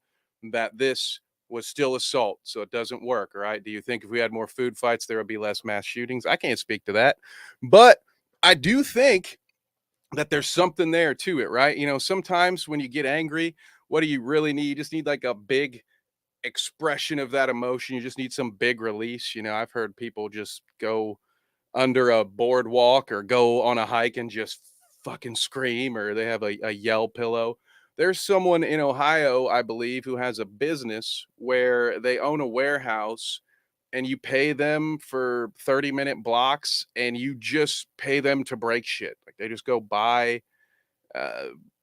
that this was still assault, so it doesn't work. All right, do you think if we had more food fights, there would be less mass shootings? I can't speak to that, but I do think that there's something there to it, right? You know, sometimes when you get angry, what do you really need? You just need like a big expression of that emotion. You just need some big release. You know, I've heard people just go under a boardwalk or go on a hike and just fucking scream, or they have a yell pillow. There's someone in Ohio, I believe, who has a business where they own a warehouse, and you pay them for 30-minute blocks, and you just pay them to break shit. Like, they just go buy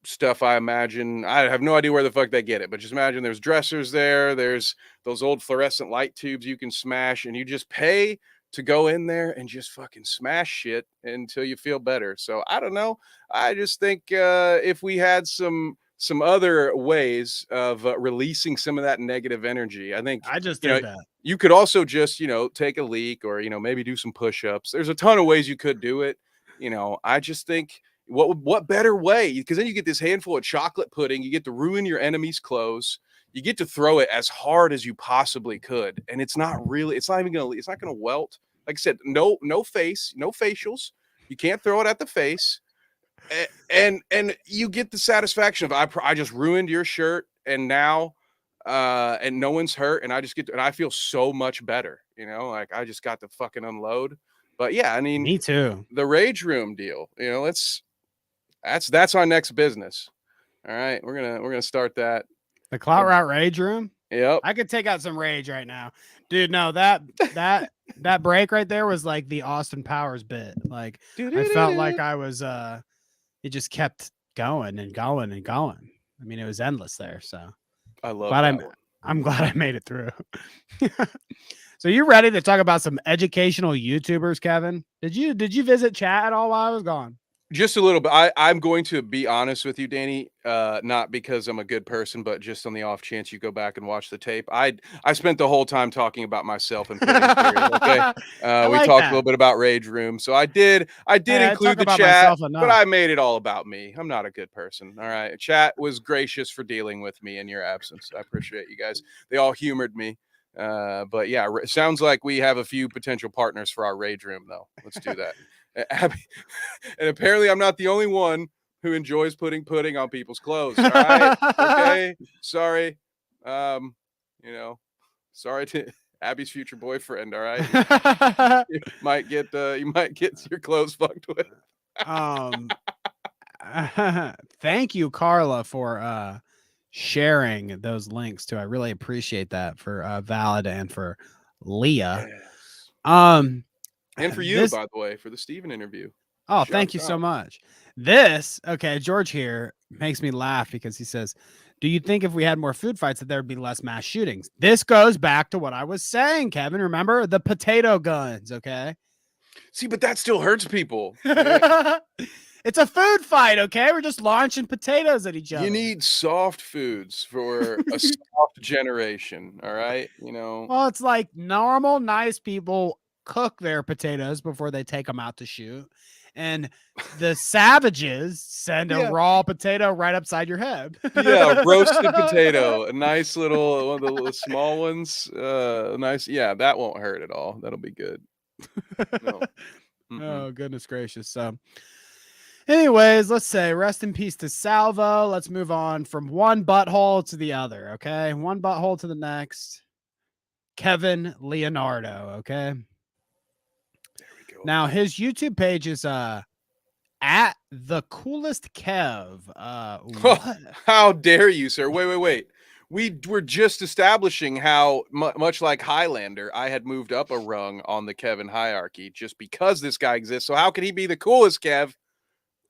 stuff. I imagine, I have no idea where the fuck they get it, but just imagine there's dressers there, there's those old fluorescent light tubes you can smash, and you just pay to go in there and just fucking smash shit until you feel better. So I don't know. I just think if we had some other ways of releasing some of that negative energy, I think I just did that. You could also just, take a leak, or, maybe do some push-ups. There's a ton of ways you could do it. I just think what better way? Because then you get this handful of chocolate pudding. You get to ruin your enemy's clothes. You get to throw it as hard as you possibly could. And it's not going to welt. Like I said, no face, no facials. You can't throw it at the face. And you get the satisfaction of, I just ruined your shirt, and now and no one's hurt, and I feel so much better, like I just got to fucking unload. But yeah, I mean, me too. The rage room deal, that's our next business. All right, we're gonna start that. The Clout Route rage room. Yep. I could take out some rage right now, dude. No, that break right there was like the Austin Powers bit. Like, I felt like I was it just kept going and going and going. I mean, it was endless there. So I love I'm glad I made it through. So you ready to talk about some educational YouTubers, Kevin? Did you visit chat at all while I was gone? Just a little bit. I'm going to be honest with you, Danny, not because I'm a good person, but just on the off chance you go back and watch the tape. I spent the whole time talking about myself and pudding theory, okay? We talked a little bit about Rage Room. So I did include the chat, but I made it all about me. I'm not a good person. All right. Chat was gracious for dealing with me in your absence. I appreciate you guys. They all humored me. But yeah, it sounds like we have a few potential partners for our Rage Room, though. Let's do that. Abby, and apparently I'm not the only one who enjoys putting pudding on people's clothes. All right, okay, sorry, sorry to Abby's future boyfriend. All right, you might get your clothes fucked with. Thank you, Carla, for sharing those links too. I really appreciate that for Valid and for Leah. Yes. And for you, by the way, for the Steven interview. Oh, thank you so much. George here makes me laugh because he says, do you think if we had more food fights that there would be less mass shootings? This goes back to what I was saying, Kevin. Remember the potato guns, okay? See, but that still hurts people. It's a food fight, okay? We're just launching potatoes at each other. You need soft foods for a soft generation, all right? You know. Well, it's like normal, nice people cook their potatoes before they take them out to shoot. And the savages send a Yeah. raw potato right upside your head. Yeah, roasted potato, a nice little one of the little small ones. Nice. Yeah, that won't hurt at all. That'll be good. No. Oh, goodness gracious. So, anyways, let's say rest in peace to Salvo. Let's move on from one butthole to the other. Okay. One butthole to the next. Kevin Leonardo. Okay. There we go. Now, his YouTube page is at the coolest Kev. What? How dare you, sir? Wait. We were just establishing how much like Highlander, I had moved up a rung on the Kevin hierarchy just because this guy exists. So how could he be the coolest, Kev?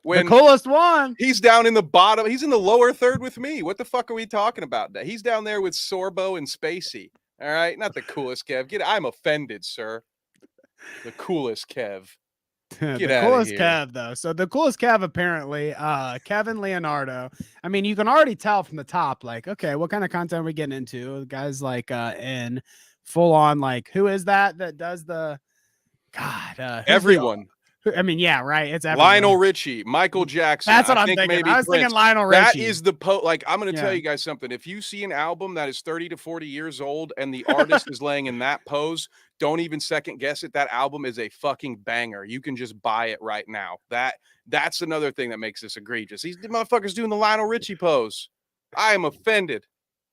When The coolest one. he's down in the bottom, he's in the lower third with me. What the fuck are we talking about? He's down there with Sorbo and Spacey. All right, not the coolest Kev. I'm offended, sir. The coolest Kev. The Get outta coolest here. Kev, though. So the coolest Kev, apparently, Kevin Leonardo. I mean, you can already tell from the top, like, okay, what kind of content are we getting into? The guy's like in full on, like, who is that does the God? Who's Everyone. I mean, yeah, right. It's everyone. Lionel Richie, Michael Jackson. That's what I I'm think thinking. maybe I was Prince. thinking Lionel That Richie. is the like I'm going to tell Yeah. you guys something. If you see an album that is 30 to 40 years old and the artist is laying in that pose, don't even second guess it. That album is a fucking banger. You can just buy it right now. That's another thing that makes this egregious. These motherfuckers doing the Lionel Richie pose. I am offended.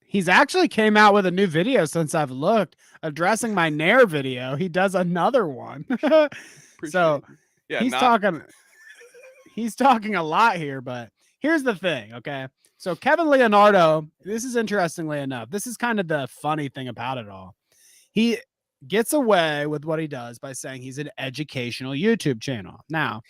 He's actually came out with a new video since I've looked, addressing my Nair video. He does another one. So Appreciate it. Yeah, he's talking a lot here, but here's the thing, okay? So Kevin Leonardo, this is interestingly enough, this is kind of the funny thing about it all. He gets away with what he does by saying he's an educational YouTube channel. Now,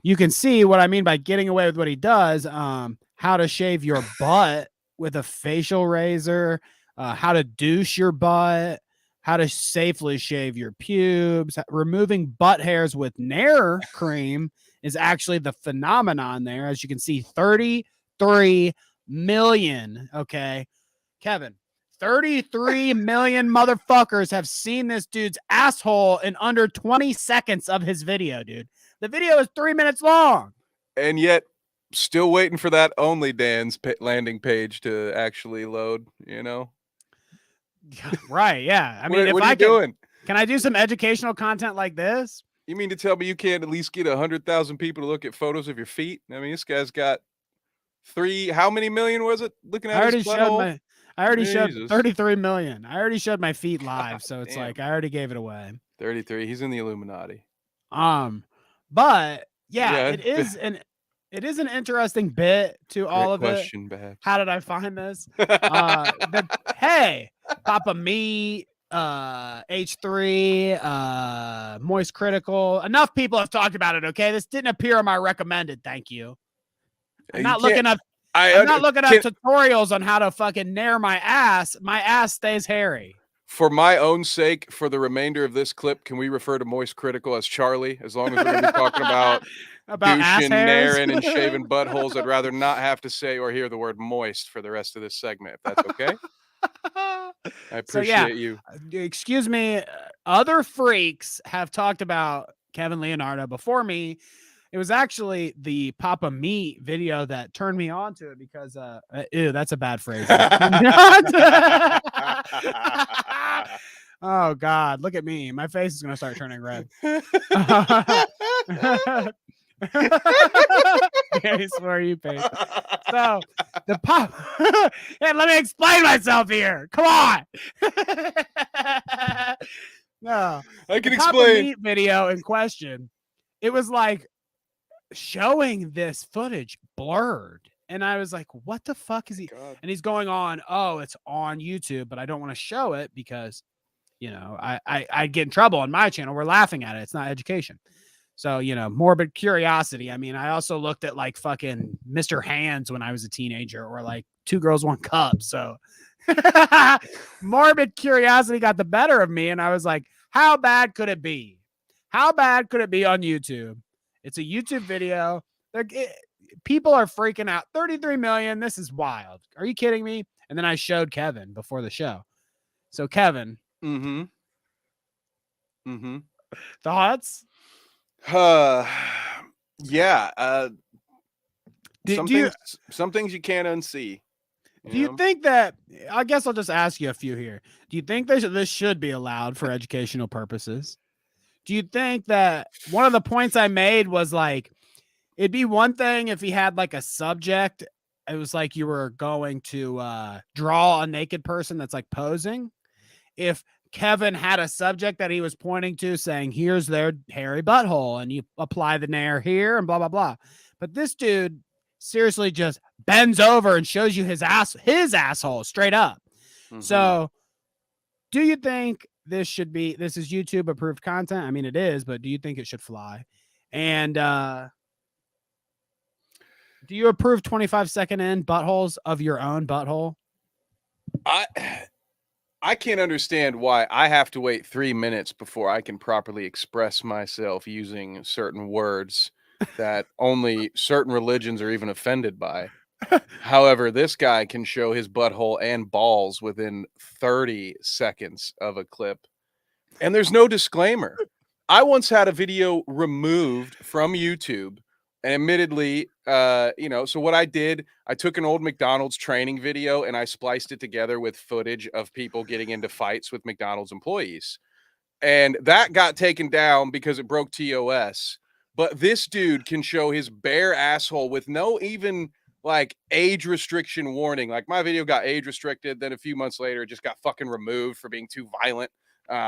you can see what I mean by getting away with what he does. How to shave your butt with a facial razor, how to douche your butt, how to safely shave your pubes, removing butt hairs with Nair cream is actually the phenomenon there. As you can see, 33 million. Okay, Kevin, 33 million motherfuckers have seen this dude's asshole in under 20 seconds of his video, dude. The video is 3 minutes long. And yet, still waiting for that Only Dan's landing page to actually load, you know? Right, yeah. I mean, what are you doing? Can I do some educational content like this? You mean to tell me you can't at least get 100,000 people to look at photos of your feet? I mean, this guy's got how many million was it? Looking at his butthole? I already showed Jesus. 33 million. I already showed my feet live, so it's Damn. like I already gave it away. 33. He's in the Illuminati. But yeah, Yeah. it is an interesting bit to all of question, it. Babs. How did I find this? Hey, Papa Meat, H3, Moist Critical. Enough people have talked about it. Okay, this didn't appear on my recommended. Thank you. I'm You not can't- looking up. I'm not looking up tutorials on how to fucking nair my ass. My ass stays hairy. For my own sake, for the remainder of this clip, can we refer to Moist Critical as Charlie? As long as we're going to be talking about ass douching, hairs? nairing, and shaving buttholes, I'd rather not have to say or hear the word moist for the rest of this segment, if that's okay. I appreciate you. Excuse me. Other freaks have talked about Kevin Leonardo before me. It was actually the Papa Meat video that turned me on to it because, ew, that's a bad phrase. Oh, God, look at me. My face is going to start turning red. I swear you pay. So the pop. Hey, let me explain myself here. Come on. No, I can the Papa explain. Meat video in question. It was like showing this footage blurred, and I was like, "What the fuck is he?" God. And he's going on, "Oh, it's on YouTube, but I don't want to show it because, you know, I get in trouble on my channel. We're laughing at it. It's not education." So, you know, morbid curiosity. I mean, I also looked at like fucking Mr. Hands when I was a teenager, or like Two Girls, One Cup. So morbid curiosity got the better of me. And I was like, how bad could it be? How bad could it be on YouTube It's a YouTube video. People are freaking out. 33 million. This is wild. Are you kidding me? And then I showed Kevin before the show. So Kevin. Mm-hmm. Thoughts? Yeah. Do Some things you can't unsee. Do you think that, I guess I'll just ask you a few here. Do you think this should be allowed for educational purposes? Do you think that one of the points I made was like, it'd be one thing if he had like a subject. It was like you were going to draw a naked person that's like posing. If Kevin had a subject that he was pointing to saying, here's their hairy butthole and you apply the nair here and blah, blah, blah. But this dude seriously just bends over and shows you his asshole straight up. So do you think this is YouTube approved content? I mean, it is, but do you think it should fly? And do you approve 25-second in buttholes of your own butthole? I can't understand why I have to wait 3 minutes before I can properly express myself using certain words that only certain religions are even offended by. However, this guy can show his butthole and balls within 30 seconds of a clip. And there's no disclaimer. I once had a video removed from YouTube. And admittedly, so what I did, I took an old McDonald's training video and I spliced it together with footage of people getting into fights with McDonald's employees. And that got taken down because it broke TOS. But this dude can show his bare asshole with no even like age restriction warning. Like my video got age restricted. Then a few months later, it just got fucking removed for being too violent,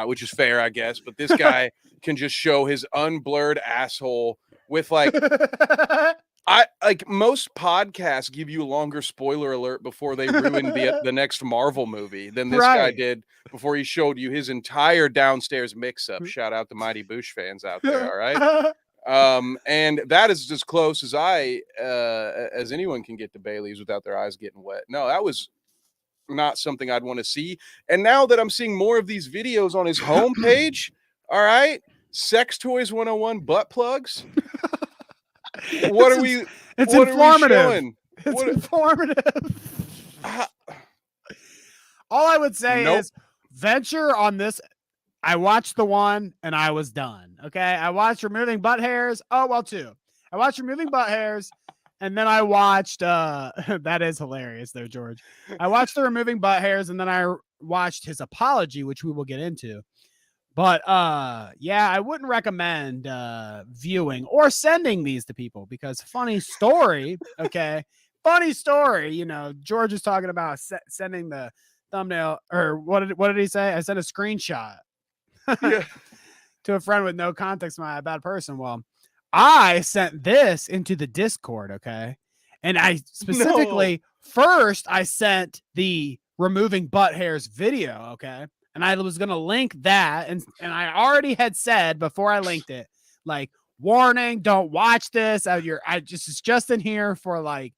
which is fair, I guess. But this guy can just show his unblurred asshole with like, most podcasts give you a longer spoiler alert before they ruin the next Marvel movie than this guy did before he showed you his entire downstairs mix up. Shout out to Mighty Boosh fans out there. All right. And that is as close as as anyone can get to Bailey's without their eyes getting wet. No, that was not something I'd want to see. And now that I'm seeing more of these videos on his homepage, all right, Sex Toys 101 butt plugs. It's informative. It's informative. All I would say is venture on this. I watched the one and I was done. Okay. I watched removing butt hairs. Oh, well, two. I watched removing butt hairs. And then I watched, that is hilarious there, George. I watched the removing butt hairs and then I watched his apology, which we will get into. But yeah, I wouldn't recommend viewing or sending these to people because funny story, okay? Funny story, George is talking about sending the thumbnail, or what did he say? I sent a screenshot to a friend with no context. Am I a bad person? Well, I sent this into the Discord, okay? And I specifically, first I sent the removing butt hairs video, okay? And I was going to link that. And I already had said before I linked it, like, warning, don't watch this. It's just in here for like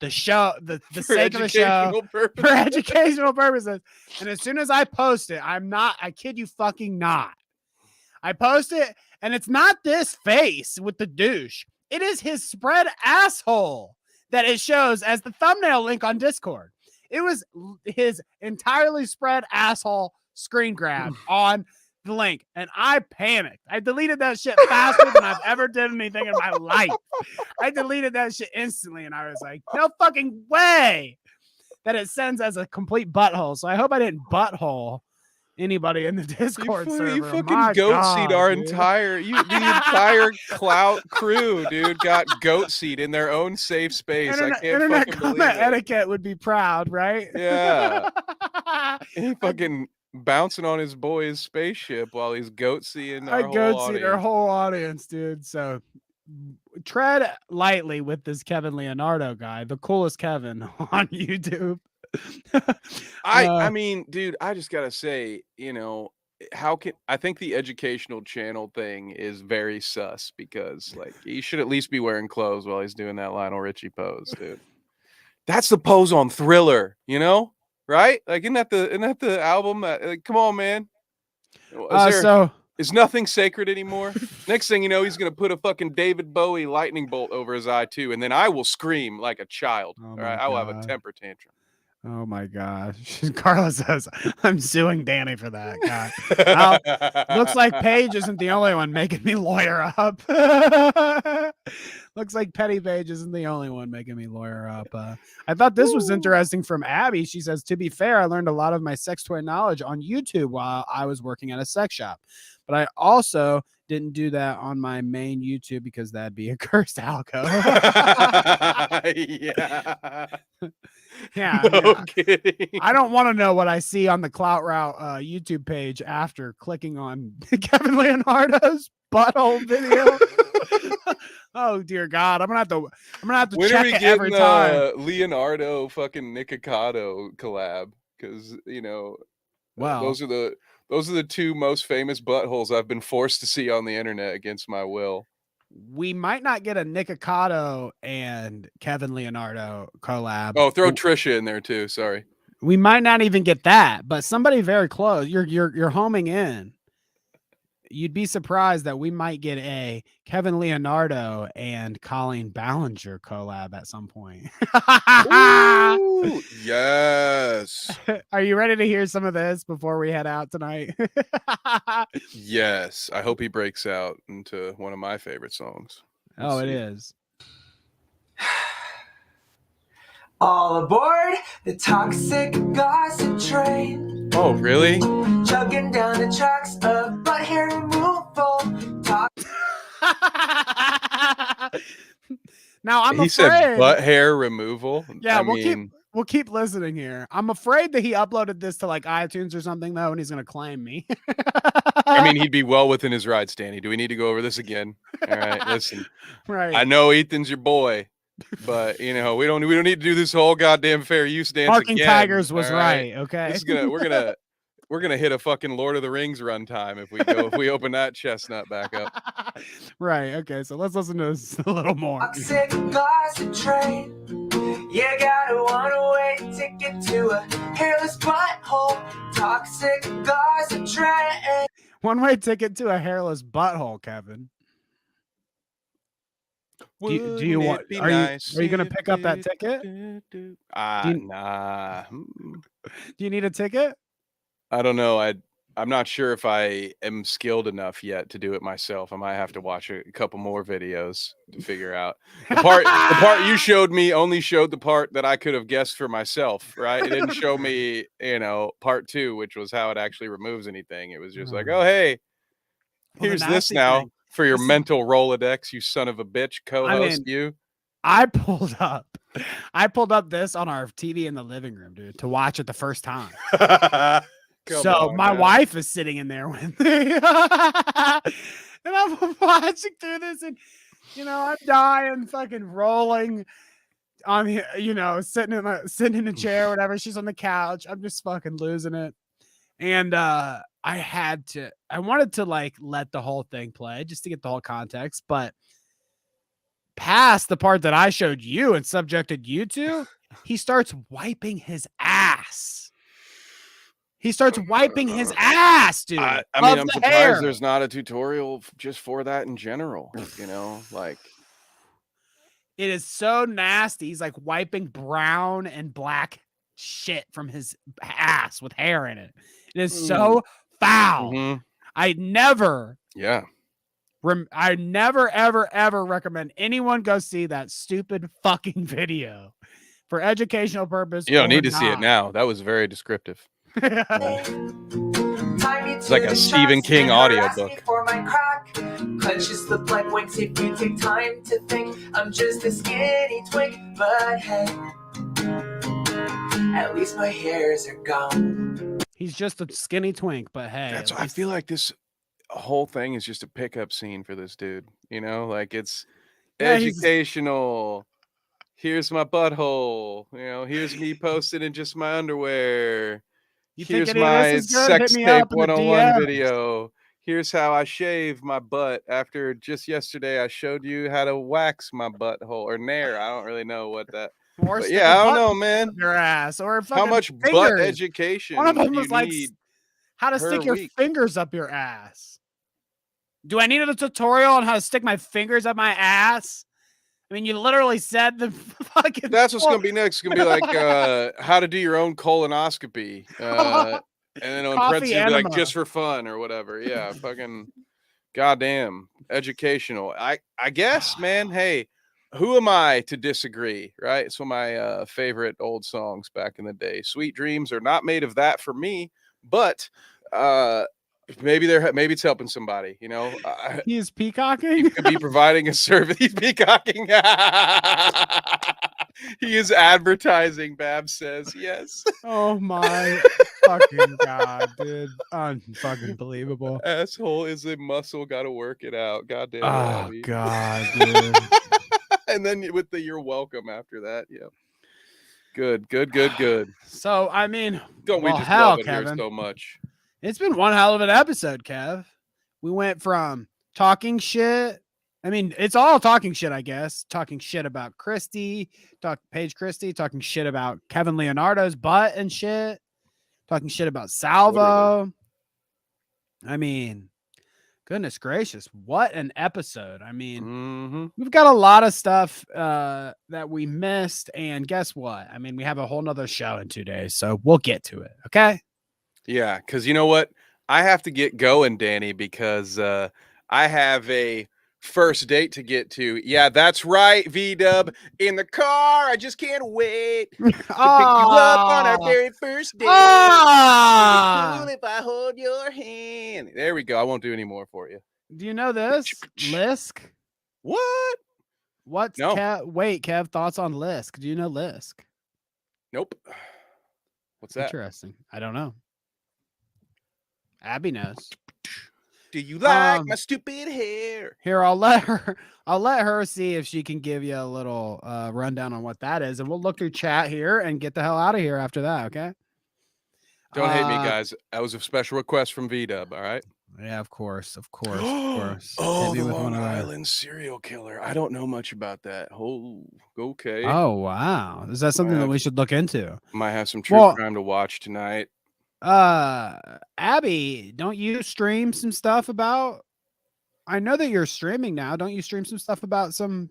the show, the sake of the show, for educational purposes. And as soon as I post it, I kid you fucking not. I post it and it's not this face with the douche. It is his spread asshole that it shows as the thumbnail link on Discord. It was his entirely spread asshole screen grab on the link. And I panicked. I deleted that shit faster than I've ever done anything in my life. I deleted that shit instantly. And I was like, no fucking way that it sends as a complete butthole. So I hope I didn't butthole anybody in the Discord server. You fucking goat seed our entire the entire Clout crew, dude, got goat seed in their own safe space. Internet comment etiquette would be proud, right? Yeah. He fucking bouncing on his boy's spaceship while he's goat seeing our whole audience, dude. So tread lightly with this Kevin Leonardo guy, the coolest Kevin on YouTube. I mean, dude, I just gotta say, I think the educational channel thing is very sus because like he should at least be wearing clothes while he's doing that Lionel Richie pose, dude. That's the pose on Thriller, right? Like isn't that the album? Like, come on, man. Is nothing sacred anymore? Next thing you know, he's gonna put a fucking David Bowie lightning bolt over his eye too, and then I will scream like a child. Oh All my right, I will have a God. temper tantrum. Oh my gosh. Carla says, I'm suing Danny for that. God. Well, looks like Paige isn't the only one making me lawyer up. Looks like Petty Paige isn't the only one making me lawyer up. I thought this was interesting from Abby. She says, to be fair, I learned a lot of my sex toy knowledge on YouTube while I was working at a sex shop. But I also didn't do that on my main YouTube because that'd be a cursed algo. Yeah. Yeah, No kidding. I don't want to know what I see on the Clout Route YouTube page after clicking on Kevin Leonardo's butthole video. Oh dear God, I'm gonna have to When are check we it every getting time. Leonardo fucking Nikocado collab? Because Well, those are the two most famous buttholes I've been forced to see on the internet against my will. we might not get a Nikocado and Kevin Leonardo collab. Oh, throw Trisha in there too. Sorry. We might not even get that, but somebody very close. You're homing in. You'd be surprised that we might get a Kevin Leonardo and Colleen Ballinger collab at some point. Ooh, yes. Are you ready to hear some of this before we head out tonight? Yes. I hope he breaks out into one of my favorite songs. Let's Oh, it see. is. All aboard the toxic gossip train. Oh, really? Chugging down the tracks of butt hair removal. Now I'm He afraid. said butt hair removal. Yeah, I we'll mean, keep listening here. I'm afraid that he uploaded this to like iTunes or something though, and he's gonna claim me. I mean, he'd be well within his rights, Danny. Do we need to go over this again? All right, listen. Right. I know Ethan's your boy, but we don't need to do this whole goddamn fair use dance Barking again. Tigers was all right. Okay. This is we're gonna hit a fucking Lord of the Rings runtime if we open that chestnut back up. Right. Okay. So let's listen to this a little more. Toxic gossip train. You got a one-way ticket to a hairless butthole. Toxic gossip train. One-way ticket to a hairless butthole, Kevin. Do you want? Are you gonna pick up that ticket? Nah. Do you need a ticket? I don't know. I'm not sure if I am skilled enough yet to do it myself. I might have to watch a couple more videos to figure out. The part you showed me only showed the part that I could have guessed for myself, right? It didn't show me, part 2, which was how it actually removes anything. It was just like, oh, hey, Well, the here's this nasty now thing- for your this is- mental Rolodex, you son of a bitch, co-host you. I pulled up this on our TV in the living room, dude, to watch it the first time. Come So on, my man. wife is sitting in there with me, and I'm watching through this, and I'm dying, fucking rolling on the, sitting in a chair, or whatever. She's on the couch. I'm just fucking losing it, and I wanted to like let the whole thing play just to get the whole context, but past the part that I showed you and subjected you to, he starts wiping his ass. He starts wiping his ass, dude. I mean, of I'm the surprised hair. there's not a tutorial just for that in general. Like It is so nasty. He's like wiping brown and black shit from his ass with hair in it. It is so foul. mhm. I never ever recommend anyone go see that stupid fucking video for educational purpose. You don't or need to see it not. now. That was very descriptive. It's like a Stephen King audiobook. For my crack. Clenches the black winks if you take time to think. I'm just a skinny twink, but hey, at least my hairs are gone. He's just a skinny twink, but hey. I feel like this whole thing is just a pickup scene for this dude. Like it's educational. Here's my butthole. Here's me posted in just my underwear. Here's my sex tape 101 video. Here's how I shave my butt after just yesterday I showed you how to wax my butthole or nair. I don't really know what that. But I don't know, man. Your ass or How much fingers. butt education One of them do was you like need how to per stick your week? fingers up your ass. Do I need a tutorial on how to stick my fingers up my ass? I mean, you literally said the fucking. That's what's gonna be next. It's gonna be like how to do your own colonoscopy. And then in Coffee parentheses, it'll be like enema. just for fun or whatever. Yeah, fucking goddamn educational. I guess, man. Hey, who am I to disagree? Right? It's one of my favorite old songs back in the day. Sweet dreams are not made of that for me, but maybe it's helping somebody. You know, He is peacocking. he could be providing a service. He's peacocking. He is advertising. Babs says yes. Oh my fucking god, dude! Unfucking believable. Asshole is a muscle. Got to work it out. Goddamn. Oh Abby. god, dude. And then with the "you're welcome" after that. Yeah. Good. So I mean, Don't we well, just hell, love it Kevin. here so much? It's been one hell of an episode, Kev. We went from talking shit. I mean, it's all talking shit, I guess. Talking shit about Christie, Paige Christie, talking shit about Kevin Leonardo's butt and shit. Talking shit about Salvo. I mean, goodness gracious, what an episode. I mean, we've got a lot of stuff that we missed. And guess what? I mean, we have a whole nother show in 2 days, so we'll get to it. Okay. Yeah, because you know what? I have to get going, Danny, because I have a first date to get to. Yeah, that's right, V-Dub. In the car. I just can't wait to pick you up on our very first date. Cool if I hold your hand. There we go. I won't do any more for you. Do you know this? Lisk? What? What's No. Wait, Kev, thoughts on Lisk? Do you know Lisk? Nope. What's that? Interesting. I don't know. Abby knows. Do you like my stupid hair? Here, I'll let her see if she can give you a little rundown on what that is, and we'll look through chat here and get the hell out of here after that, okay? Don't hate me, guys. That was a special request from V-Dub, all right? Yeah, of course. Oh, Hit me the with one Long of those. Island serial killer. I don't know much about that. Oh, okay. Oh, wow. Is that something that we should look into? Might have some true crime to watch tonight. Abby, don't you stream some stuff about? I know that you're streaming now. Don't you stream some stuff about some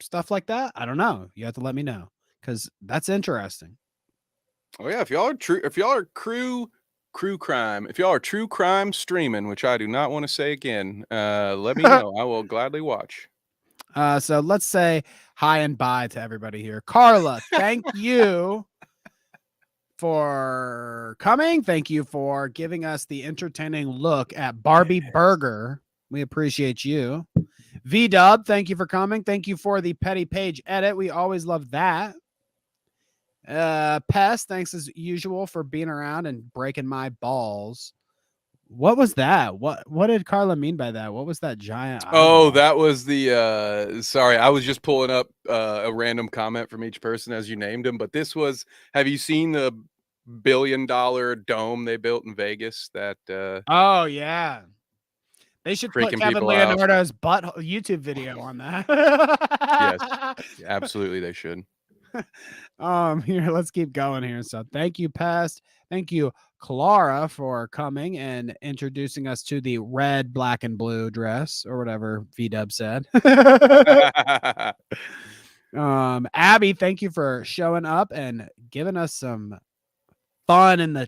stuff like that? I don't know. You have to let me know because that's interesting. Oh yeah, if y'all are true crime streaming, which I do not want to say again, let me know. I will gladly watch. So let's say hi and bye to everybody here. Carla, thank you for coming. Thank you for giving us the entertaining look at Barbie Burger. We appreciate you. V-Dub, thank you for coming. Thank you for the Petty Page edit. We always love that. Pest, thanks as usual for being around and breaking my balls. What was that? What did Carla mean by that? What was that giant eyeball? That was the sorry, I was just pulling up a random comment from each person as you named them, but this was, have you seen the $1 billion dome they built in Vegas that oh yeah. They should put Kevin Leonardo's butt YouTube video on that. Yes, absolutely they should. Here, let's keep going here. So thank you, Pest. Thank you, Clara, for coming and introducing us to the red, black, and blue dress, or whatever V-Dub said. Abby, thank you for showing up and giving us some fun in the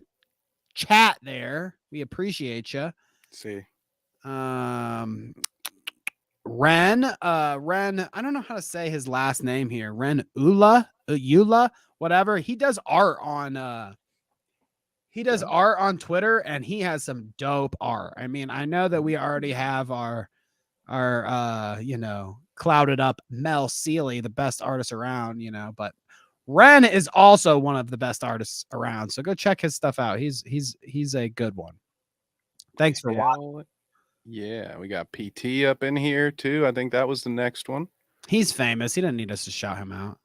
chat there. We appreciate you. See. Ren, I don't know how to say his last name here. Ren Ula, whatever. He does art on art on Twitter, and he has some dope art. I mean, I know that we already have our clouded up Mel Seeley, the best artist around, but Ren is also one of the best artists around. So go check his stuff out. He's a good one. Thanks for watching. Yeah, we got PT up in here too. I think that was the next one. He's famous. He doesn't need us to shout him out.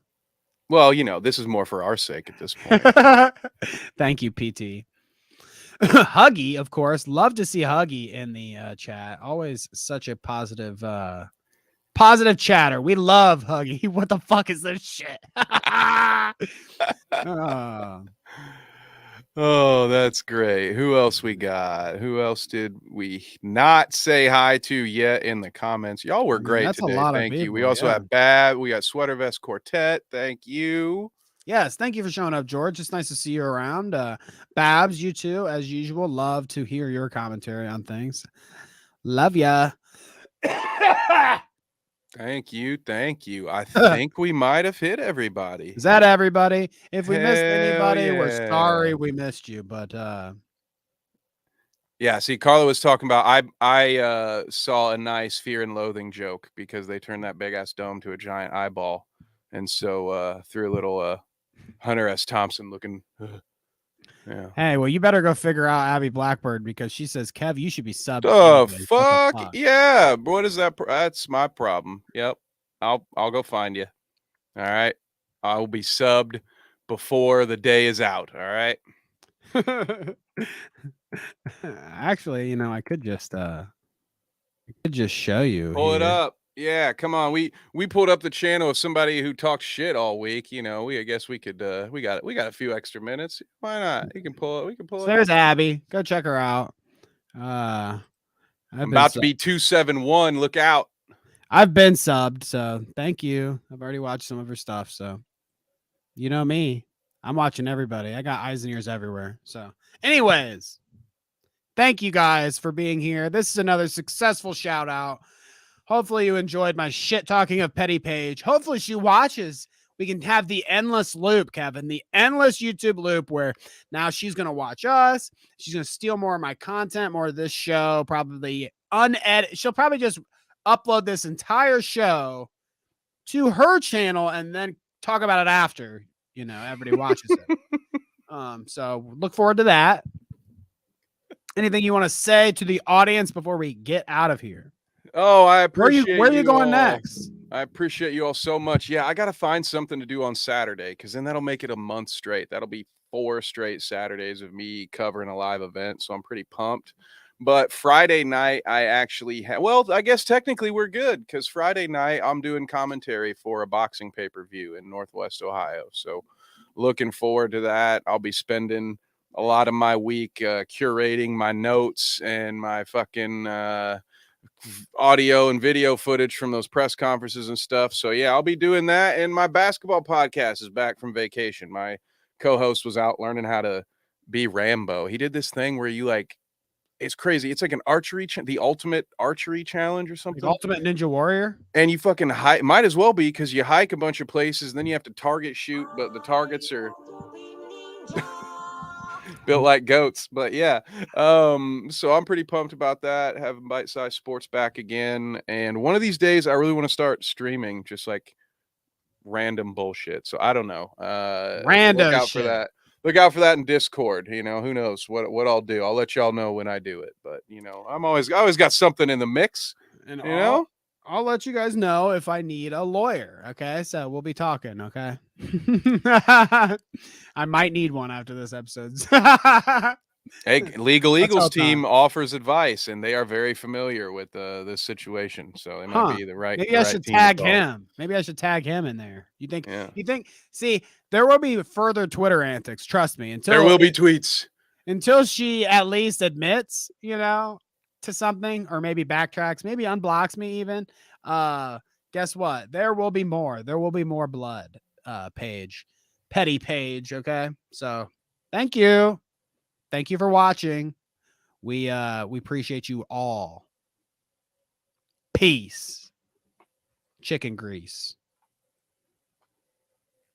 Well, this is more for our sake at this point. Thank you, PT. Huggy, of course. Love to see Huggy in the chat. Always such a positive chatter. We love Huggy. What the fuck is this shit? Oh, that's great. Who else we got? Who else did we not say hi to yet in the comments? Y'all were I mean, great that's a today. lot of Thank you. We people, also yeah. have Bab. We got Sweater Vest Quartet. Thank you. Yes, thank you for showing up, George. It's nice to see you around. Babs, you too, as usual. Love to hear your commentary on things. Love ya. Thank you. Thank you. I think we might have hit everybody. Is that everybody? If we missed Hell anybody, we're yeah. sorry we missed you, but Yeah, see, Carla was talking about I saw a nice Fear and Loathing joke because they turned that big ass dome to a giant eyeball. And so threw a little Hunter S. Thompson looking. Yeah. hey, well, you better go figure out Abby Blackbird because she says, Kev, you should be subbed. The anyways. What the fuck? Yeah. What is that? That's my problem. Yep. I'll go find you. All right. I will be subbed before the day is out. All right. Actually, I could just show you. Pull it here. up. Yeah, come on. We pulled up the channel of somebody who talks shit all week. I guess we could we got a few extra minutes. Why not? We can pull it So up. there's Abby. Go check her out. I'm about to be 271. Look out. I've been subbed, so thank you. I've already watched some of her stuff, so you know me. I'm watching everybody. I got eyes and ears everywhere. So, anyways, thank you guys for being here. This is another successful shout out. Hopefully you enjoyed my shit talking of Petty Paige. Hopefully she watches. We can have the endless loop, Kevin, the endless YouTube loop where now she's going to watch us. She's going to steal more of my content, more of this show, probably unedited. She'll probably just upload this entire show to her channel and then talk about it after, everybody watches it. So look forward to that. Anything you want to say to the audience before we get out of here? Oh, I appreciate where are you going all. next? I appreciate you all so much. Yeah, I got to find something to do on Saturday because then that'll make it a month straight. That'll be 4 straight Saturdays of me covering a live event. So I'm pretty pumped. But Friday night, I actually I guess technically we're good because Friday night I'm doing commentary for a boxing pay-per-view in Northwest Ohio. So looking forward to that. I'll be spending a lot of my week curating my notes and my fucking audio and video footage from those press conferences and stuff. So yeah, I'll be doing that. And my basketball podcast is back from vacation. My co-host was out learning how to be Rambo. He did this thing where it's crazy. It's like an archery, the ultimate archery challenge or something. Like Ultimate Ninja Warrior. And you fucking hike, might as well be because you hike a bunch of places and then you have to target shoot, but the targets are built like goats. But yeah, so I'm pretty pumped about that, having Bite Size Sports back again. And one of these days I really want to start streaming just like random bullshit. So I don't know. Random look out shit. for that. Look out for that in Discord. Who knows what I'll do. I'll let y'all know when I do it. But I always got something in the mix. And know? I'll let you guys know if I need a lawyer. Okay, so we'll be talking. Okay, I might need one after this episode. Hey, Legal Eagles all team time. offers advice, and they are very familiar with this situation. So they might be the right. Maybe the I right should team to tag call. him. Maybe I should tag him in there. You think? Yeah. You think? See, there will be further Twitter antics. Trust me. There will be tweets until she at least admits, to something, or maybe backtracks, maybe unblocks me even. Guess what? There will be more. There will be more blood. Paige, Petty Paige. Okay, so thank you for watching. We appreciate you all. Peace. Chicken grease.